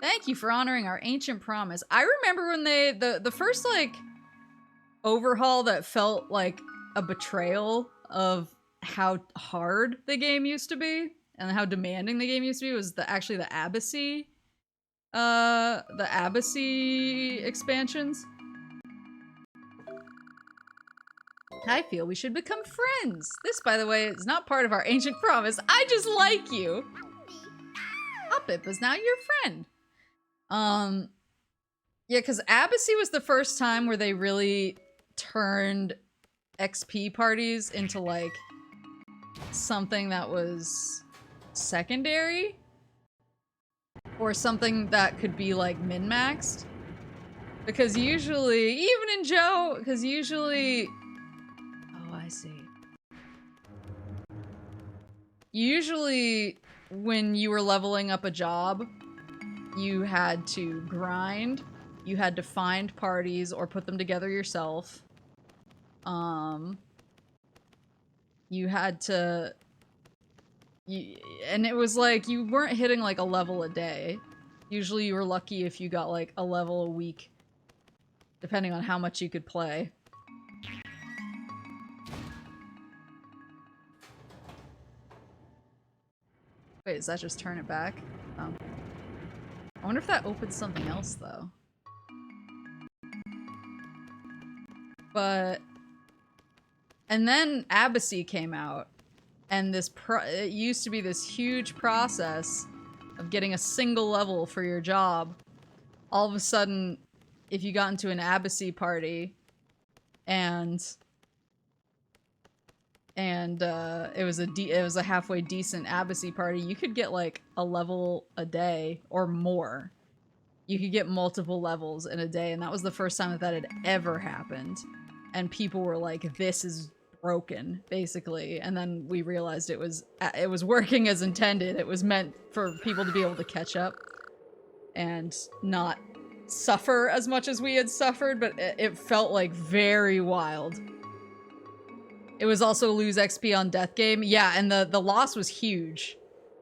Thank you for honoring our ancient promise. I remember when the first, like, overhaul that felt like a betrayal of how hard the game used to be and how demanding the game used to be was actually the Abyssey expansions. I feel we should become friends. This, by the way, is not part of our ancient promise. I just like you. Hoppip is now your friend. Yeah, because Abyssey was the first time where they really turned XP parties into, like, something that was secondary. Or something that could be, like, min-maxed. Because usually, even in Joe, because usually... Oh, I see. Usually, when you were leveling up a job, you had to grind, you had to find parties or put them together yourself. You had to... and it was like, you weren't hitting like a level a day. Usually you were lucky if you got like a level a week, depending on how much you could play. Wait, does that just turn it back? Oh. I wonder if that opens something else, though. But... And then Abyssey came out. And this it used to be this huge process of getting a single level for your job. All of a sudden, if you got into an Abyssey party, and it was a halfway decent Abyssey party, you could get like a level a day or more. You could get multiple levels in a day, and that was the first time that had ever happened. And people were like, "This is broken," basically. And then we realized it was working as intended. It was meant for people to be able to catch up and not suffer as much as we had suffered, but it felt like very wild. It was also lose XP on death game. Yeah, and the loss was huge.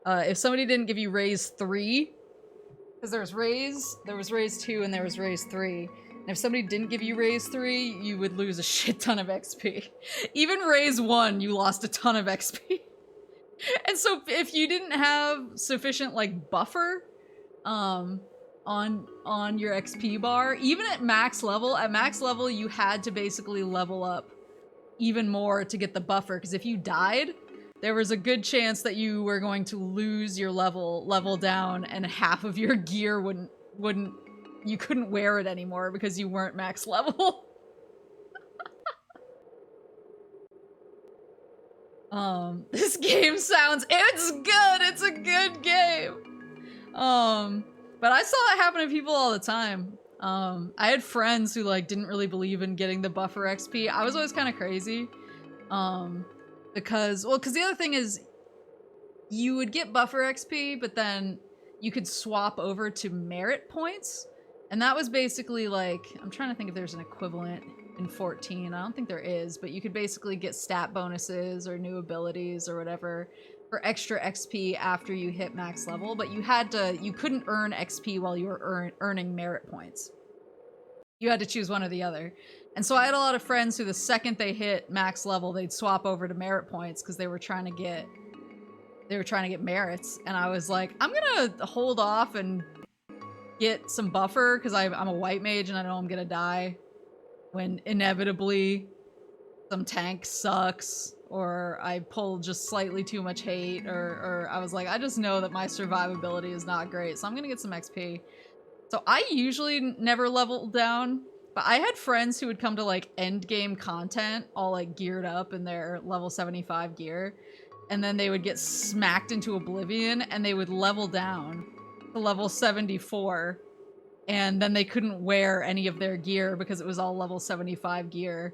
If somebody didn't give you raise 3, because there was raise 2, and there was raise 3. And if somebody didn't give you raise 3, you would lose a shit ton of XP. Even raise 1, you lost a ton of XP. And so if you didn't have sufficient like buffer on your XP bar, even at max level you had to basically level up even more to get the buffer, because if you died, there was a good chance that you were going to lose your level down, and half of your gear you couldn't wear it anymore because you weren't max level. This game sounds, it's good, it's a good game. But I saw it happen to people all the time. I had friends who like didn't really believe in getting the buffer XP. I was always kind of crazy. Because the other thing is you would get buffer XP, but then you could swap over to merit points. And that was basically like, I'm trying to think if there's an equivalent in 14. I don't think there is, but you could basically get stat bonuses or new abilities or whatever for extra XP after you hit max level, but you couldn't earn XP while you were earning merit points. You had to choose one or the other. And so I had a lot of friends who the second they hit max level, they'd swap over to merit points because they were trying to get merits. And I was like, I'm gonna hold off and get some buffer because I'm a white mage and I know I'm gonna die when inevitably some tank sucks or I pull just slightly too much hate, or I was like, I just know that my survivability is not great, so I'm gonna get some XP. So I usually never leveled down, but I had friends who would come to like end game content all like geared up in their level 75 gear, and then they would get smacked into oblivion and they would level down to level 74, and then they couldn't wear any of their gear because it was all level 75 gear,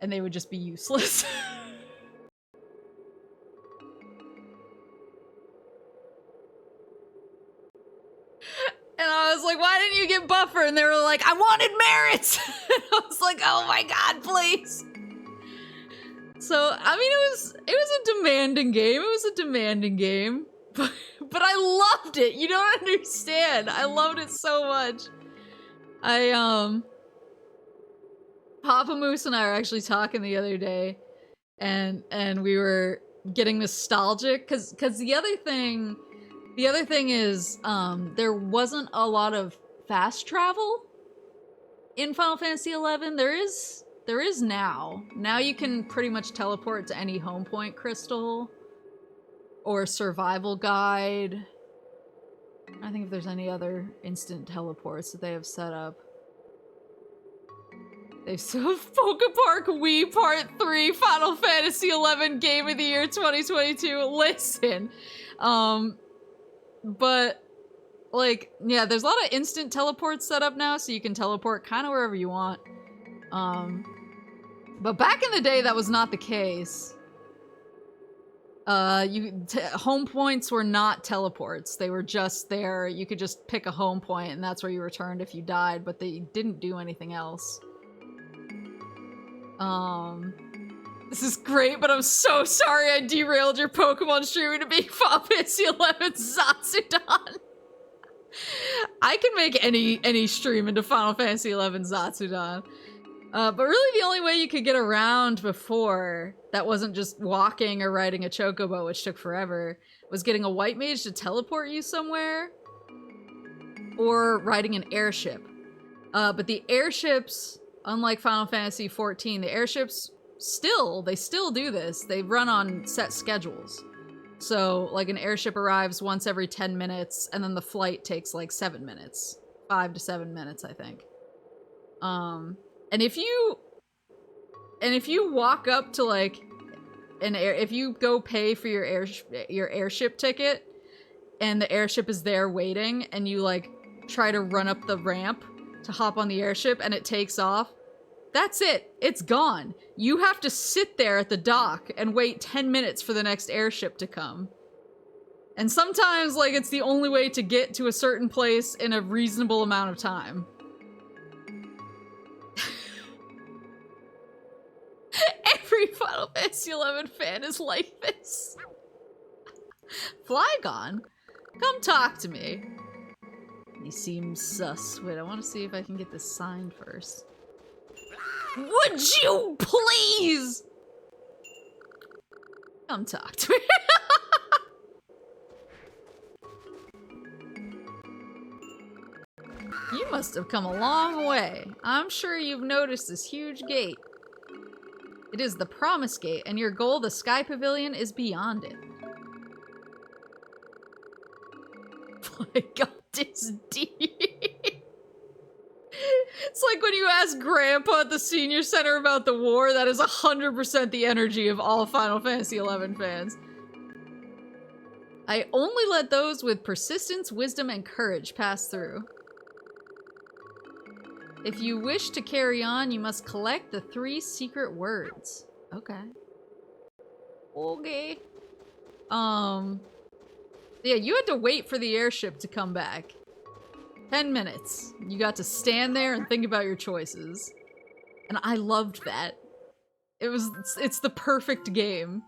and they would just be useless. And I was like, why didn't you get buffer offer and they were like, I wanted merits! I was like, oh my god, please! So, I mean, it was a demanding game. It was a demanding game. But I loved it! You don't understand! I loved it so much. Papa Moose and I were actually talking the other day, and we were getting nostalgic, cause the other thing is, there wasn't a lot of fast travel in Final Fantasy XI. There is now. Now you can pretty much teleport to any home point crystal or survival guide. I think if there's any other instant teleports that they have set up. They still have Pokepark Wii Part 3 Final Fantasy XI Game of the Year 2022. Listen. But, like, yeah, there's a lot of instant teleports set up now, so you can teleport kind of wherever you want. But back in the day, that was not the case. Home points were not teleports. They were just there. You could just pick a home point, and that's where you returned if you died, but they didn't do anything else. This is great, but I'm so sorry I derailed your Pokemon stream to make Final Fantasy XI Zatsudan. I can make any stream into Final Fantasy XI Zatsudan. But really the only way you could get around before, that wasn't just walking or riding a chocobo, which took forever, was getting a white mage to teleport you somewhere, or riding an airship. But the airships, unlike Final Fantasy XIV, the airships they still do this. They run on set schedules. So, like, an airship arrives once every 10 minutes, and then the flight takes, like, 7 minutes. 5 to 7 minutes, I think. And if you walk up to, like, if you go pay for your airship ticket, and the airship is there waiting, and you, like, try to run up the ramp to hop on the airship, and it takes off, that's it. It's gone. You have to sit there at the dock and wait 10 minutes for the next airship to come. And sometimes, like, it's the only way to get to a certain place in a reasonable amount of time. Every Final Fantasy XI fan is like this. Flygon, come talk to me. He seems sus. Wait, I want to see if I can get this signed first. Would you please? Come talk to me. You must have come a long way. I'm sure you've noticed this huge gate. It is the Promise Gate, and your goal, the Sky Pavilion, is beyond it. My god, it's deep. It's like when you ask Grandpa at the senior center about the war. That is 100% the energy of all Final Fantasy XI fans. I only let those with persistence, wisdom, and courage pass through. If you wish to carry on, you must collect the 3 secret words. Okay. Okay. Yeah, you had to wait for the airship to come back. 10 minutes. You got to stand there and think about your choices. And I loved that. It's the perfect game.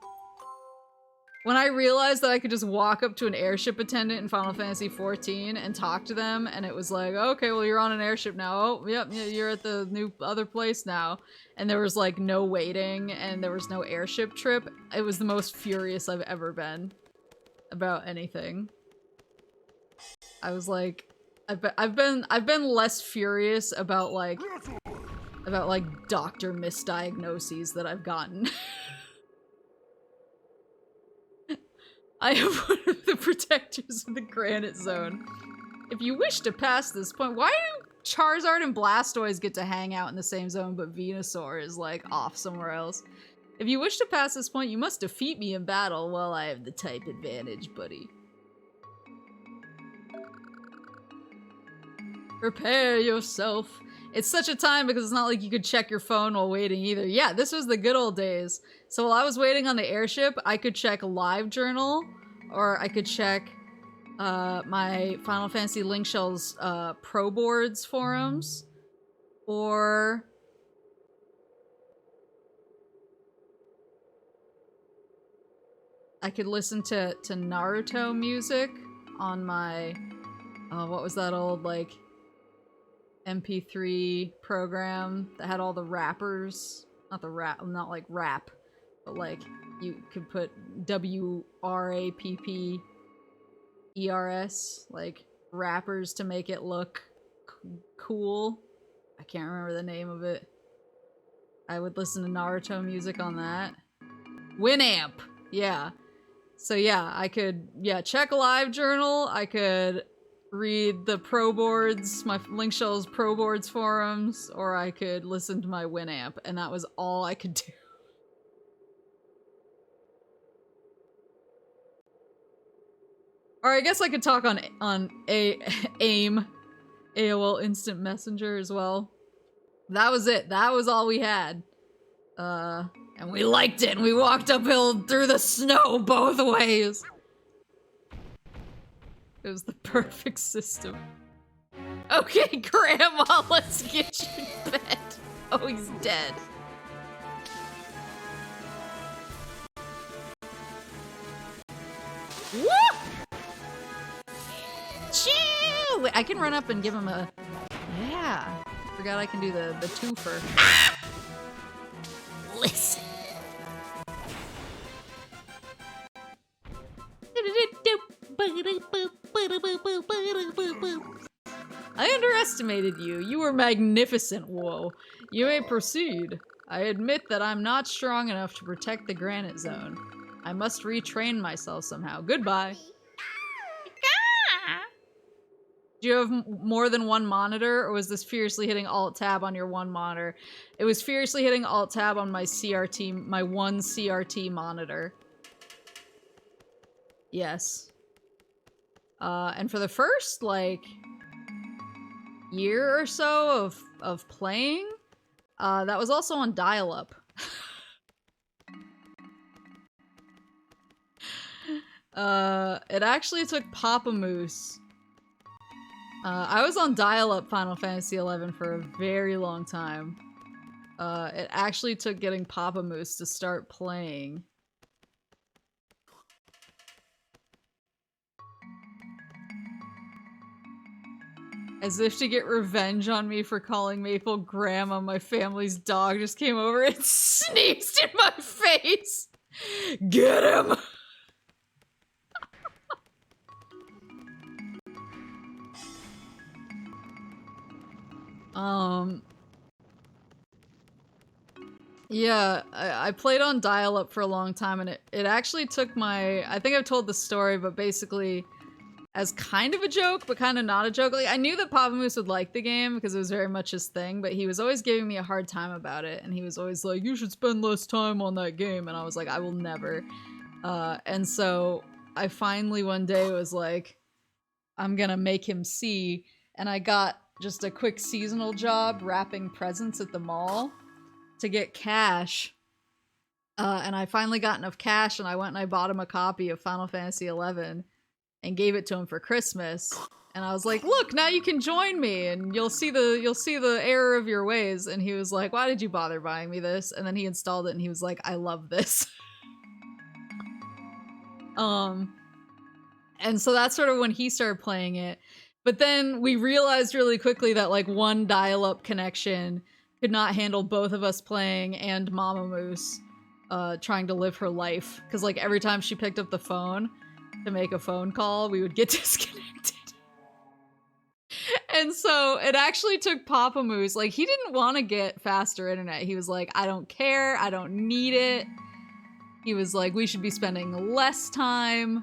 When I realized that I could just walk up to an airship attendant in Final Fantasy XIV and talk to them, and it was like, okay, well, you're on an airship now. Oh, yep, you're at the new other place now. And there was, like, no waiting, and there was no airship trip. It was the most furious I've ever been about anything. I was like, I've been less furious about, like, doctor misdiagnoses that I've gotten. I am one of the protectors of the Granite Zone. If you wish to pass this point, why do Charizard and Blastoise get to hang out in the same zone, but Venusaur is, like, off somewhere else? If you wish to pass this point, you must defeat me in battle. Well, I have the type advantage, buddy. Prepare yourself. It's such a time because it's not like you could check your phone while waiting either. Yeah, this was the good old days. So while I was waiting on the airship, I could check LiveJournal, or I could check my Final Fantasy Link Shells Pro Boards forums, or I could listen to Naruto music on my, what was that old, like, MP3 program that had all the rappers? Not like rap, but like, you could put WRAPPERS, like, rappers to make it look cool. I can't remember the name of it. I would listen to Naruto music on that. Winamp! Yeah. So yeah, I could, check LiveJournal, I could read the Pro Boards, my Link Shells Pro Boards forums, or I could listen to my Winamp, and that was all I could do. Or I guess I could talk on AIM, AOL Instant Messenger as well. That was it. That was all we had. And we liked it, and we walked uphill through the snow both ways. It was the perfect system. Okay, Grandma, let's get you to bed. Oh, he's dead. Woo! Chew! Wait, I can run up and give him a... Yeah. Forgot I can do the twofer. Ah! Listen. I underestimated you. You were magnificent, Whoa. You may proceed. I admit that I'm not strong enough to protect the granite zone. I must retrain myself somehow. Goodbye. Do you have more than one monitor, or was this furiously hitting Alt-Tab on your one monitor? It was furiously hitting Alt-Tab on my CRT, my one CRT monitor. Yes. And for the first, like, year or so of playing, that was also on dial-up. It actually took Papa Moose. I was on dial-up Final Fantasy XI for a very long time. It actually took getting Papa Moose to start playing. As if to get revenge on me for calling Maple Grandma, my family's dog just came over and sneezed in my face! Get him! Yeah, I played on dial-up for a long time, and it actually took my... I think I've told the story, but basically as kind of a joke, but kind of not a joke. Like, I knew that Papa Moose would like the game because it was very much his thing, but he was always giving me a hard time about it, and he was always like, you should spend less time on that game, and I was like, I will never. And so I finally one day was like, I'm gonna make him see, and I got just a quick seasonal job wrapping presents at the mall to get cash. And I finally got enough cash, and I went and I bought him a copy of Final Fantasy XI and gave it to him for Christmas. And I was like, look, now you can join me and you'll see the error of your ways. And he was like, why did you bother buying me this? And then he installed it and he was like, I love this. And so that's sort of when he started playing it. But then we realized really quickly that like one dial-up connection could not handle both of us playing and Mama Moose trying to live her life. Because like every time she picked up the phone to make a phone call, we would get disconnected. And so it actually took Papa Moose, like he didn't want to get faster internet. He was like, I don't care, I don't need it. He was like, we should be spending less time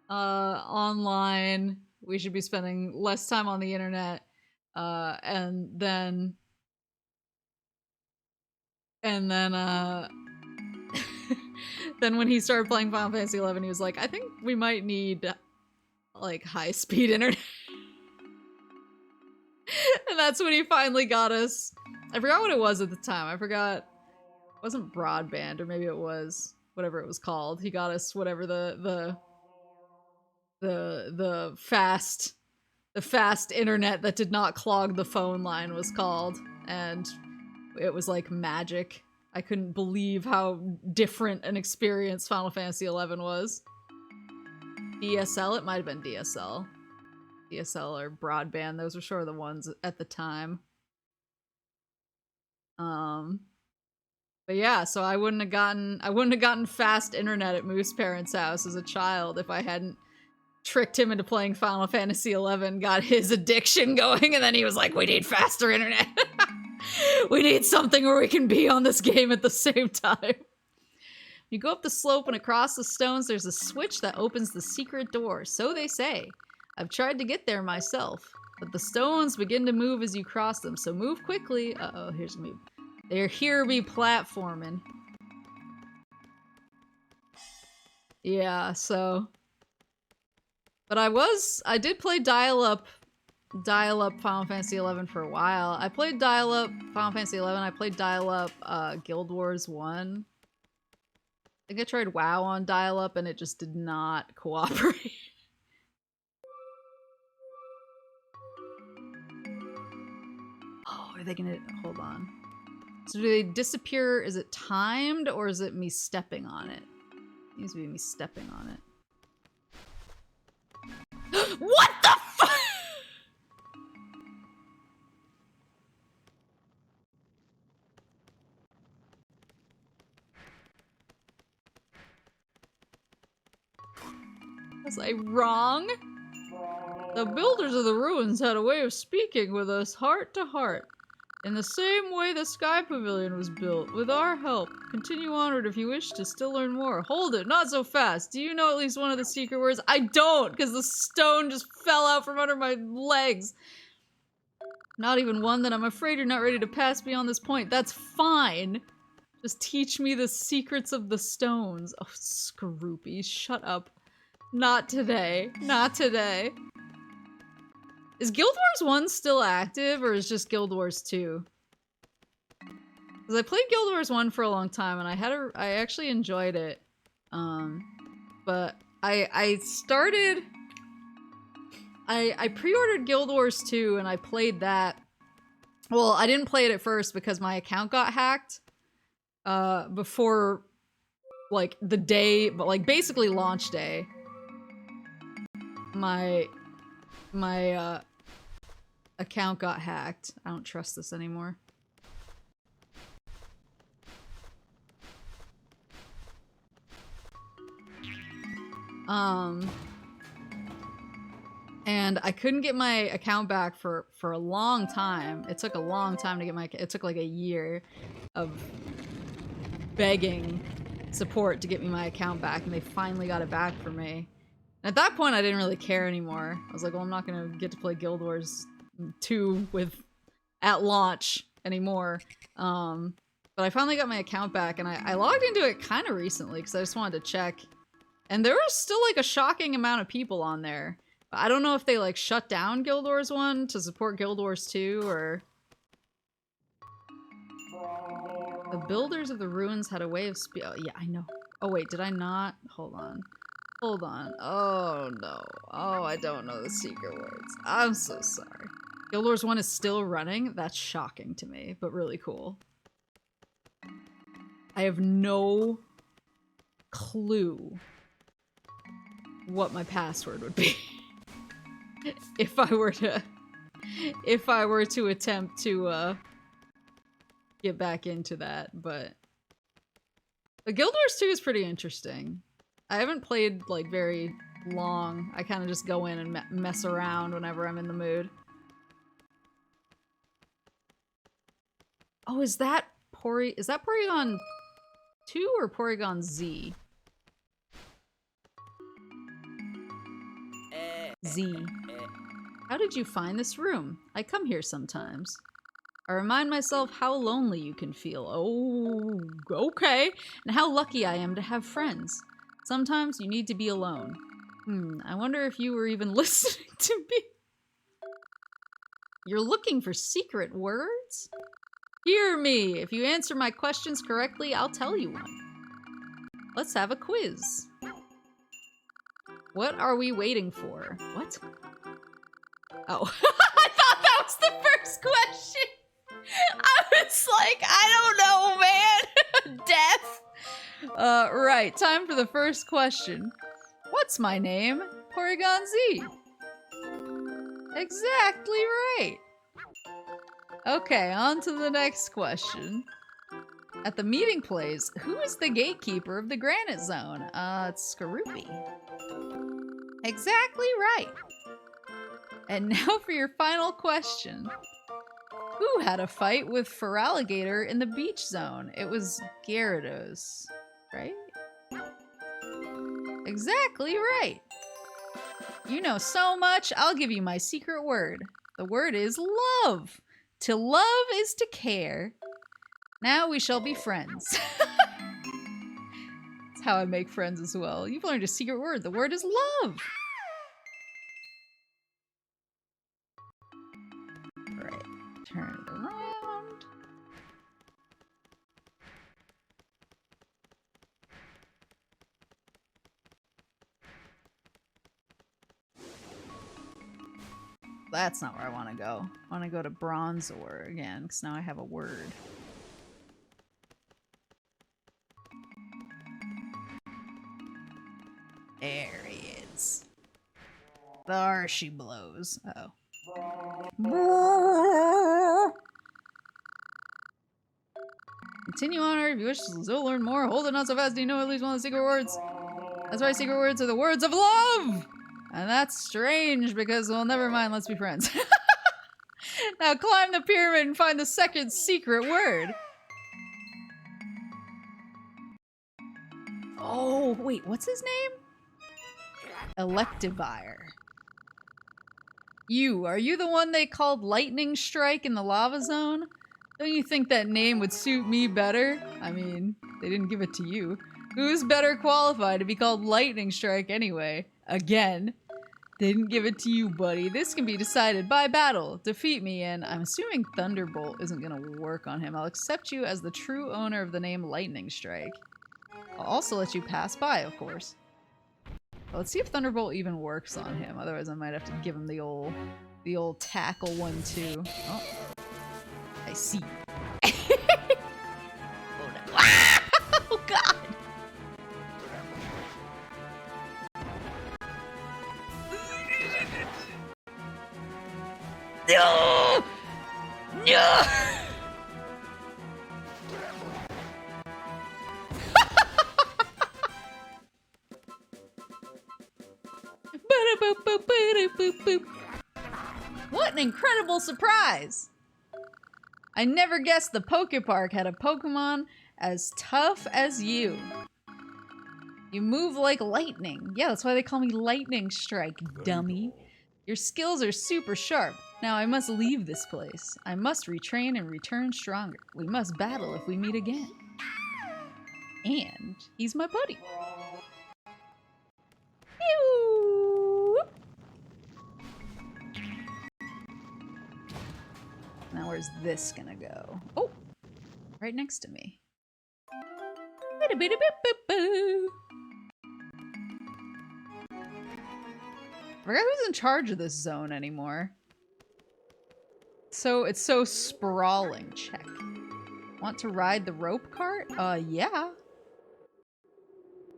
online. We should be spending less time on the internet. And then then when he started playing Final Fantasy XI, he was like, I think we might need like high-speed internet. And that's when he finally got us. I forgot what it was at the time. I forgot. It wasn't broadband, or maybe it was whatever it was called. He got us whatever the The fast internet that did not clog the phone line was called, and it was like magic. I couldn't believe how different an experience Final Fantasy XI was. DSL? It might have been DSL. DSL or broadband, those were sort of the ones at the time. But yeah, so I wouldn't have gotten fast internet at Moose parents' house as a child if I hadn't tricked him into playing Final Fantasy XI, got his addiction going, and then he was like, we need faster internet. We need something where we can be on this game at the same time. You go up the slope and across the stones, there's a switch that opens the secret door. So they say. I've tried to get there myself, but the stones begin to move as you cross them, so move quickly. Uh-oh, here's a move. They're here be platforming. Yeah, so... But I did play dial-up Final Fantasy XI for a while. I played dial-up Final Fantasy XI, I played dial-up Guild Wars 1. I think I tried WoW on dial-up and it just did not cooperate. Oh, are they gonna... Hold on. So do they disappear? Is it timed or is it me stepping on it? It needs to be me stepping on it. What the fuck? Was I wrong? The builders of the ruins had a way of speaking with us heart to heart. In the same way the Sky Pavilion was built, with our help. Continue onward if you wish to still learn more. Hold it, not so fast. Do you know at least one of the secret words? I don't, because the stone just fell out from under my legs. Not even one that I'm afraid you're not ready to pass beyond this point. That's fine. Just teach me the secrets of the stones. Oh, Scroopy, shut up. Not today. Not today. Is Guild Wars 1 still active, or is just Guild Wars 2? Because I played Guild Wars 1 for a long time, and I actually enjoyed it. But I pre-ordered Guild Wars 2, and I played that. Well, I didn't play it at first because my account got hacked. Before, like, the day, but like, basically launch day. My account got hacked. I don't trust this anymore. And I couldn't get my account back for a long time. It took a long time to get it took like a year of begging support to get me my account back, and they finally got it back for me. And at that point, I didn't really care anymore. I was like, well, I'm not gonna get to play Guild Wars 2 at launch anymore. But I finally got my account back, and I logged into it kind of recently because I just wanted to check. And there was still like a shocking amount of people on there. But I don't know if they like shut down Guild Wars 1 to support Guild Wars 2 or... The builders of the ruins had a way of oh, yeah, I know. Oh wait, did I not? Hold on. Hold on. Oh no. Oh, I don't know the secret words. I'm so sorry. Guild Wars 1 is still running? That's shocking to me, but really cool. I have no clue what my password would be if I were to attempt to get back into that, but Guild Wars 2 is pretty interesting. I haven't played like very long. I kind of just go in and mess around whenever I'm in the mood. Oh, is that Porygon 2 or Porygon Z? Z. How did you find this room? I come here sometimes. I remind myself how lonely you can feel. Oh, okay. And how lucky I am to have friends. Sometimes you need to be alone. I wonder if you were even listening to me. You're looking for secret words? Hear me. If you answer my questions correctly, I'll tell you one. Let's have a quiz. What are we waiting for? What? Oh, I thought that was the first question. I was like, I don't know, man. Death. Right. Time for the first question. What's my name? Porygon Z. Exactly right. Okay, on to the next question. At the meeting place, who is the gatekeeper of the Granite Zone? It's Skorupi. Exactly right. And now for your final question. Who had a fight with Feraligatr in the beach zone? It was Gyarados, right? Exactly right. You know so much, I'll give you my secret word. The word is love. To love is to care. Now we shall be friends. That's how I make friends as well. You've learned a secret word. The word is love. Right. Turn it around. That's not where I want to go. I want to go to Bronzor again, because now I have a word. There he is. There she blows. Uh-oh. Continue on, or if you wish to still learn more, hold it not so fast. Do you know at least one of the secret words? That's right, secret words are the words of love! And that's strange because, well, never mind, let's be friends. Now climb the pyramid and find the second secret word. Oh, wait, what's his name? Electivire. Are you the one they called Lightning Strike in the lava zone? Don't you think that name would suit me better? I mean, they didn't give it to you. Who's better qualified to be called Lightning Strike anyway? Again. They didn't give it to you, buddy. This can be decided by battle. Defeat me, and I'm assuming Thunderbolt isn't gonna work on him. I'll accept you as the true owner of the name Lightning Strike. I'll also let you pass by, of course. Well, let's see if Thunderbolt even works on him. Otherwise, I might have to give him the old tackle 1-2. Oh, I see. Oh, no. Oh God. No! No! What an incredible surprise! I never guessed the Pokepark had a Pokemon as tough as you. You move like lightning. Yeah, that's why they call me Lightning Strike, dummy. Your skills are super sharp. Now I must leave this place. I must retrain and return stronger. We must battle if we meet again. And he's my buddy. Ew. Now where's this gonna go? Oh, right next to me. I forgot who's in charge of this zone anymore. So it's so sprawling. Check. Want to ride the rope cart? Yeah.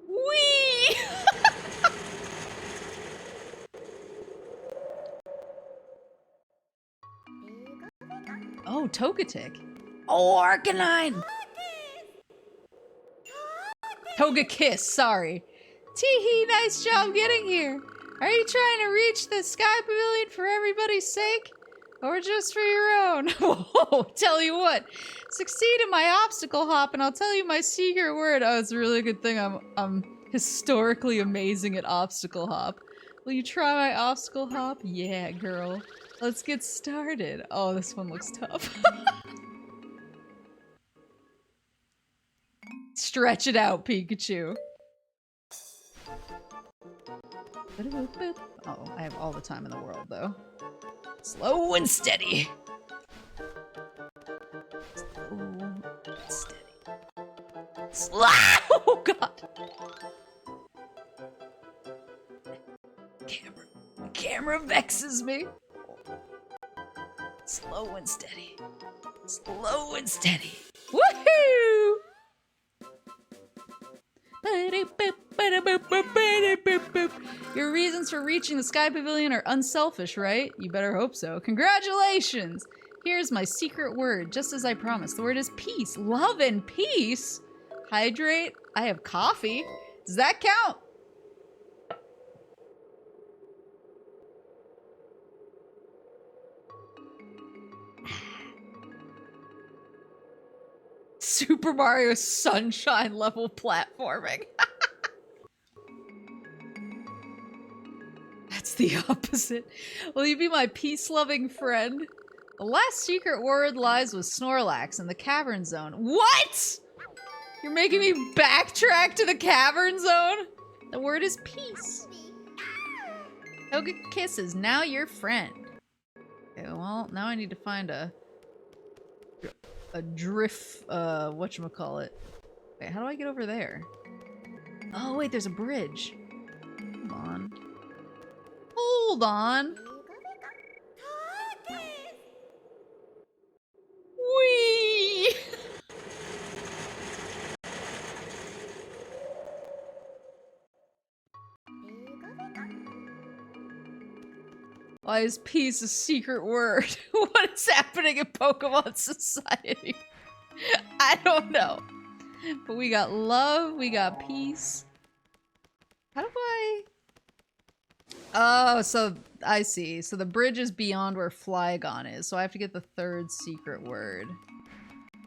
Whee! Oh, Togetic. Oh, Arcanine! Togekiss, sorry. Teehee, nice job getting here. Are you trying to reach the Sky Pavilion for everybody's sake? Or just for your own? Whoa, tell you what. Succeed in my obstacle hop and I'll tell you my secret word. Oh, it's a really good thing I'm historically amazing at obstacle hop. Will you try my obstacle hop? Yeah, girl. Let's get started. Oh, this one looks tough. Stretch it out, Pikachu. Oh, I have all the time in the world, though. Slow and steady. Slow and steady. Oh, God. The camera vexes me. Slow and steady. Slow and steady. Woohoo! Your reasons for reaching the Sky Pavilion are unselfish, right? You better hope so. Congratulations! Here's my secret word, just as I promised. The word is peace. Love and peace? Hydrate? I have coffee. Does that count? Super Mario Sunshine level platforming. That's the opposite. Will you be my peace-loving friend? The last secret word lies with Snorlax in the Cavern Zone. What?! You're making me backtrack to the Cavern Zone? The word is peace. Toga kisses, now your friend. Okay, well, now I need to find a drift, whatchamacallit. Wait, how do I get over there? Oh, wait, there's a bridge. Hold on. Hold on. Whee! Why is peace a secret word? What is happening in Pokemon society? I don't know. But we got love, we got peace. How do I... Oh, so I see. So the bridge is beyond where Flygon is, so I have to get the third secret word.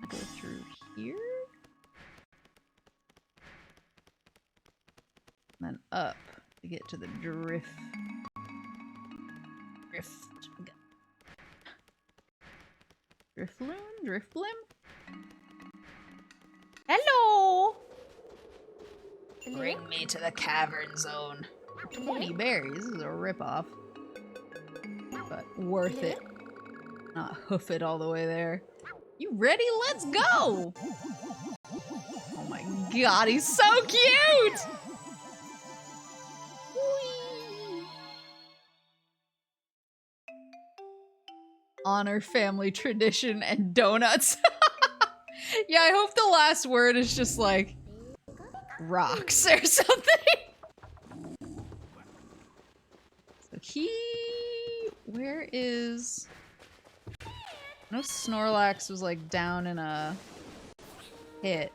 I go through here? And then up to get to the drift. Drifloon? Drifblim? Hello! Bring me to the Cavern Zone. 20 berries, this is a ripoff. But worth it. Not hoof it all the way there. You ready? Let's go! Oh my god, he's so cute! Whee! Honor family tradition and donuts. Yeah, I hope the last word is just like rocks or something. So where is... I know Snorlax was like down in a pit.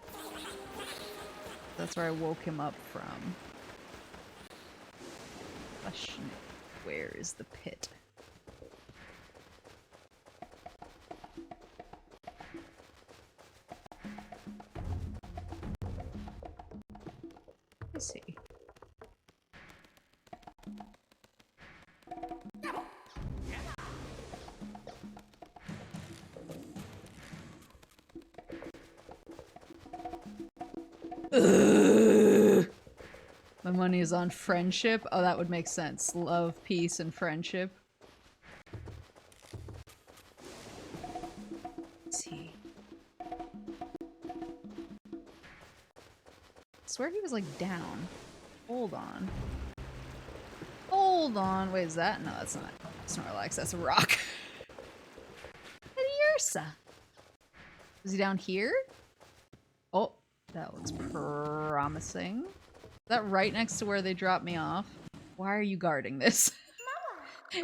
That's where I woke him up from. Question, where is the pit? Let's see. Ugh. My money is on friendship. Oh, that would make sense. Love, peace, and friendship. Let's see. I swear he was like down. Hold on. Hold on. Wait, is that? No, that's not Snorlax. That's a rock. Ursa. Is he down here? Oh, that looks promising. Is that right next to where they dropped me off? Why are you guarding this?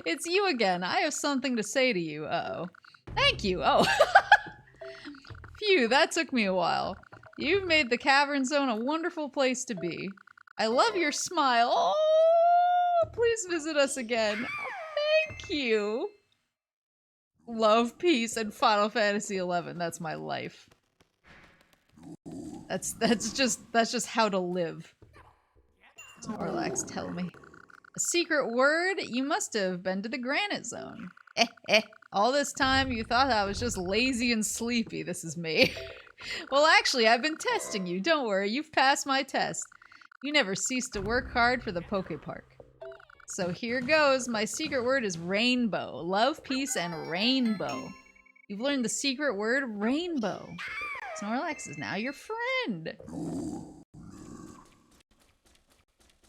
It's you again. I have something to say to you. Uh-oh. Thank you. Oh. Phew, that took me a while. You've made the Cavern Zone a wonderful place to be. I love your smile. Oh, please visit us again. Oh, thank you. Love, peace, and Final Fantasy XI. That's my life. That's just how to live. Snorlax, tell me. A secret word? You must have been to the Granite Zone. All this time you thought I was just lazy and sleepy. This is me. Well, actually, I've been testing you. Don't worry, you've passed my test. You never cease to work hard for the Pokepark. So here goes. My secret word is rainbow. Love, peace, and rainbow. You've learned the secret word rainbow. Snorlax is now your friend.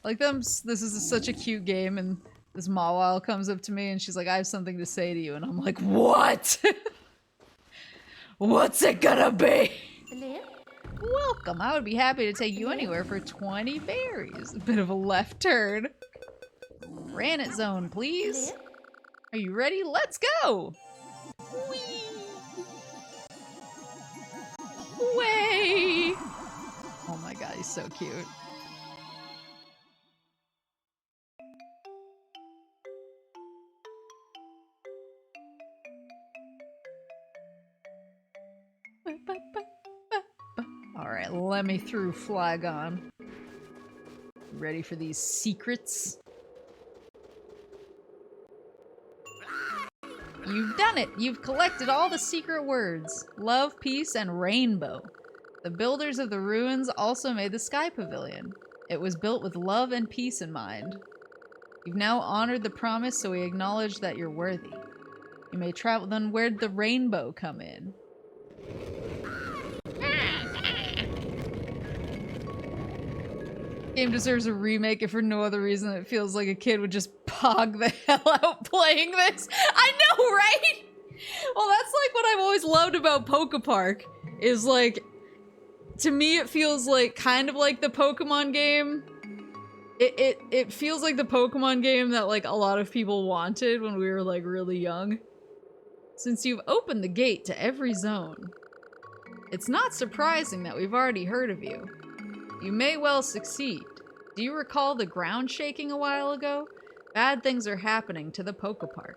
Like this is such a cute game, and this Mawile comes up to me and she's like, I have something to say to you, and I'm like, what? What's it gonna be? Hello? Welcome, I would be happy to take you anywhere for 20 berries. A bit of a left turn. Granite zone, please. Hello? Are you ready? Let's go! Whee! Way! Oh my god, he's so cute. Alright, let me through Flagon. Ready for these secrets? You've done it! You've collected all the secret words. Love, peace, and rainbow. The builders of the ruins also made the Sky Pavilion. It was built with love and peace in mind. You've now honored the promise, so we acknowledge that you're worthy. You may travel. Then where'd the rainbow come in? Game deserves a remake if for no other reason it feels like a kid would just pog the hell out playing this. I know, right? Well, that's like what I've always loved about Pokepark, is like, to me it feels like kind of like the Pokemon game. It feels like the Pokemon game that like a lot of people wanted when we were like really young. Since you've opened the gate to every zone, it's not surprising that we've already heard of you. You may well succeed. Do you recall the ground shaking a while ago? Bad things are happening to the Pokepark.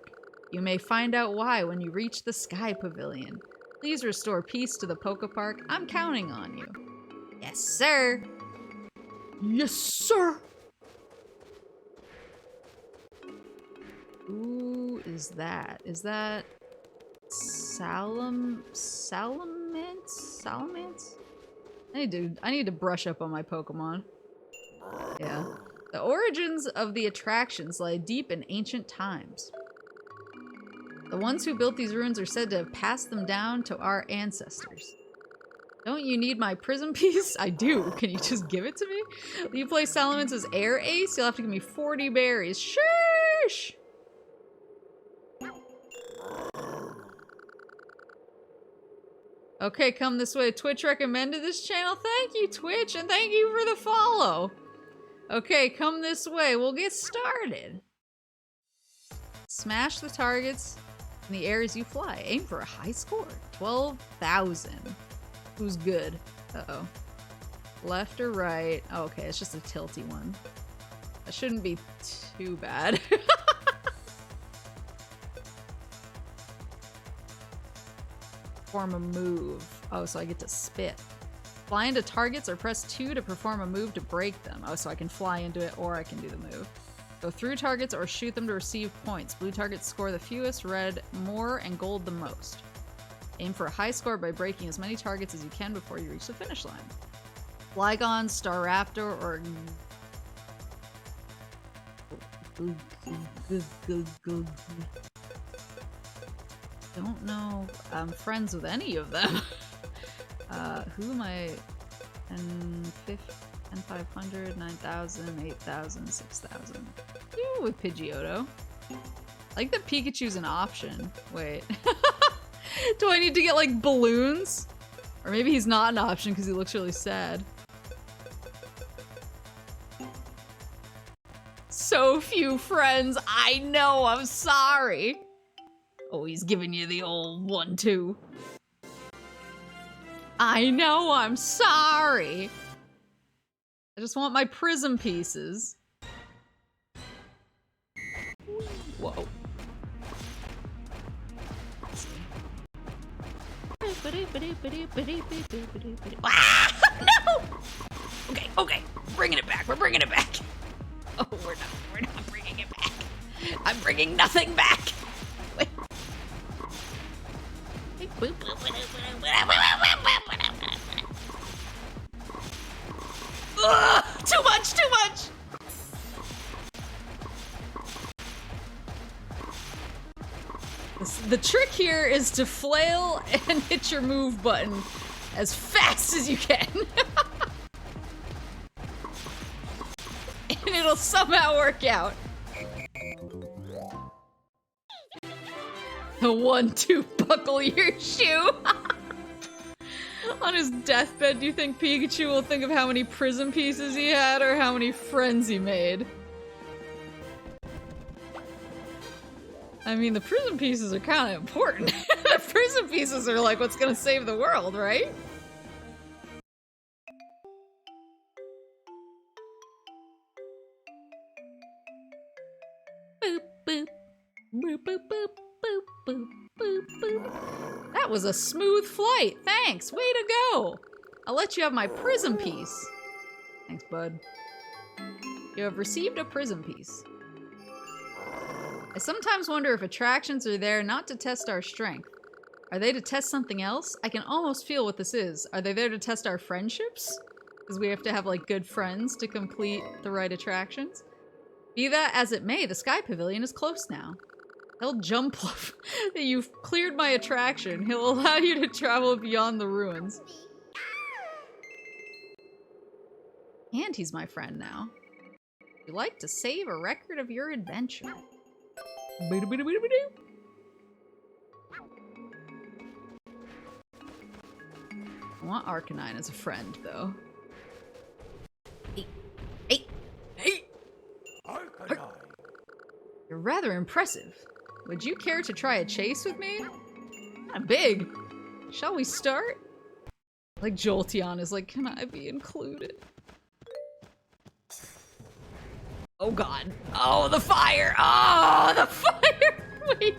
You may find out why when you reach the Sky Pavilion. Please restore peace to the Pokepark. I'm counting on you. Yes, sir. Yes, sir. Who is that? Is that Salamence? I need to brush up on my Pokemon. Yeah. The origins of the attractions lie deep in ancient times. The ones who built these ruins are said to have passed them down to our ancestors. Don't you need my Prism Piece? I do. Can you just give it to me? Will you play Salamence's Air Ace? You'll have to give me 40 berries. Sheesh! Okay, come this way. Twitch recommended this channel. Thank you, Twitch, and thank you for the follow. Okay, come this way. We'll get started. Smash the targets in the areas you fly. Aim for a high score. 12,000. Who's good? Uh-oh. Left or right? Oh, okay, it's just a tilty one. That shouldn't be too bad. Perform a move. Oh, so I get to spit. Fly into targets or press 2 to perform a move to break them. Oh, so I can fly into it or I can do the move. Go through targets or shoot them to receive points. Blue targets score the fewest, red more, and gold the most. Aim for a high score by breaking as many targets as you can before you reach the finish line. Flygon, Staraptor, or... Don't know I'm friends with any of them. Who am I? 500, 9,000, 8,000, 6,000. Ooh, with Pidgeotto. I like that Pikachu's an option. Wait. Do I need to get like balloons? Or maybe he's not an option because he looks really sad. So few friends. I know, I'm sorry. Oh, he's giving you the old 1-2. I know, I'm sorry. I just want my Prism pieces. Whoa. Ah, no! Okay, okay, bringing it back. We're bringing it back. Oh, we're not bringing it back. I'm bringing nothing back. Wait. Ugh, too much, too much. The trick here is to flail and hit your move button as fast as you can. and it'll somehow work out. The 1-2 buckle your shoe. On his deathbed, do you think Pikachu will think of how many prism pieces he had or how many friends he made? I mean, the prism pieces are kind of important. The prism pieces are like what's gonna save the world, right? Boop, boop. Boop, boop, boop, boop, boop, boop, boop. That was a smooth flight. Thanks. Way to go. I'll let you have my prism piece. Thanks, bud. You have received a prism piece. I sometimes wonder if attractions are there not to test our strength. Are they to test something else? I can almost feel what this is. Are they there to test our friendships? Because we have to have, like, good friends to complete the right attractions. Be that as it may, the Sky Pavilion is close now. He'll jump off. You've cleared my attraction. He'll allow you to travel beyond the ruins. And he's my friend now. You like to save a record of your adventure. I want Arcanine as a friend, though. Hey! Hey! Hey! Arcanine! You're rather impressive. Would you care to try a chase with me? Kinda big. Shall we start? Like Jolteon is like, can I be included? Oh god. Oh, the fire! Oh, the fire! Wait.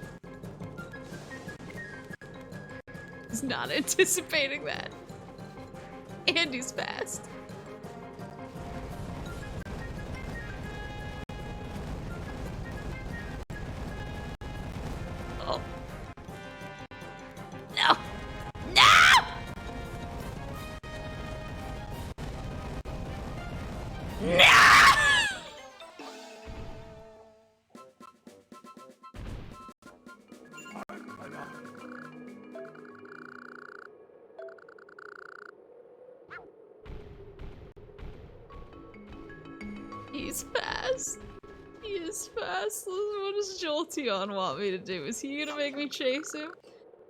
He's not anticipating that. And he's fast. Oh. No! No! No! He's fast. He is fast. What does Jolteon want me to do? Is he gonna make me chase him?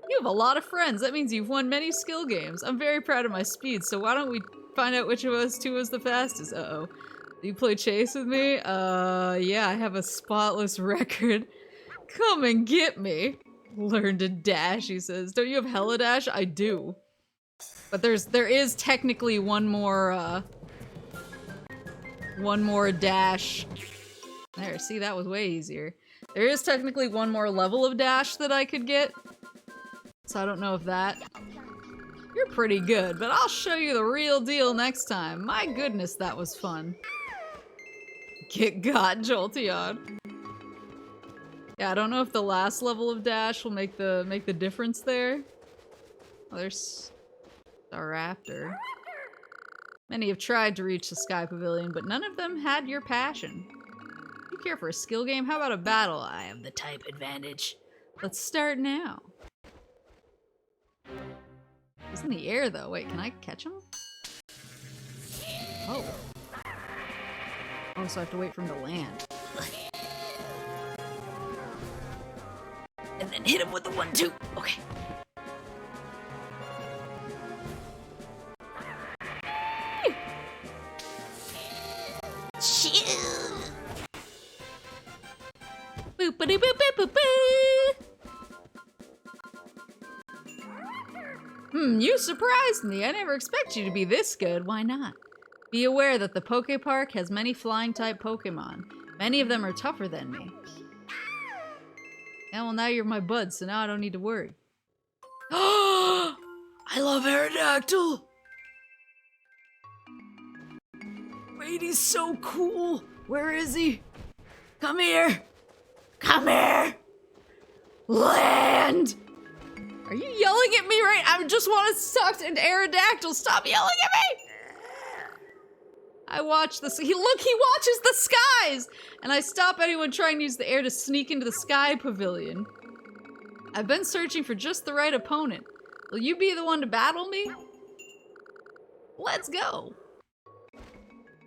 You have a lot of friends. That means you've won many skill games. I'm very proud of my speed, so why don't we find out which of us two is the fastest? Uh-oh. Do you play chase with me? Yeah, I have a spotless record. Come and get me. Learn to dash, he says. Don't you have hella dash? I do. But there is technically one more dash. There, see, that was way easier. There is technically one more level of dash that I could get. So I don't know if that... You're pretty good, but I'll show you the real deal next time. My goodness, that was fun. Get got, Jolteon. Yeah, I don't know if the last level of dash will make the difference there. Oh, there's a raptor. Many have tried to reach the Sky Pavilion, but none of them had your passion. You care for a skill game? How about a battle? I have the type advantage. Let's start now. He's in the air, though. Wait, can I catch him? Oh. Oh, so I have to wait for him to land. And then hit him with the 1-2. Okay. You surprised me. I never expected you to be this good. Why not? Be aware that the Pokepark has many flying-type Pokemon. Many of them are tougher than me. Yeah, well, now you're my bud, so now I don't need to worry. Oh! I love Aerodactyl! Wait, he's so cool! Where is he? Come here! Come here! Land! Are you yelling at me right? I just want to suck an Aerodactyl. Stop yelling at me! I watch this. Look, he watches the skies! And I stop anyone trying to use the air to sneak into the Sky Pavilion. I've been searching for just the right opponent. Will you be the one to battle me? Let's go!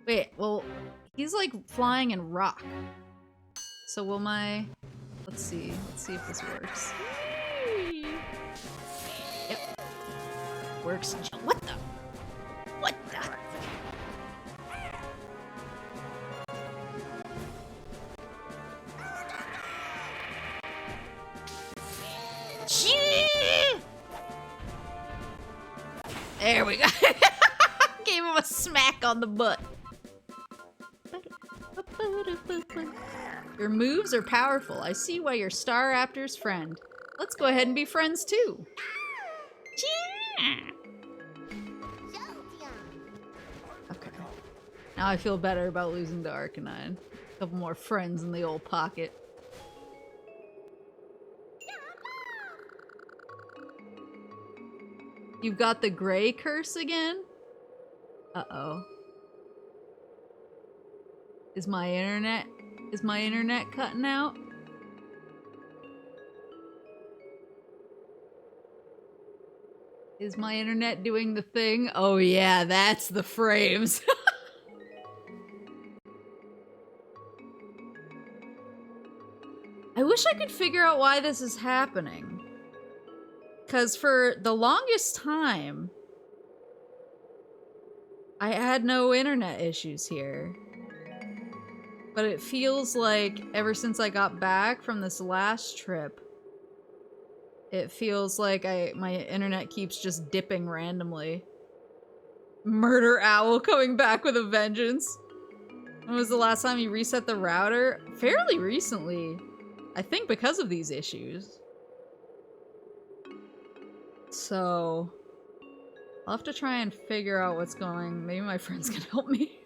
Wait, well, He's like flying in rock. So will my... Let's see if this works. Yep. Works. What the? What the? There we go. Gave him a smack on the butt. Your moves are powerful. I see why you're Star Raptor's friend. Let's go ahead and be friends too. Okay. Now I feel better about losing to Arcanine. A couple more friends in the old pocket. You've got the gray curse again? Uh-oh. Is my internet cutting out? Is my internet doing the thing? Oh yeah, that's the frames. I wish I could figure out why this is happening. Because for the longest time, I had no internet issues here. But it feels like ever since I got back from this last trip, it feels like my internet keeps just dipping randomly. Murder Owl coming back with a vengeance. When was the last time you reset the router? Fairly recently. I think because of these issues. So, I'll have to try and figure out what's going. Maybe my friends can help me.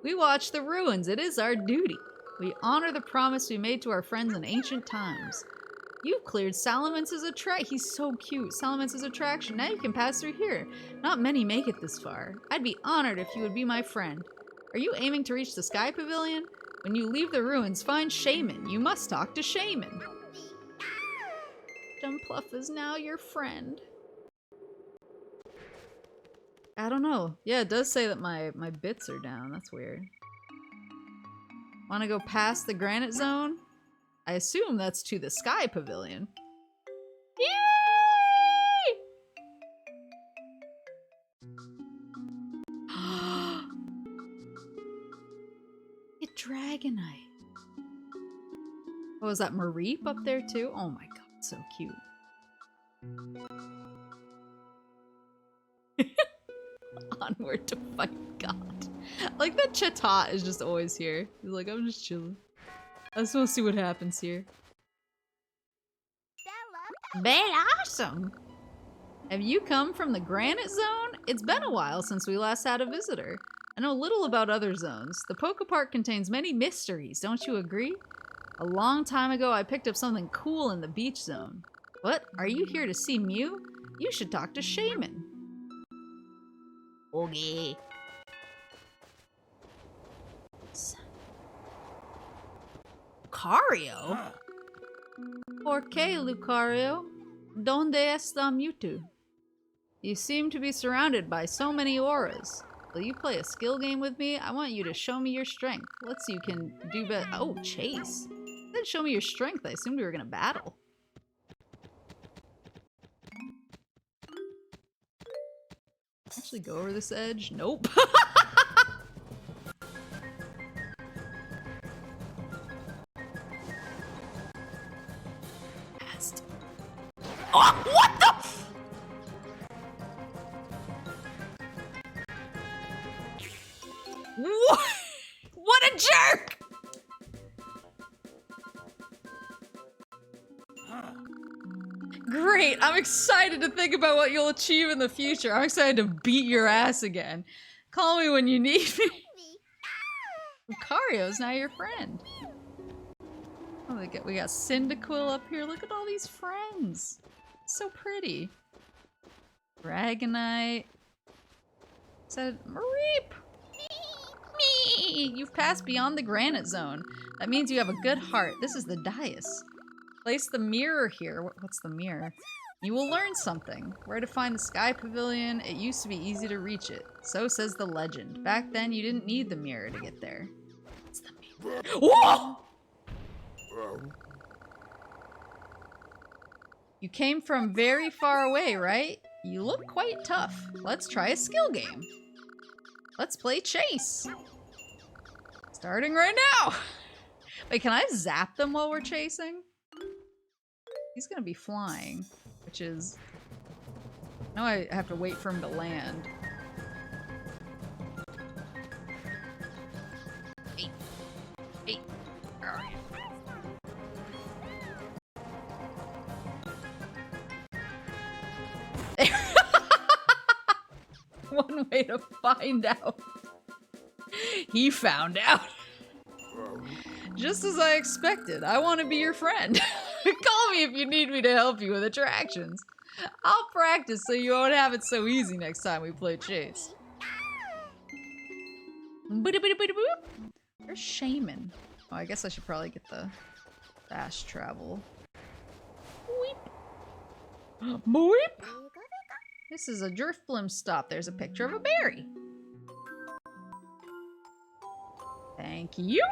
We watch the ruins. It is our duty. We honor the promise we made to our friends in ancient times. You've cleared Salamance's attraction. He's so cute. Salamance's attraction. Now you can pass through here. Not many make it this far. I'd be honored if you would be my friend. Are you aiming to reach the Sky Pavilion? When you leave the ruins, find Shaman. You must talk to Shaman. Jumpluff is now your friend. I don't know. Yeah, it does say that my bits are down. That's weird. Want to go past the granite zone? I assume that's to the Sky Pavilion. Yay! Get Dragonite. Oh, is that Mareep up there too? Oh my god, so cute. Onward to fight God. Like that Chatot is just always here. He's like, I'm just chilling. I just want to see what happens here. Bella awesome! Have you come from the Granite Zone? It's been a while since we last had a visitor. I know little about other zones. The Pokepark contains many mysteries, don't you agree? A long time ago, I picked up something cool in the beach zone. What? Are you here to see Mew? You should talk to Shaman. Okay. Lucario? ¿Por qué, Lucario? ¿Dónde está Mewtwo? You seem to be surrounded by so many auras. Will you play a skill game with me? I want you to show me your strength. Let's see you can do better. Oh, chase. Then show me your strength. I assumed we were gonna battle. Actually go over this edge? Nope. Oh, what the f— What? What a jerk! Great, I'm excited to think about what you'll achieve in the future. I'm excited to beat your ass again. Call me when you need me. Lucario's now your friend. Oh, we got Cyndaquil up here. Look at all these friends. So pretty. Dragonite. Said Mareep. Me. You've passed beyond the Granite Zone. That means you have a good heart. This is the dais. Place the mirror here. What's the mirror? You will learn something. Where to find the Sky Pavilion. It used to be easy to reach it. So says the legend. Back then, you didn't need the mirror to get there. It's the mirror. Whoa! You came from very far away, right? You look quite tough. Let's try a skill game. Let's play chase. Starting right now. Wait, can I zap them while we're chasing? He's gonna be flying, which is... Now I have to wait for him to land. Hey. Hey. Where are you? One way to find out. He found out. Just as I expected. I want to be your friend. Call me if you need me to help you with attractions. I'll practice so you won't have it so easy next time we play chase. Where's Shaman? Oh, I guess I should probably get the fast travel. Boop. Boop. This is a Drifblim stop. There's a picture of a berry. Thank you.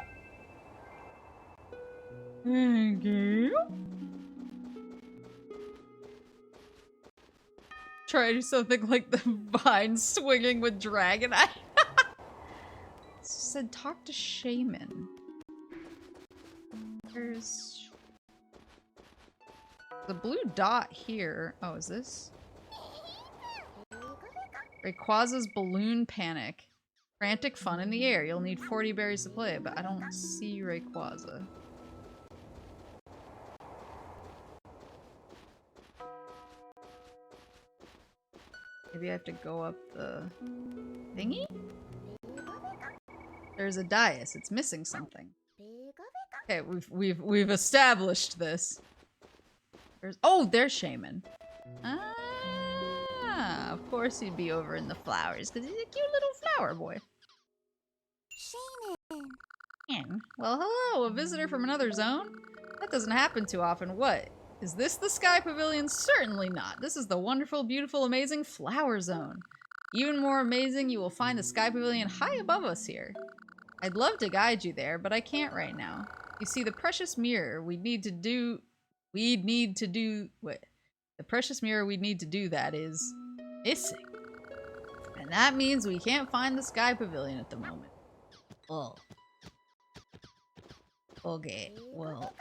Thank you. Try to do something like the vine swinging with Dragonite. Said talk to Shaman. There's the blue dot here. Oh, is this? Rayquaza's Balloon Panic. Frantic fun in the air. You'll need 40 berries to play, but I don't see Rayquaza. Maybe I have to go up the thingy? There's a dais. It's missing something. Okay, we've established this. There's Shaman. Ah, of course he'd be over in the flowers, because he's a cute little flower boy. Shaman. Well, hello, a visitor from another zone? That doesn't happen too often. What? Is this the Sky Pavilion? Certainly not. This is the wonderful, beautiful, amazing Flower Zone. Even more amazing, you will find the Sky Pavilion high above us here. I'd love to guide you there, but I can't right now. You see, the precious mirror we'd need to do that is missing. And that means we can't find the Sky Pavilion at the moment. Oh. Okay, well.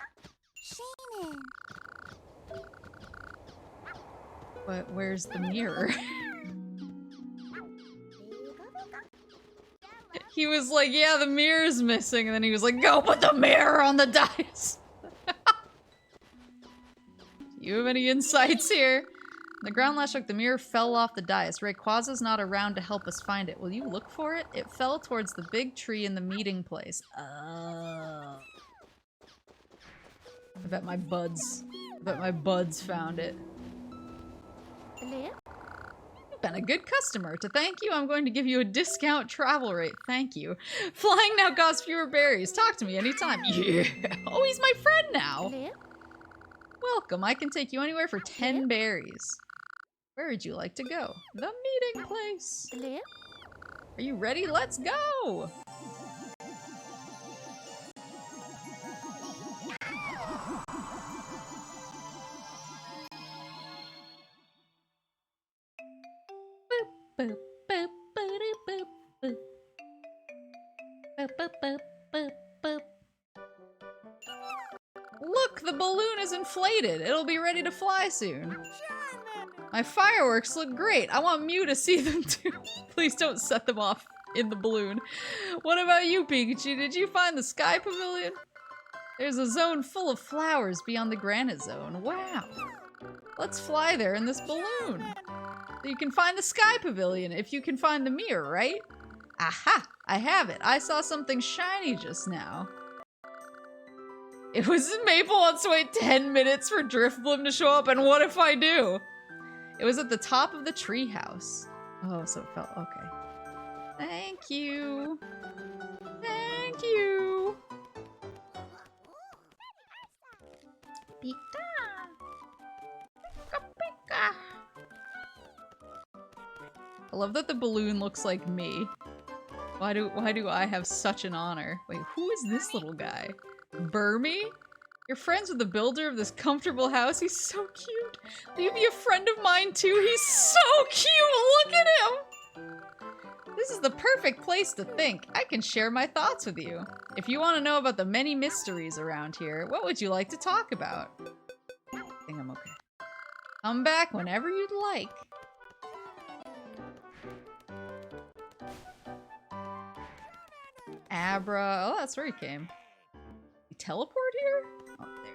But where's the mirror? He was like, yeah, the mirror's missing. And then he was like, go put the mirror on the dice. Do you have any insights here? The ground last shook, the mirror fell off the dais. Rayquaza's not around to help us find it. Will you look for it? It fell towards the big tree in the meeting place. Oh. I bet my buds found it. You've been a good customer. To thank you, I'm going to give you a discount travel rate. Thank you. Flying now costs fewer berries. Talk to me anytime. Yeah. Oh, he's my friend now. Welcome. I can take you anywhere for 10 berries. Where would you like to go? The meeting place. Are you ready? Let's go. Boop, boop, boop, boop, boop. Boop, boop, boop, boop, boop. Look, the balloon is inflated. It'll be ready to fly soon. My fireworks look great. I want Mew to see them too. Please don't set them off in the balloon. What about you, Pikachu? Did you find the Sky Pavilion? There's a zone full of flowers beyond the Granite Zone. Wow. Let's fly there in this balloon. So you can find the Sky Pavilion if you can find the mirror, right? Aha! I have it. I saw something shiny just now. It was Maple wants to wait 10 minutes for Drifblim to show up, and what if I do? It was at the top of the treehouse. Oh, so it felt okay. Thank you. Thank you. Pika. love that the balloon looks like me. Why do I have such an honor? Wait, who is this little guy? Burmy? You're friends with the builder of this comfortable house? He's so cute. Will you be a friend of mine too? He's so cute! Look at him! This is the perfect place to think. I can share my thoughts with you. If you want to know about the many mysteries around here, what would you like to talk about? I think I'm okay. Come back whenever you'd like. Abra. Oh, that's where he came. He teleport here? Oh, there.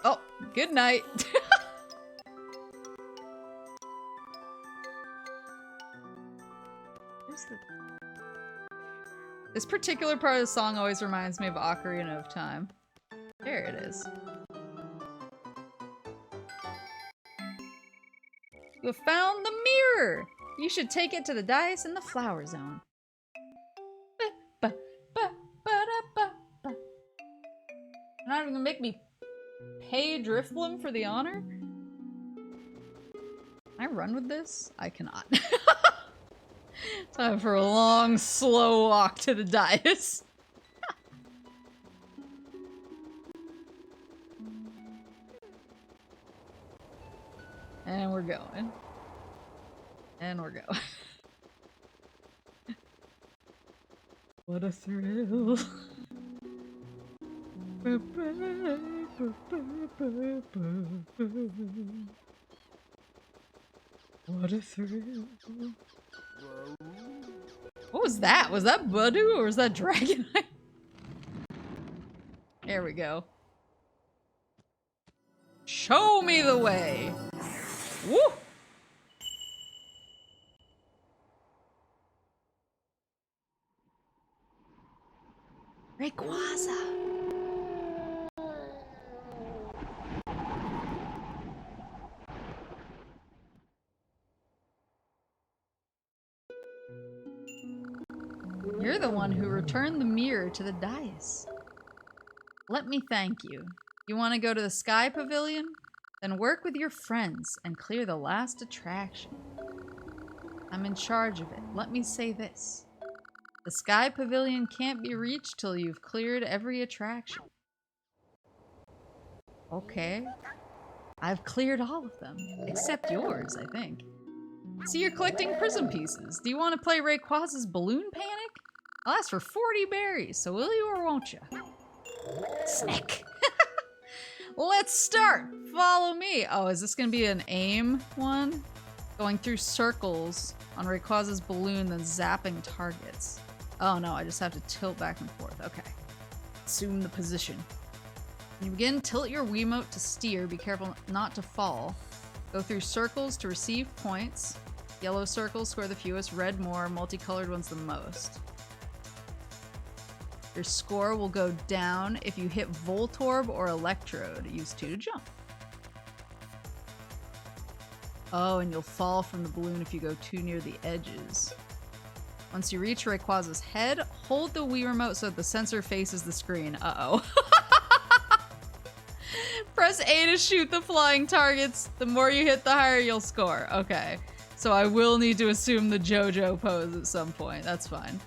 Oh, good night. This particular part of the song always reminds me of Ocarina of Time. There it is. You have found the mirror! You should take it to the dais in the flower zone. You're not even gonna make me pay Drifblim for the honor? Can I run with this? I cannot. Time for a long, slow walk to the dais. And we're going. And we're going. What a thrill. What a thrill. What was that? Was that Budu or was that Dragonite? There we go. Show me the way! Woo! Rayquaza! You're the one who returned the mirror to the dais. Let me thank you. You want to go to the Sky Pavilion? Then work with your friends and clear the last attraction. I'm in charge of it. Let me say this. The Sky Pavilion can't be reached till you've cleared every attraction. Okay. I've cleared all of them. Except yours, I think. See, you're collecting Prism Pieces. Do you want to play Rayquaza's Balloon Panic? I'll ask for 40 berries, so will you or won't you? Snick! Let's start! Follow me! Oh, is this gonna be an aim one? Going through circles on Rayquaza's balloon, then zapping targets. Oh no, I just have to tilt back and forth. Okay. Assume the position. When you begin, tilt your Wiimote to steer. Be careful not to fall. Go through circles to receive points. Yellow circles score the fewest, red more, multicolored ones the most. Your score will go down if you hit Voltorb or Electrode. Use 2 to jump. Oh, and you'll fall from the balloon if you go too near the edges. Once you reach Rayquaza's head, hold the Wii remote so that the sensor faces the screen. Uh-oh. Press A to shoot the flying targets. The more you hit, the higher you'll score. Okay. So I will need to assume the JoJo pose at some point. That's fine.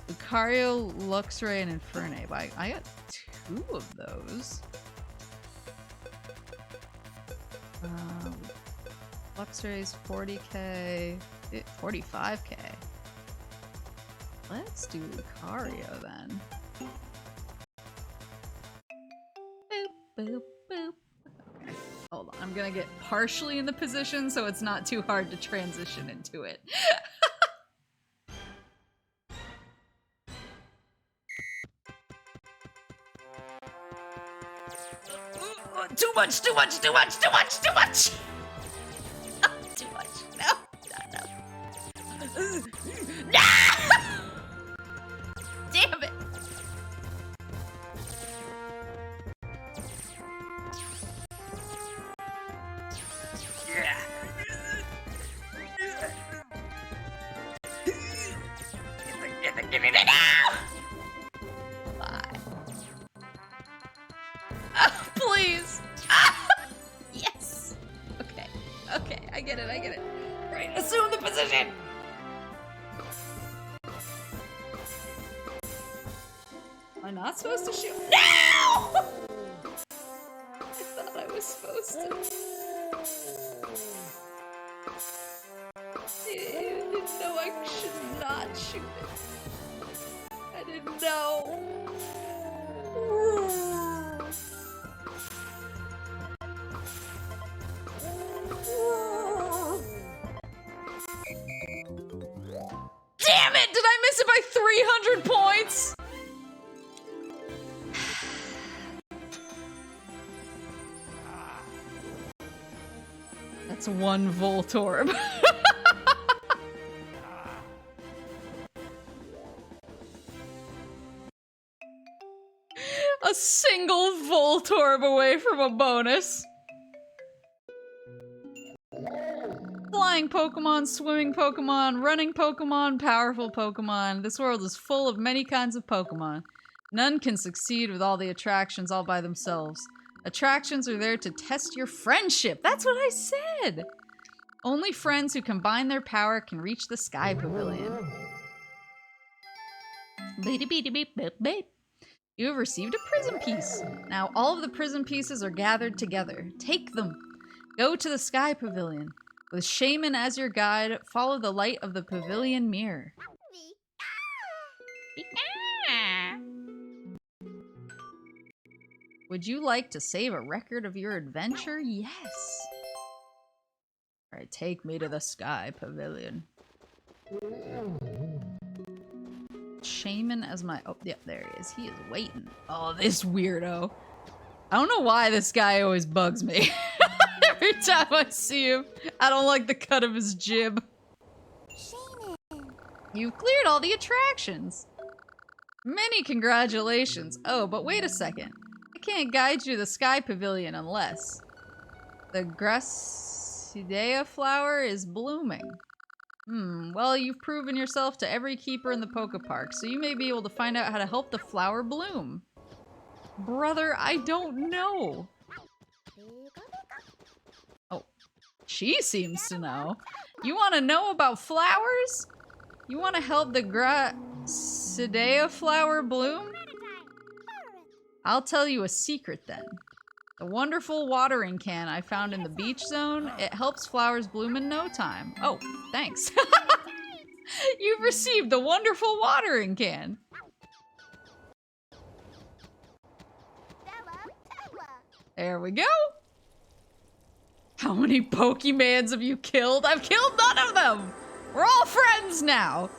Lucario, Luxray, and Infernape. I got 2 of those. Luxray's 40k, 45k. Let's do Lucario then. Boop, boop, boop. Okay, hold on. I'm gonna get partially in the position so it's not too hard to transition into it. Too much, too much, too much, too much, too much! Oh, too much. No, no, no. No! Damn it! Give me that now! Bye. Oh, please! Ah! Yes! Okay, okay, I get it, I get it. Right, assume the position! Am I not supposed to shoot? No! I thought I was supposed to. I didn't know I should not shoot it. I didn't know. Damn it! Did I miss it by 300 points? That's one Voltorb. A single Voltorb away from a bonus. Flying Pokemon, swimming Pokemon, running Pokemon, powerful Pokemon. This world is full of many kinds of Pokemon. None can succeed with all the attractions all by themselves. Attractions are there to test your friendship. That's what I said. Only friends who combine their power can reach the Sky Pavilion. You have received a Prism Piece. Now all of the Prism Pieces are gathered together. Take them. Go to the Sky Pavilion. With Shaman as your guide, follow the light of the Pavilion mirror. Would you like to save a record of your adventure? Yes. Alright, take me to the Sky Pavilion. Shaman as my— oh, yeah, there he is. He is waiting. Oh, this weirdo. I don't know why this guy always bugs me. Every time I see him, I don't like the cut of his jib. Shaman. You've cleared all the attractions. Many congratulations. Oh, but wait a second. I can't guide you to the Sky Pavilion unless the Gracidea flower is blooming. Well, you've proven yourself to every keeper in the Pokepark, so you may be able to find out how to help the flower bloom. Brother, I don't know. Oh, she seems to know. You want to know about flowers? You want to help the Gracidea flower bloom? I'll tell you a secret then. The wonderful watering can I found in the beach zone, it helps flowers bloom in no time. Oh, thanks. You've received the wonderful watering can. There we go. How many Pokemans have you killed? I've killed none of them. We're all friends now.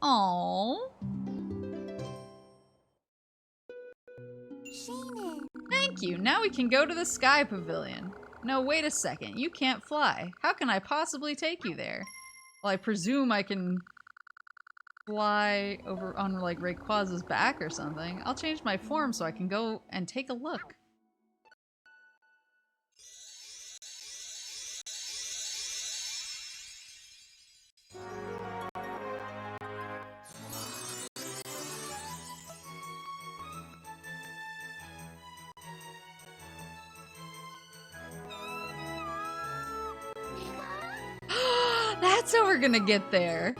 Aww. Thank you. Now we can go to the Sky Pavilion. No, wait a second. You can't fly. How can I possibly take you there? Well, I presume I can fly over on, like, Rayquaza's back or something. I'll change my form so I can go and take a look. That's how we're gonna get there.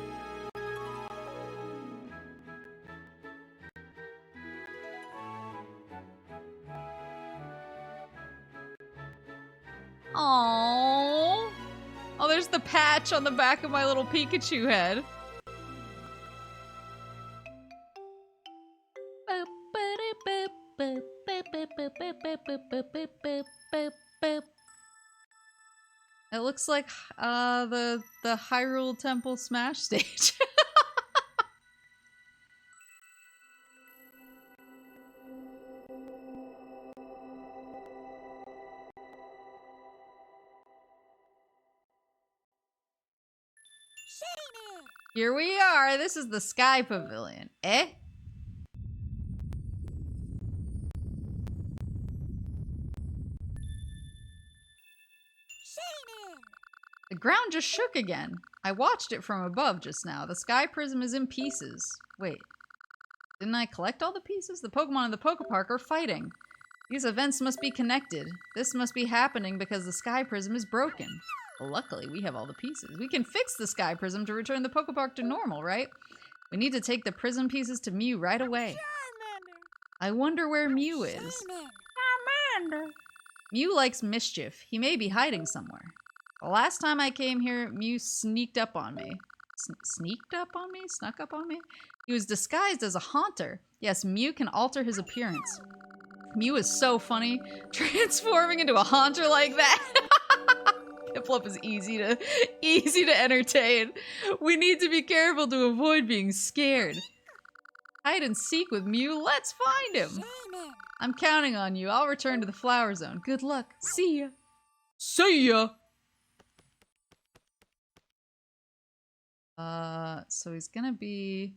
Aww. Oh, there's the patch on the back of my little Pikachu head. It looks like the Hyrule Temple Smash stage. Here we are. This is the Sky Pavilion. Eh? The ground just shook again. I watched it from above just now. The Sky Prism is in pieces. Wait. Didn't I collect all the pieces? The Pokemon in the Pokepark are fighting. These events must be connected. This must be happening because the Sky Prism is broken. Well, luckily, we have all the pieces. We can fix the Sky Prism to return the Pokepark to normal, right? We need to take the prism pieces to Mew right away. I wonder where Mew is. Mew likes mischief. He may be hiding somewhere. The last time I came here, Mew sneaked up on me. Sneaked up on me? Snuck up on me? He was disguised as a haunter. Yes, Mew can alter his appearance. Mew is so funny. Transforming into a haunter like that. Piplup is easy to entertain. We need to be careful to avoid being scared. Hide and seek with Mew. Let's find him. I'm counting on you. I'll return to the flower zone. Good luck. See ya. See ya. So he's gonna be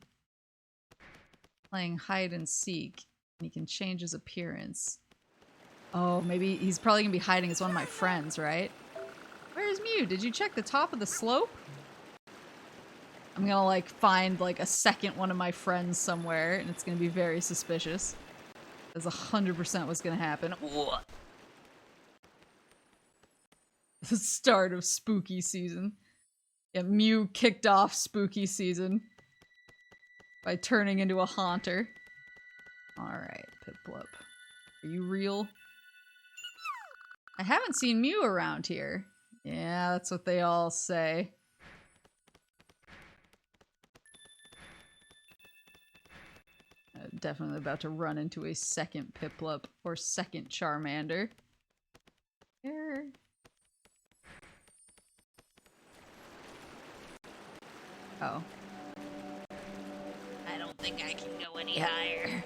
playing hide and seek. And he can change his appearance. Oh, maybe he's probably gonna be hiding as one of my friends, right? Where's Mew? Did you check the top of the slope? I'm gonna like find like a second one of my friends somewhere and it's gonna be very suspicious. That's 100% what's gonna happen. The start of spooky season. Yeah, Mew kicked off spooky season by turning into a haunter. Alright, Piplup. Are you real? I haven't seen Mew around here. Yeah, that's what they all say. Definitely about to run into a second Piplup or second Charmander. Here. Oh. I don't think I can go any higher.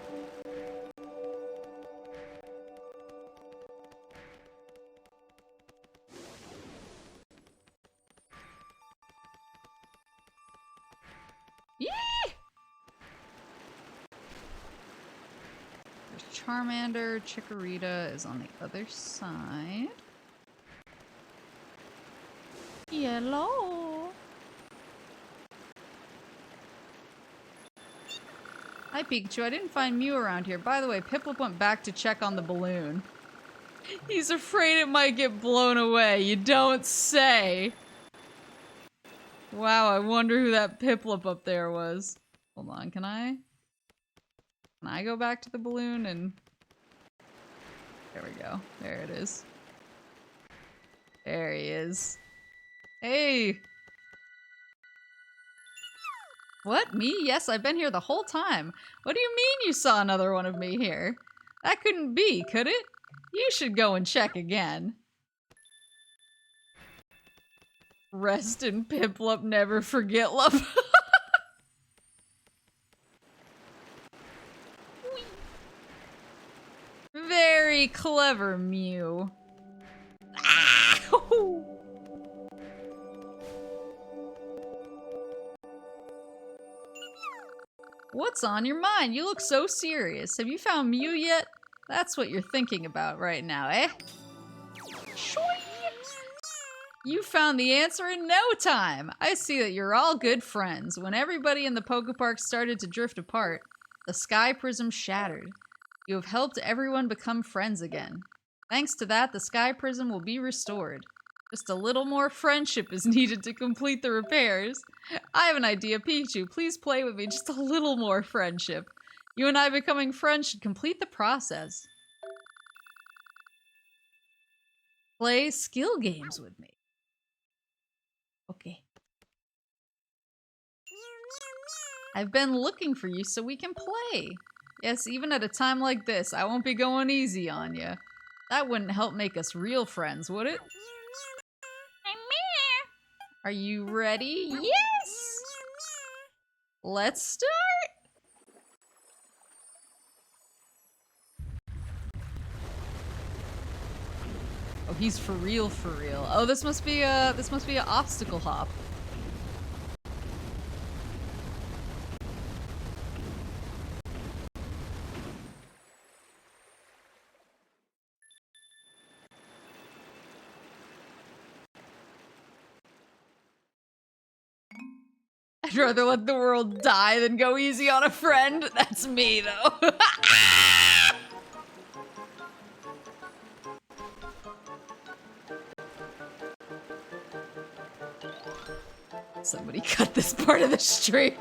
Yee! There's Charmander. Chikorita is on the other side. Hello. Hi, Pikachu. I didn't find Mew around here. By the way, Piplup went back to check on the balloon. He's afraid it might get blown away. You don't say. Wow, I wonder who that Piplup up there was. Hold on, can I go back to the balloon and... There we go. There it is. There he is. Hey! What? Me? Yes, I've been here the whole time. What do you mean you saw another one of me here? That couldn't be, could it? You should go and check again. Rest in Piplup, never forget love. Very clever, Mew. Ah! What's on your mind? You look so serious. Have you found Mew yet? That's what you're thinking about right now, eh? You found the answer in no time! I see that you're all good friends. When everybody in the Pokepark started to drift apart, the Sky Prism shattered. You have helped everyone become friends again. Thanks to that, the Sky Prism will be restored. Just a little more friendship is needed to complete the repairs. I have an idea, Pikachu. Please play with me. Just a little more friendship. You and I becoming friends should complete the process. Play skill games with me. Okay. I've been looking for you so we can play. Yes, even at a time like this, I won't be going easy on you. That wouldn't help make us real friends, would it? Are you ready? Yes! Let's start! Oh, he's for real, for real. Oh, this must be a obstacle hop. I'd rather let the world die than go easy on a friend. That's me, though. Somebody cut this part of the stream.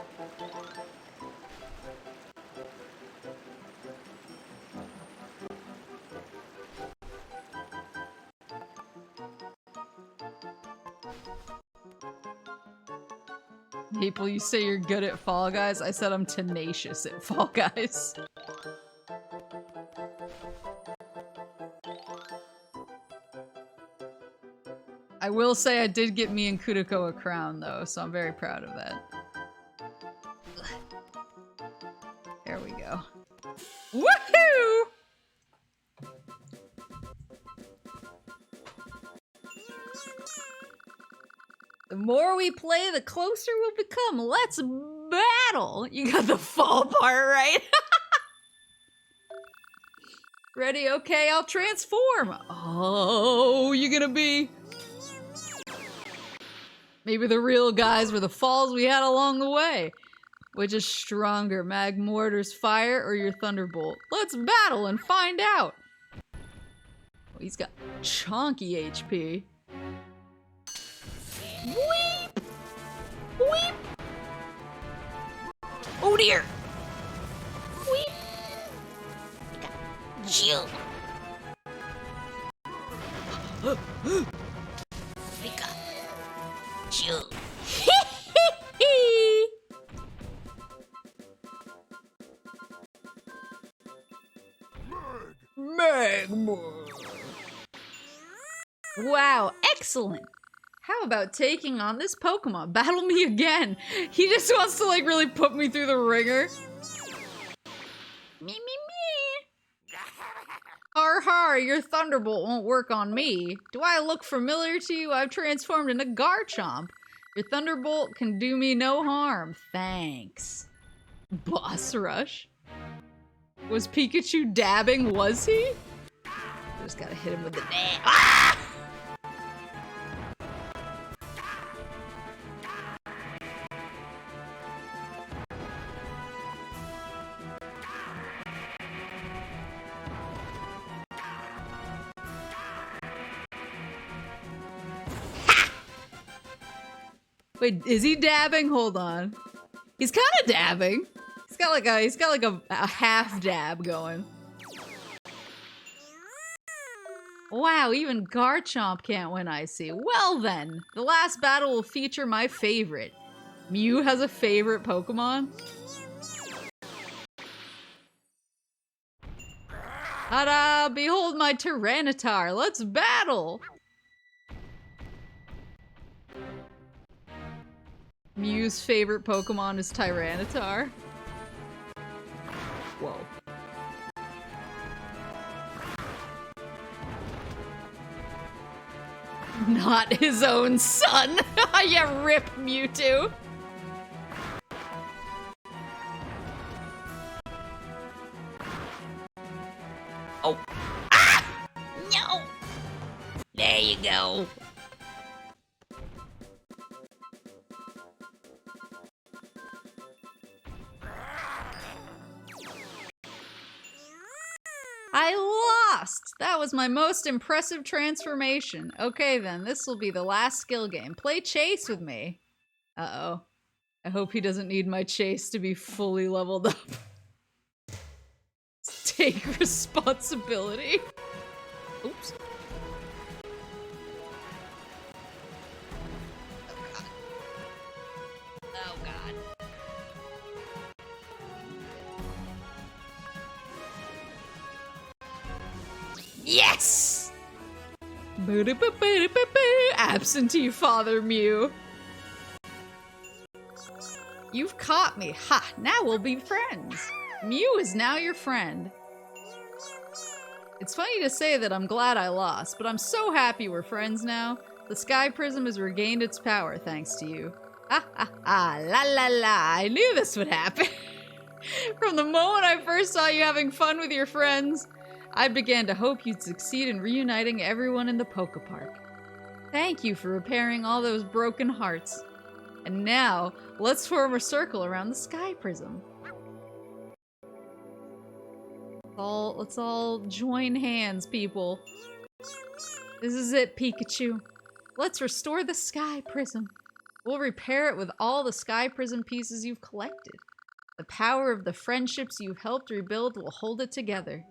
Maple, you say you're good at Fall Guys? I said I'm tenacious at Fall Guys. I will say I did get me and Kudiko a crown though, so I'm very proud of that. There we go. Woohoo! The more we play, the closer we'll become. Let's battle! You got the fall part right. Ready? Okay, I'll transform. Oh, you gonna be... Maybe the real guys were the falls we had along the way. Which is stronger, Magmortar's fire or your Thunderbolt? Let's battle and find out. Oh, he's got chonky HP. Weep! Weep! Oh dear! Weep! Pikachu! Pikachu! Magmor! Wow, excellent! How about taking on this Pokemon? Battle me again! He just wants to like really put me through the ringer. Me. Har har, your Thunderbolt won't work on me. Do I look familiar to you? I've transformed into Garchomp. Your Thunderbolt can do me no harm. Thanks. Boss Rush? Was Pikachu dabbing, was he? Just gotta hit him with the dab. Ah! Wait, is he dabbing? Hold on. He's kind of dabbing. He's got like a half dab going. Wow, even Garchomp can't win, I see. Well then, the last battle will feature my favorite. Mew has a favorite Pokemon? Ta-da! Behold my Tyranitar! Let's battle! Mew's favorite Pokemon is Tyranitar. Whoa. Not his own son! Yeah, rip Mewtwo! Oh. Ah! No! There you go. I lost! That was my most impressive transformation. Okay then, this will be the last skill game. Play chase with me. Uh-oh. I hope he doesn't need my chase to be fully leveled up. Take responsibility. Oops. Oh god. Yes! Absentee father Mew. You've caught me. Ha! Now we'll be friends. Mew is now your friend. It's funny to say that I'm glad I lost, but I'm so happy we're friends now. The Sky Prism has regained its power thanks to you. Ha ha ha, la la la, I knew this would happen. From the moment I first saw you having fun with your friends, I began to hope you'd succeed in reuniting everyone in the Pokepark. Thank you for repairing all those broken hearts. And now, let's form a circle around the Sky Prism. Let's all join hands, people. This is it, Pikachu. Let's restore the Sky Prism. We'll repair it with all the Sky Prism pieces you've collected. The power of the friendships you've helped rebuild will hold it together.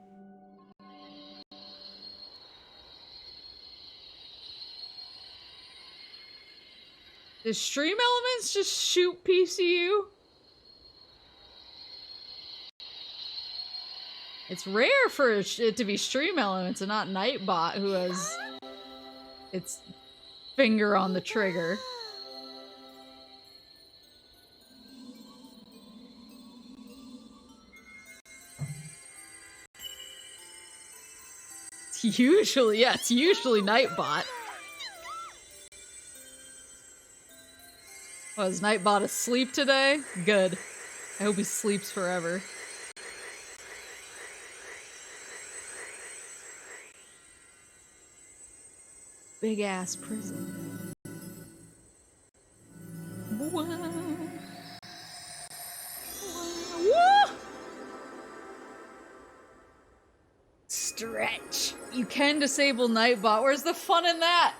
The stream elements Let's just shoot PCU. It's rare for it to be Stream Elements and not Nightbot who has its finger on the trigger. It's usually Nightbot. Was Nightbot asleep today? Good. I hope he sleeps forever. Big ass prison. Whoa. Whoa. Stretch. You can disable Nightbot. Where's the fun in that?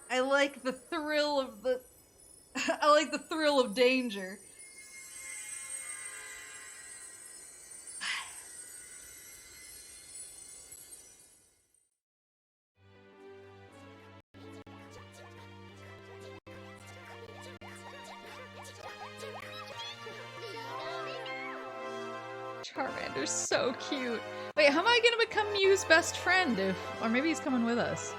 I like the thrill of the... I like the thrill of danger. Charmander's so cute. Wait, how am I gonna become Mew's best friend if... Or maybe he's coming with us.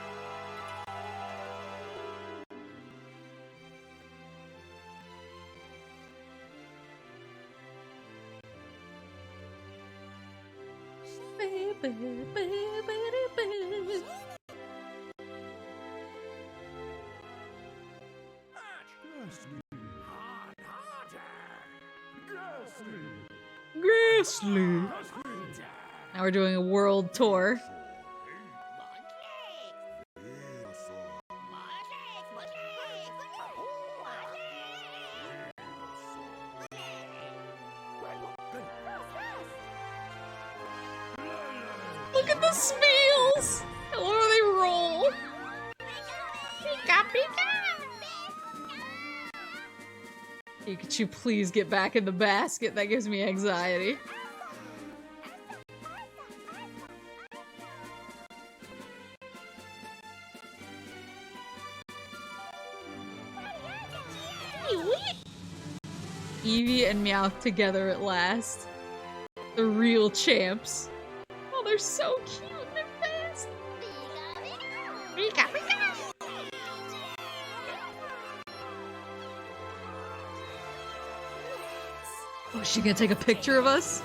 Ghastly. Now we're doing a world tour. Look at the smeals! I love how they roll. Pika pika! Pikachu, please get back in the basket. That gives me anxiety. Eevee and Meowth together at last. The real champs. Oh, they're so cute and they're fast. Pika, pika. Oh, is she gonna take a picture of us?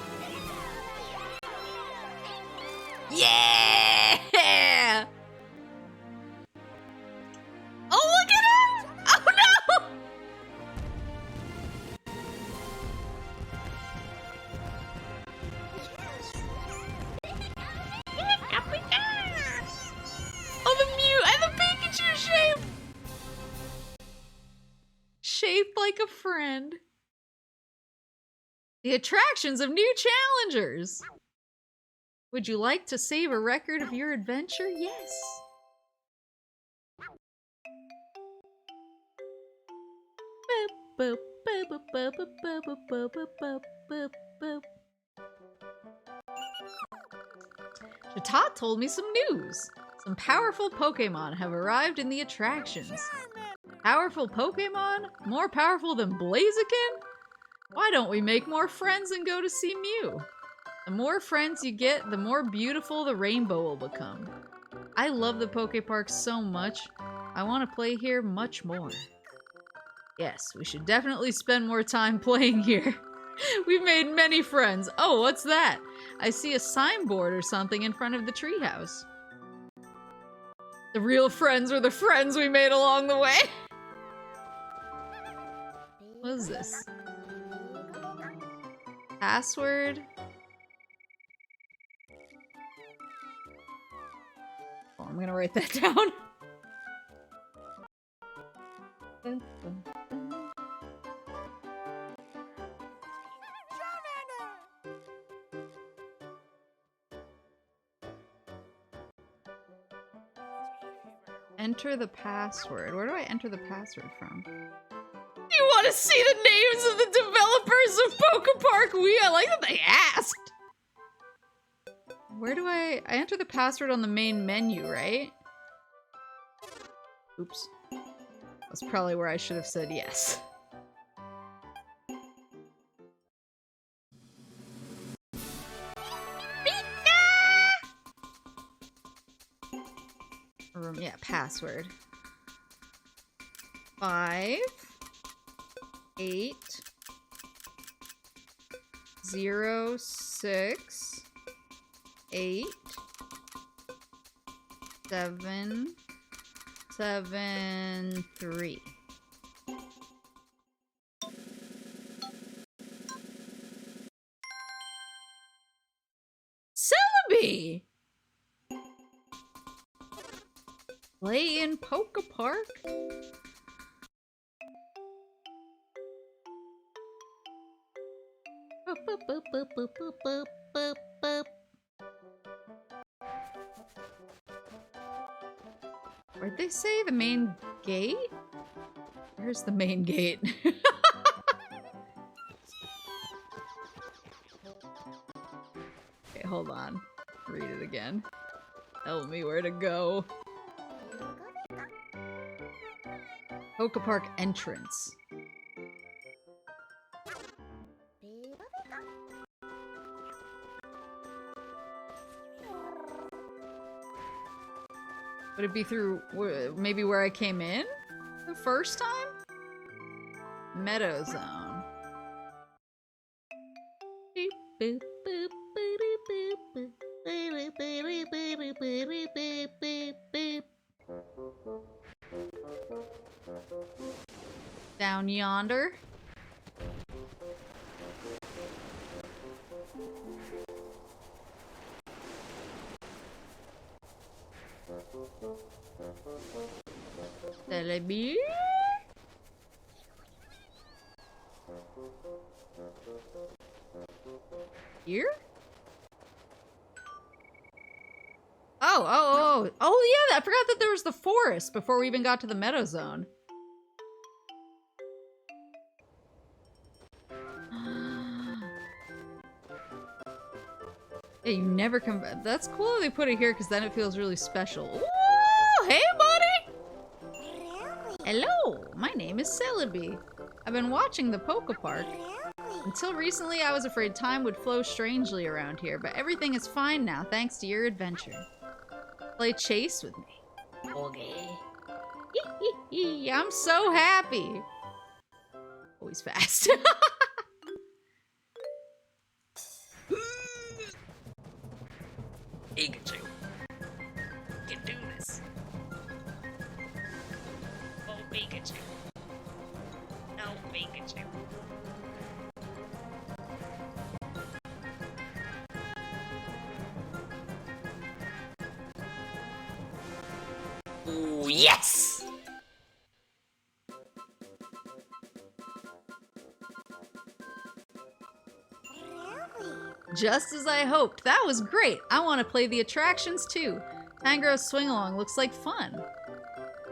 Yeah! Oh, look at it! Oh no! Oh, the Mew and the Pikachu shape! Shaped like a friend. The attractions of new challengers! Would you like to save a record of your adventure? Yes! Chatot told me some news. Some powerful Pokemon have arrived in the attractions. Powerful Pokemon? More powerful than Blaziken? Why don't we make more friends and go to see Mew? The more friends you get, the more beautiful the rainbow will become. I love the Pokepark so much. I want to play here much more. Yes, we should definitely spend more time playing here. We've made many friends. Oh, what's that? I see a signboard or something in front of the treehouse. The real friends were the friends we made along the way. What is this? Password? Oh, I'm gonna write that down. Enter the password. Where do I enter the password from? You want to see the names of the developers of Pokepark Wii? I like that they asked. Where do I enter the password on the main menu, right? Oops. was probably where I should have said yes. Yeah, password. 5 8 0 6 8 7 7 3. Celebi! Play in Pokepark? Boop, boop, boop, boop, boop, boop, boop, boop, boop. Where'd they say the main gate? Where's the main gate? Okay, hold on. Read it again. Tell me where to go. Pokepark entrance. Would it be through maybe where I came in the first time? Meadow Zone. Beep, boop, boop, boop, boop, boop, boop, boop, boop, boop, boop, boop. Down yonder. Celebi. Here? Oh yeah, I forgot that there was the forest before we even got to the Meadow Zone. Yeah, you never come back. That's cool that they put it here because then it feels really special. Ooh, hey buddy! Hello, my name is Celebi. I've been watching the Pokepark. Until recently, I was afraid time would flow strangely around here, but everything is fine now thanks to your adventure. Play chase with me. Okay. I'm so happy. Always fast. Pikachu. You can do this. Oh, Pikachu. No, Pikachu. Ooh, yes! Just as I hoped. That was great. I want to play the attractions too. Tangro's swing along looks like fun.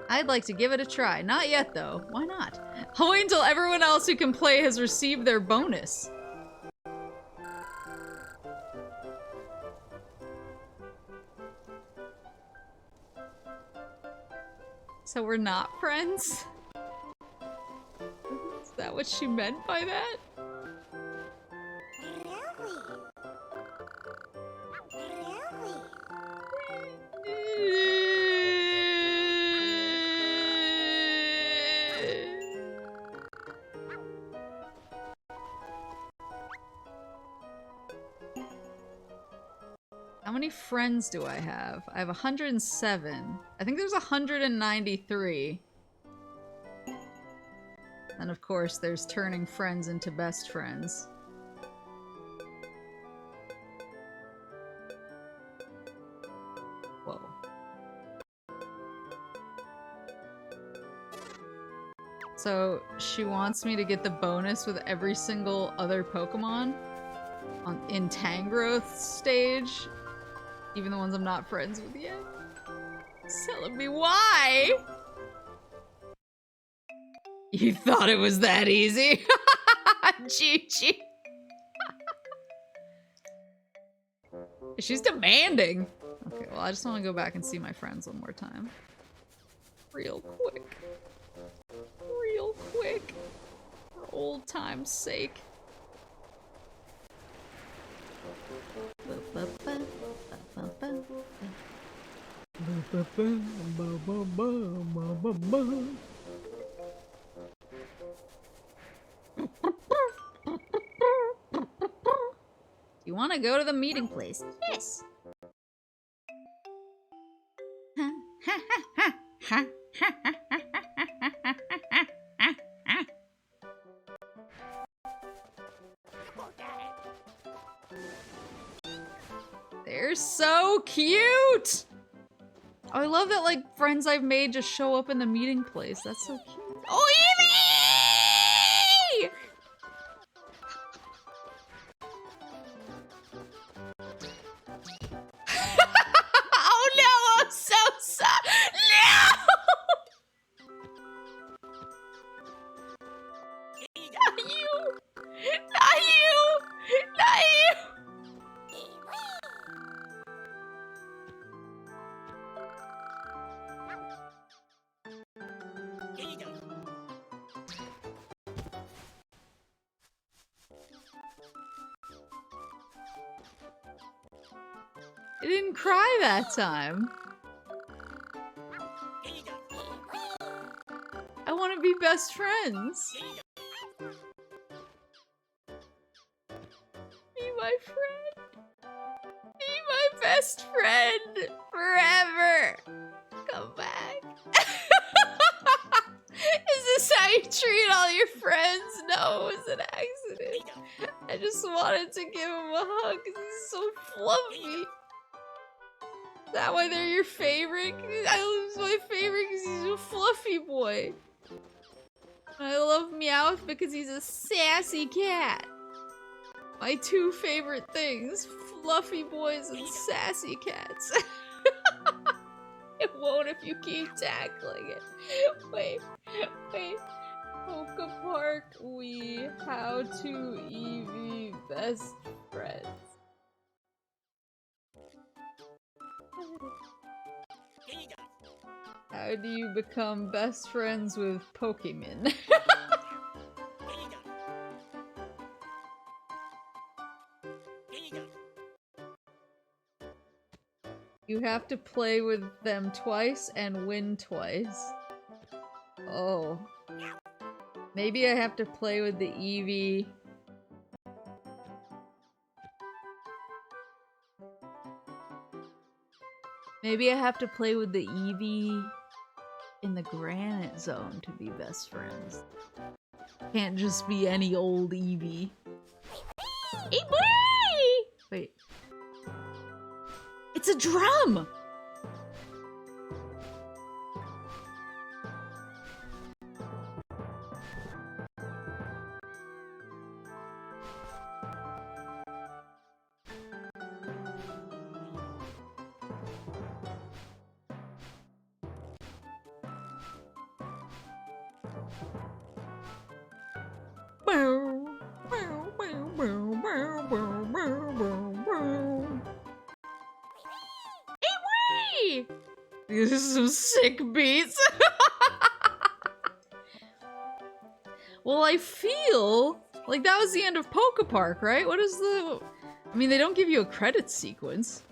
I'd like to give it a try. Not yet though. Why not? I'll wait until everyone else who can play has received their bonus. So we're not friends? Is that what she meant by that? How many friends do I have? I have 107. I think there's 193. And of course, there's turning friends into best friends. Whoa. So, she wants me to get the bonus with every single other Pokemon in Tangrowth stage? Even the ones I'm not friends with yet? Celebi, why? You thought it was that easy? GG. She's demanding. Okay, well, I just want to go back and see my friends one more time. Real quick. old time's sake. You want to go to the meeting place? Yes. They're so cute! Oh, I love that, like, friends I've made just show up in the meeting place. That's so cute. Oh, Evie! Oh no, I'm so sorry. No! Not you! Not you! Not you! I didn't cry that time. I want to be best friends. Be my friend. Be my best friend forever. Come back. Is this how you treat all your friends? No, it was an accident. I just wanted to give him a hug because he's so fluffy. Is that why they're your favorite? He's my favorite because he's a fluffy boy. I love Meowth because he's a sassy cat. My two favorite things, fluffy boys and sassy cats. It won't if you keep tackling it. Wait. Pokepark, we, how to Eevee, best friends. How do you become best friends with Pokemon? You have to play with them twice and win twice. Oh. Maybe I have to play with the Eevee. Maybe I have to play with the Eevee in the Granite Zone to be best friends. Can't just be any old Eevee. Hey boy! Wait. It's a drum! These are some sick beats. Well, I feel like that was the end of Pokepark, right? What is the... I mean, they don't give you a credit sequence.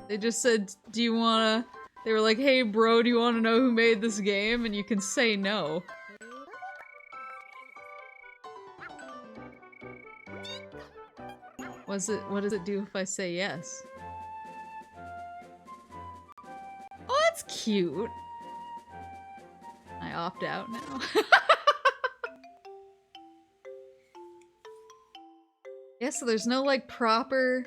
They just said, do you wanna... They were like, hey bro, do you wanna know who made this game? And you can say no. What does it do if I say yes? Oh, that's cute. I opt out now. Yeah, so there's no like proper...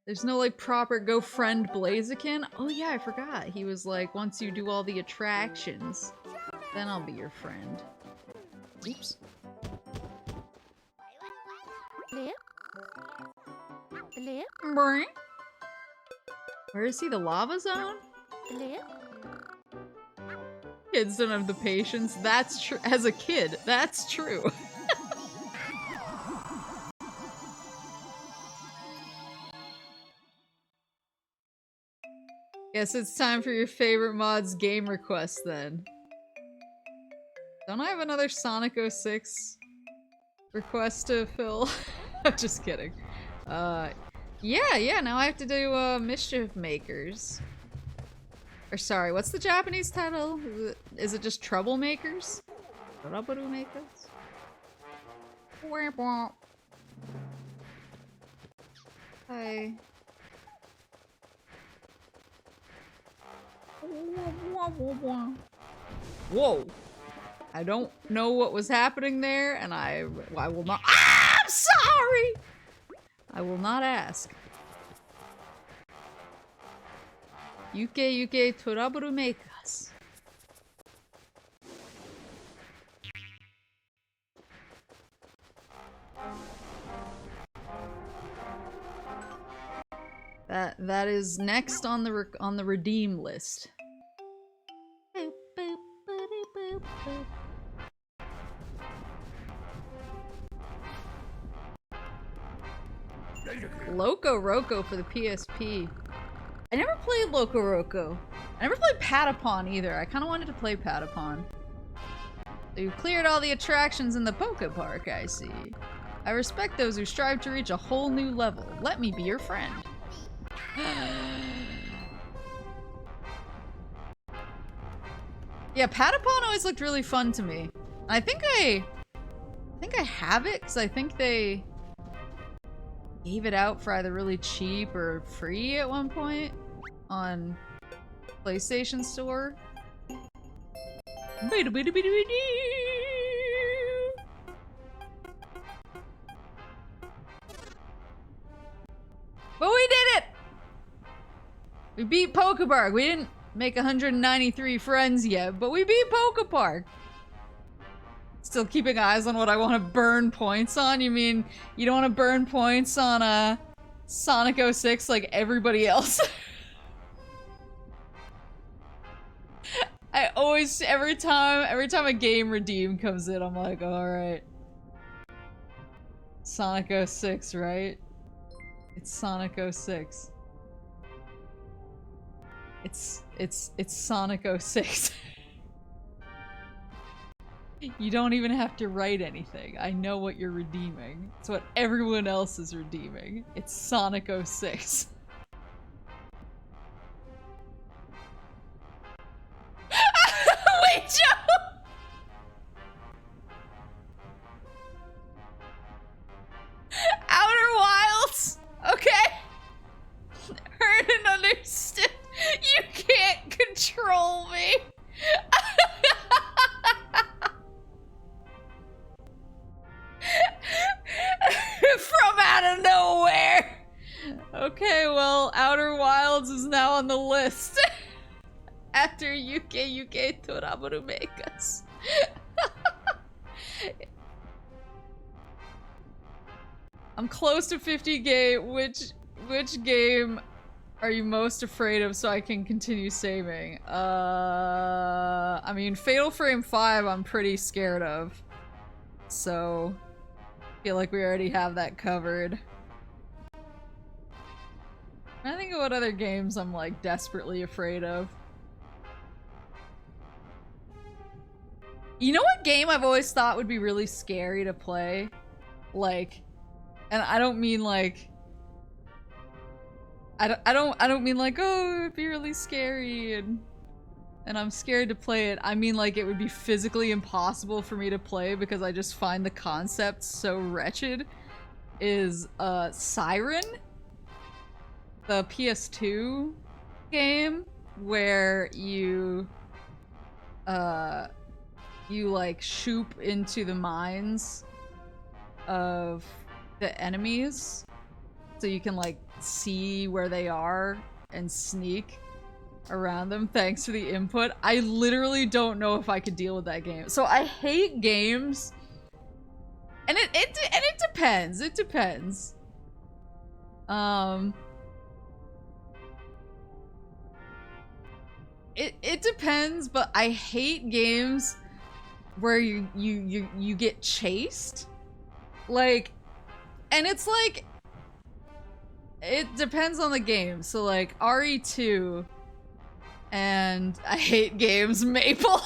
There's no like proper go friend Blaziken. Oh yeah, I forgot. He was like, once you do all the attractions, then I'll be your friend. Oops. Where is he? The lava zone? Kids don't have the patience. That's true. As a kid, that's true. Guess it's time for your favorite mod's game request then. Don't I have another Sonic 06 request to fill? I'm just kidding. Yeah, now I have to do, Mischief Makers. Or sorry, what's the Japanese title? Is it just Troublemakers? Troublemakers? Hi. Whoa! I don't know what was happening there, and I will not- Ah! I'm sorry! I will not ask. Yuke trouble makers. That is next on the redeem list. Loco Roco for the PSP. I never played Loco Roco. I never played Patapon either. I kind of wanted to play Patapon. So you cleared all the attractions in the Pokepark, I see. I respect those who strive to reach a whole new level. Let me be your friend. Yeah, Patapon always looked really fun to me. I think I have it because I think they gave it out for either really cheap or free at one point on PlayStation Store. But we did it! We beat Pokepark. We didn't make 193 friends yet, but we beat Pokepark. Still keeping eyes on what I want to burn points on? You mean you don't want to burn points on Sonic 06 like everybody else? I always, every time a game redeem comes in, I'm like, alright. Sonic 06, right? It's Sonic 06. It's Sonic 06. You don't even have to write anything. I know what you're redeeming. It's what everyone else is redeeming. It's Sonic 06. Wait, Joe! Outer Wilds? Okay. Heard and understood. You can't control me. From out of nowhere. Okay, well, Outer Wilds is now on the list. After Yuke Toraboru Makers. I'm close to 50K. Which game are you most afraid of so I can continue saving? I mean, Fatal Frame 5 I'm pretty scared of. So, I feel like we already have that covered. I think of what other games I'm like desperately afraid of. You know what game I've always thought would be really scary to play? Like, and I don't mean like I don't mean like, oh, it would be really scary and I'm scared to play it. I mean like it would be physically impossible for me to play because I just find the concept so wretched. Is Siren? The PS2 game where you like shoop into the minds of the enemies so you can like see where they are and sneak around them thanks to the input. I literally don't know if I could deal with that game. So I hate games, and it depends. It depends. It depends, but I hate games where you get chased. Like, and it's like, it depends on the game. So like RE2, and I hate games, Maple.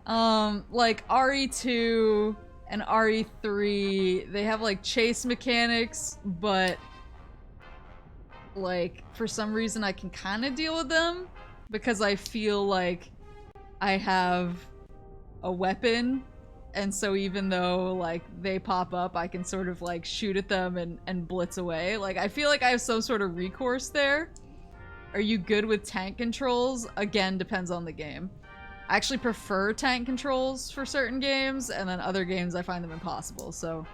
Like RE2 and RE3, they have like chase mechanics, but like for some reason I can kind of deal with them because I feel like I have a weapon, and so even though like they pop up, I can sort of like shoot at them and blitz away. Like I feel like I have some sort of recourse there. Are you good with tank controls? Again, depends on the game. I actually prefer tank controls for certain games, and then other games I find them impossible, so...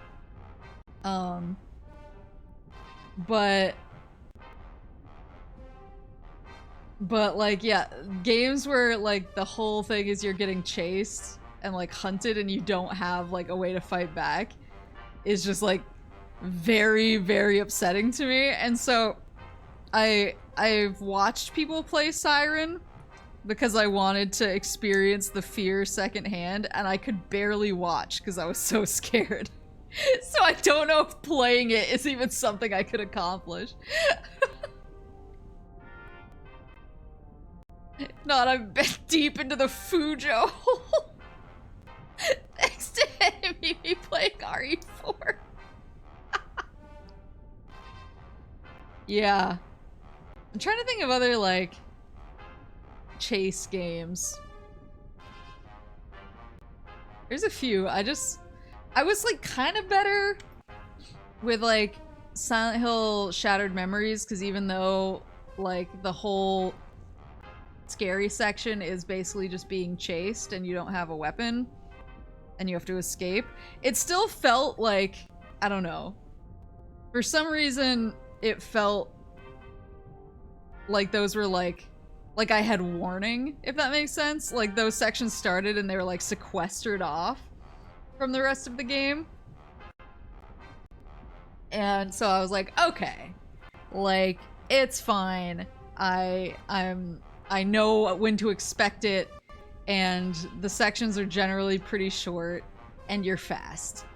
But like, yeah, games where like the whole thing is you're getting chased and like hunted and you don't have like a way to fight back is just like very, very upsetting to me. And so I've watched people play Siren because I wanted to experience the fear secondhand, and I could barely watch because I was so scared. So I don't know if playing it is even something I could accomplish. Not, I'm deep into the Fujo. Thanks to me playing RE4. Yeah. I'm trying to think of other, like, chase games. There's a few. I was, like, kind of better with, like, Silent Hill Shattered Memories, because even though, like, the whole scary section is basically just being chased and you don't have a weapon and you have to escape, it still felt like, I don't know, for some reason it felt like those were like I had warning, if that makes sense. Like those sections started and they were like sequestered off from the rest of the game, and so I was like, okay, like it's fine, I know when to expect it, and the sections are generally pretty short, and you're fast.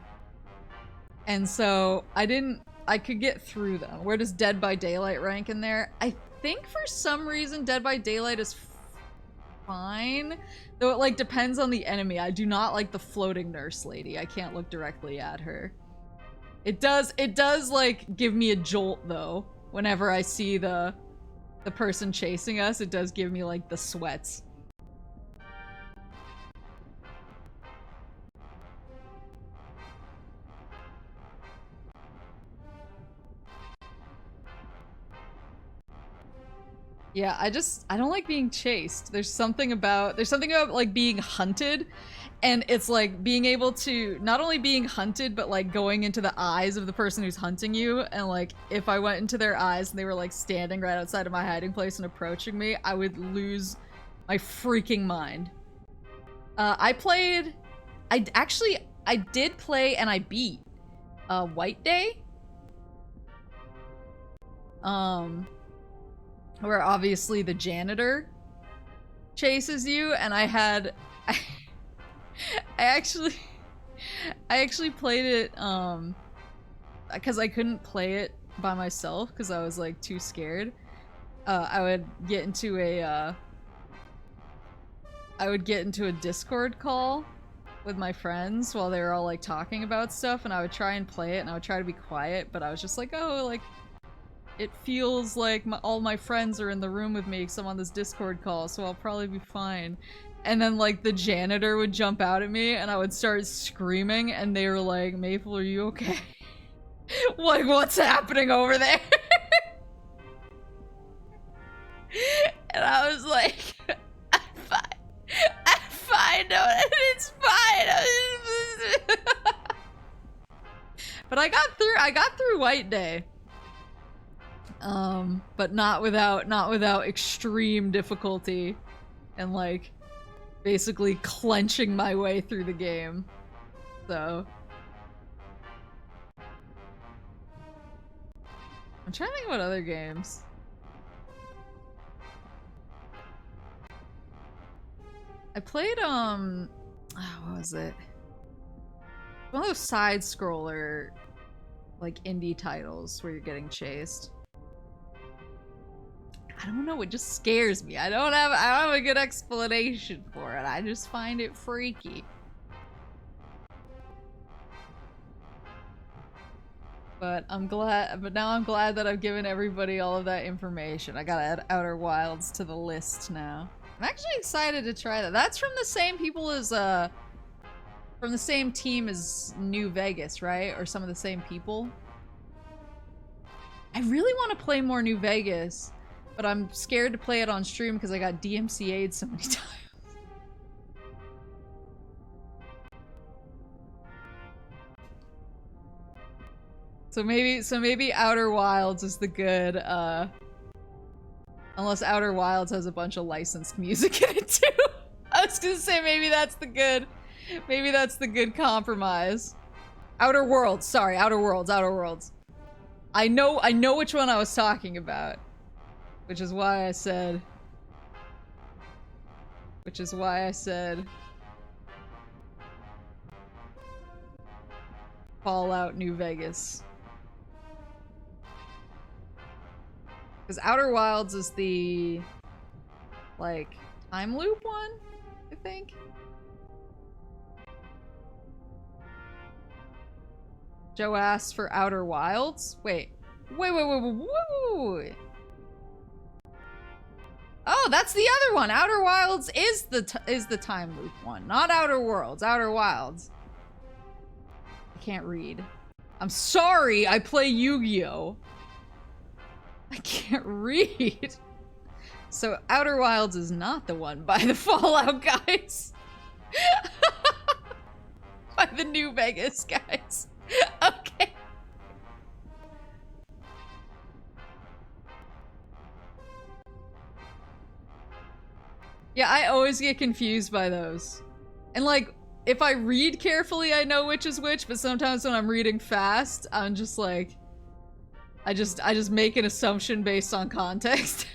And so I could get through them. Where does Dead by Daylight rank in there? I think for some reason Dead by Daylight is fine, though it like depends on the enemy. I do not like the floating nurse lady. I can't look directly at her. It does like give me a jolt though. Whenever I see the person chasing us, it does give me like the sweats. Yeah, I don't like being chased. There's something about like being hunted, and it's like being able to not only being hunted, but like going into the eyes of the person who's hunting you, and like if I went into their eyes and they were like standing right outside of my hiding place and approaching me, I would lose my freaking mind. I did play and I beat White Day. Where obviously the janitor chases you, and I actually played it because I couldn't play it by myself because I was like too scared. I would get into a Discord call with my friends while they were all like talking about stuff, and I would try and play it and I would try to be quiet, but I was just like, oh, like it feels like all my friends are in the room with me because I'm on this Discord call, so I'll probably be fine. And then, like, the janitor would jump out at me, and I would start screaming, and they were like, Maple, are you okay? Like, what's happening over there? And I was like, I'm fine, no, it's fine. But I got through White Day. But not without extreme difficulty and like basically clenching my way through the game. So I'm trying to think about other games. I played what was it? One of those side scroller like indie titles where you're getting chased. I don't know, it just scares me. I don't have a good explanation for it. I just find it freaky. But now I'm glad that I've given everybody all of that information. I gotta add Outer Wilds to the list now. I'm actually excited to try that. That's from the same people as, from the same team as New Vegas, right? Or some of the same people. I really want to play more New Vegas, but I'm scared to play it on stream because I got DMCA'd so many times. So maybe Outer Wilds is the good, unless Outer Wilds has a bunch of licensed music in it too. I was gonna say maybe that's the good compromise. Outer Worlds, sorry, Outer Worlds. I know which one I was talking about. Which is why I said Fallout New Vegas. Because Outer Wilds is the, like, time loop one, I think? Joe asked for Outer Wilds? Wait. Wait. Oh, that's the other one! Outer Wilds is the time loop one, not Outer Worlds. Outer Wilds. I can't read. I'm sorry, I play Yu-Gi-Oh! I can't read. So Outer Wilds is not the one by the Fallout guys. By the New Vegas guys. Okay. Yeah, I always get confused by those. And like, if I read carefully, I know which is which, but sometimes when I'm reading fast, I'm just like, I just make an assumption based on context.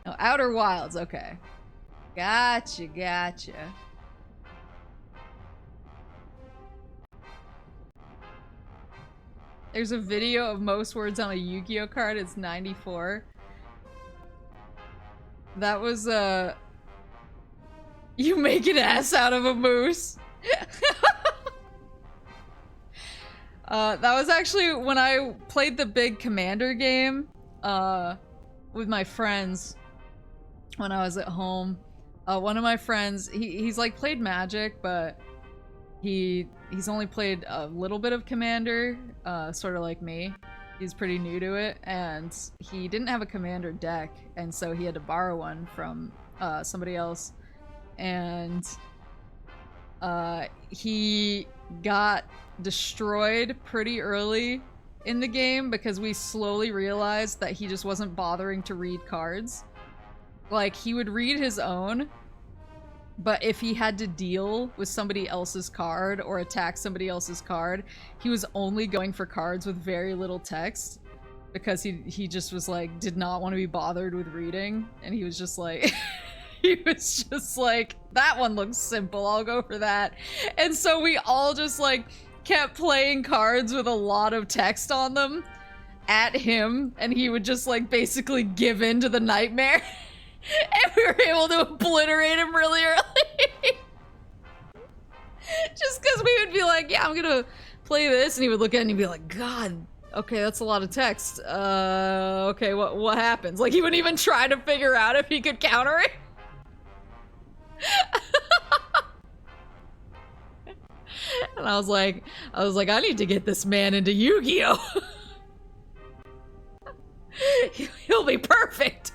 No, Outer Wilds, okay. Gotcha. There's a video of most words on a Yu-Gi-Oh card, it's 94. That was, you make an ass out of a moose. That was actually when I played the big Commander game, with my friends when I was at home. One of my friends, he's like played Magic, but he's only played a little bit of Commander, sort of like me. He's pretty new to it, and he didn't have a Commander deck, and so he had to borrow one from somebody else. And he got destroyed pretty early in the game because we slowly realized that he just wasn't bothering to read cards. Like, he would read his own, but if he had to deal with somebody else's card or attack somebody else's card, he was only going for cards with very little text because he just was like, did not want to be bothered with reading, and he was just like he was just like, that one looks simple, I'll go for that. And so we all just like kept playing cards with a lot of text on them at him, and he would just like basically give in to the nightmare. And we were able to obliterate him really early. Just because we would be like, yeah, I'm gonna play this, and he would look at it and he'd be like, God, okay, that's a lot of text. Okay, what happens? Like, he wouldn't even try to figure out if he could counter it. And I was like, I need to get this man into Yu-Gi-Oh! He'll be perfect.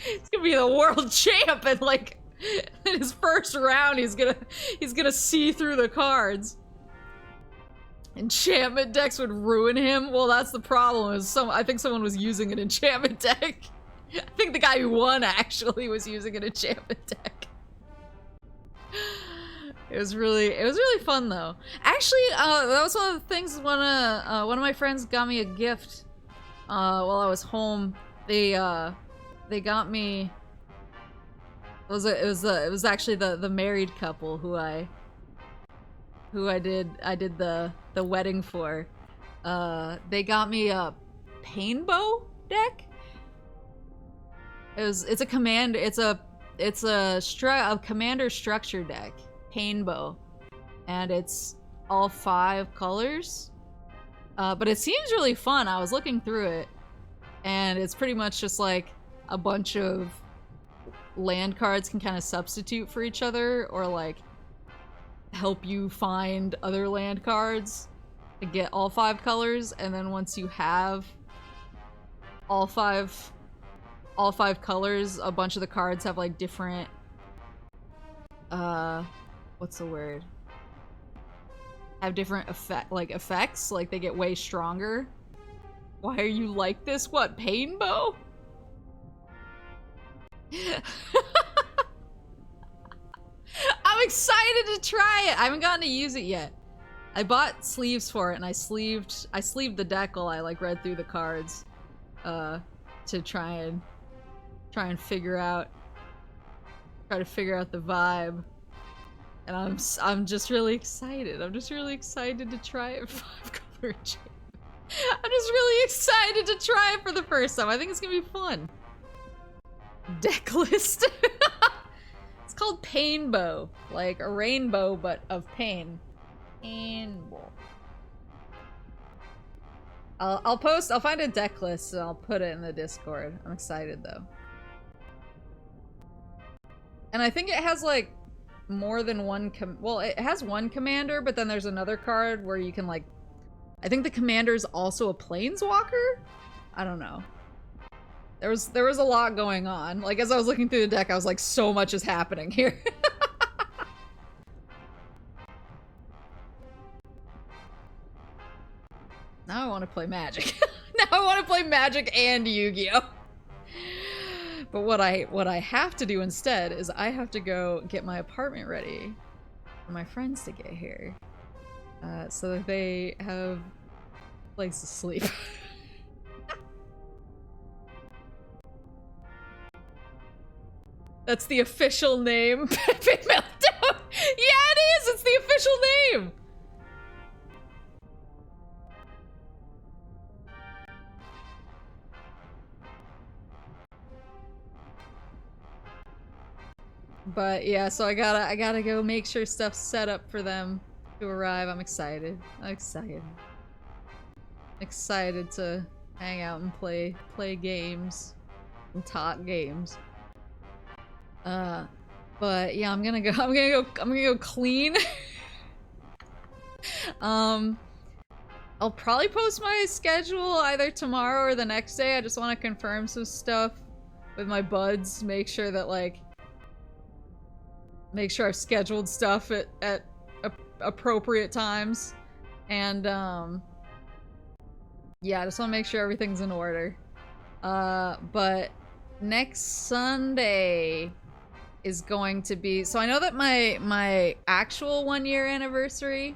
He's gonna be the world champ, and like in his first round, he's gonna see through the cards. Enchantment decks would ruin him. Well, that's the problem. Is I think someone was using an enchantment deck. I think the guy who won actually was using an enchantment deck. It was really fun though. Actually, that was one of the things when one of my friends got me a gift while I was home. They got me. It was actually the married couple who I who I did the wedding for, they got me a Painbow deck. It's a commander structure deck, Painbow, and it's all 5 colors. But it seems really fun. I was looking through it, and it's pretty much just like a bunch of land cards can kind of substitute for each other, or like help you find other land cards to get all 5 colors, and then once you have all five colors, a bunch of the cards have like different what's the word? Have different effects, like they get way stronger. Why are you like this? What, Painbow? I'm excited to try it. I haven't gotten to use it yet. I bought sleeves for it, and I sleeved the deck while I like read through the cards, to try and figure out the vibe. And I'm just really excited. I'm just really excited to try it. 5-color chain. I'm just really excited to try it for the first time. I think it's gonna be fun. Deck list. It's called Painbow, like a rainbow but of pain. Painbow. I'll find a deck list and I'll put it in the Discord. I'm excited though. And I think it has like more than one well, it has one commander, but then there's another card where you can like, I think the commander's also a planeswalker? I don't know. There was a lot going on. Like as I was looking through the deck, I was like, so much is happening here. Now I want to play Magic. Now I want to play Magic and Yu-Gi-Oh! But what I have to do instead is I have to go get my apartment ready for my friends to get here, so that they have a place to sleep. That's the official name. Pepe Meltdown. Yeah, it is. It's the official name. But yeah, so I gotta go make sure stuff's set up for them to arrive. I'm excited. I'm excited. Excited to hang out and play games and talk games. But yeah, I'm gonna go clean. I'll probably post my schedule either tomorrow or the next day. I just want to confirm some stuff with my buds, make sure that like make sure I've scheduled stuff at appropriate times, and yeah, I just want to make sure everything's in order. But next Sunday is going to be, so I know that my actual 1-year anniversary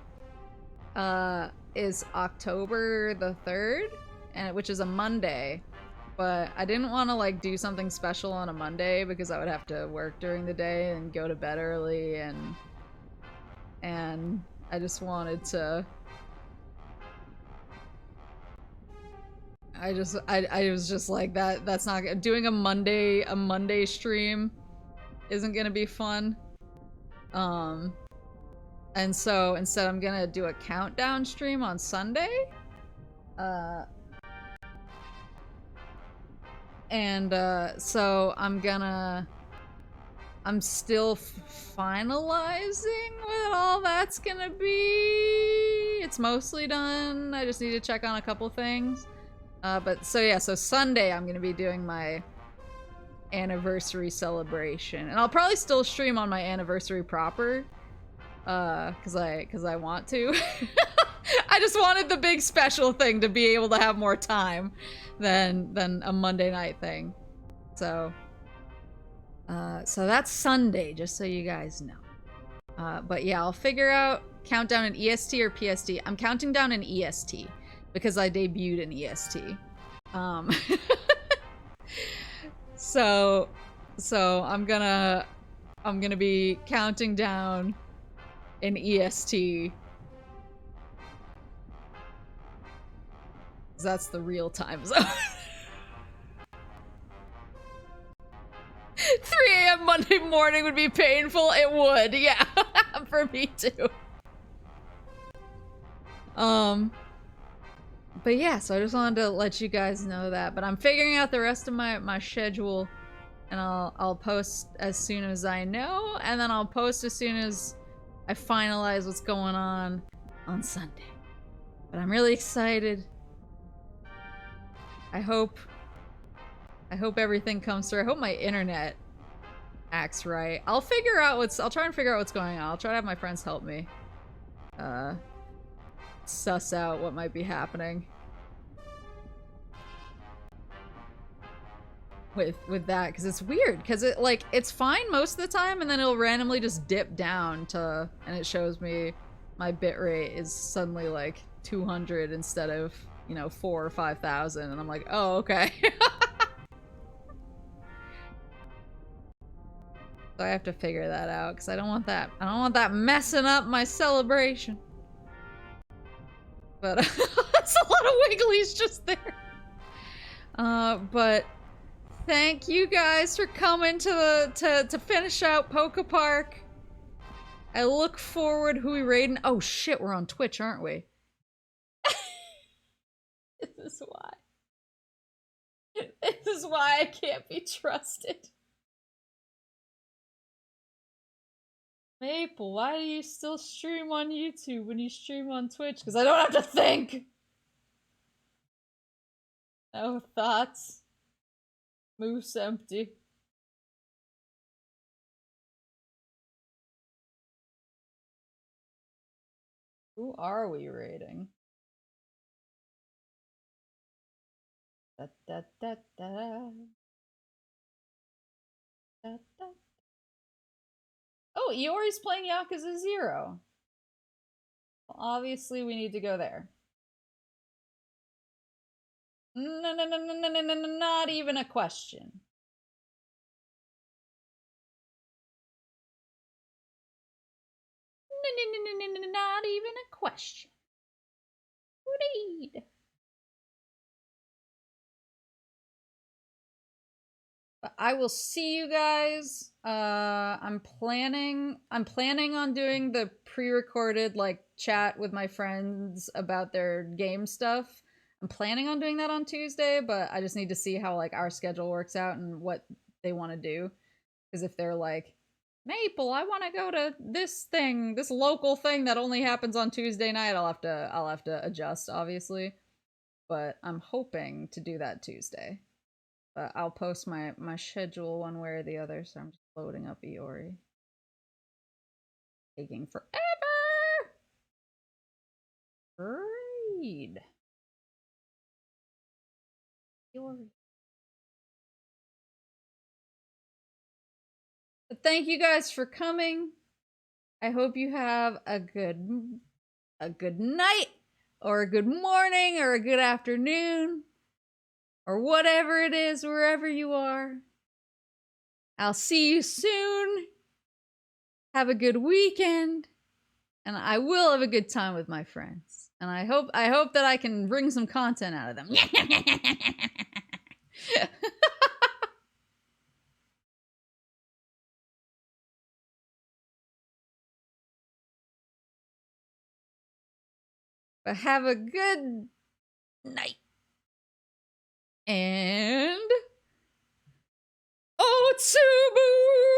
is October the 3rd, and which is a Monday. But I didn't want to like do something special on a Monday because I would have to work during the day and go to bed early, and I just wanted to. I was just like that's not doing a Monday stream isn't gonna be fun. And so instead I'm gonna do a countdown stream on Sunday. So I'm still finalizing what all that's gonna be. It's mostly done. I just need to check on a couple things. But so yeah, so Sunday I'm gonna be doing my anniversary celebration, and I'll probably still stream on my anniversary proper, cause I want to. I just wanted the big special thing to be able to have more time than a Monday night thing. So that's Sunday, just so you guys know. But yeah, I'll figure out countdown in EST or PST. I'm counting down in EST because I debuted in EST. So I'm gonna be counting down in EST that's the real time zone. 3 a.m. Monday morning would be painful. It would, yeah. For me too. But yeah, so I just wanted to let you guys know that. But I'm figuring out the rest of my schedule, and I'll post as soon as I know, and then I'll post as soon as I finalize what's going on Sunday. But I'm really excited. I hope everything comes through. I hope my internet acts right. I'll try and figure out what's going on. I'll try to have my friends help me suss out what might be happening with that, because it's weird, because it's fine most of the time, and then it'll randomly just dip down to, and it shows me my bitrate is suddenly like 200 instead of, you know, 4,000 or 5,000, and I'm like, oh, okay. So I have to figure that out, because I don't want that messing up my celebration. But that's a lot of wigglies just there. But thank you guys for coming to finish out Pokepark. I look forward who we raiding. Oh shit, we're on Twitch, aren't we? This is why. This is why I can't be trusted. Maple, why do you still stream on YouTube when you stream on Twitch? Because I don't have to think! No thoughts. Moose empty. Who are we raiding? Da da da da. Da da. Oh, Iori's playing Yakuza 0. Well, obviously, we need to go there. No, not even a question. Not even a question. Indeed. But I will see you guys. I'm planning on doing the pre-recorded like chat with my friends about their game stuff. I'm planning on doing that on Tuesday, but I just need to see how like our schedule works out and what they want to do. Because if they're like, Maple, I want to go to this thing, this local thing that only happens on Tuesday night, I'll have to adjust, obviously. But I'm hoping to do that Tuesday. But I'll post my schedule one way or the other, so I'm just loading up Iori. Taking forever! Read. Iori. But thank you guys for coming. I hope you have a good night, or a good morning, or a good afternoon, or whatever it is, wherever you are. I'll see you soon. Have a good weekend. And I will have a good time with my friends. And I hope that I can bring some content out of them. But have a good night. And Otsubu!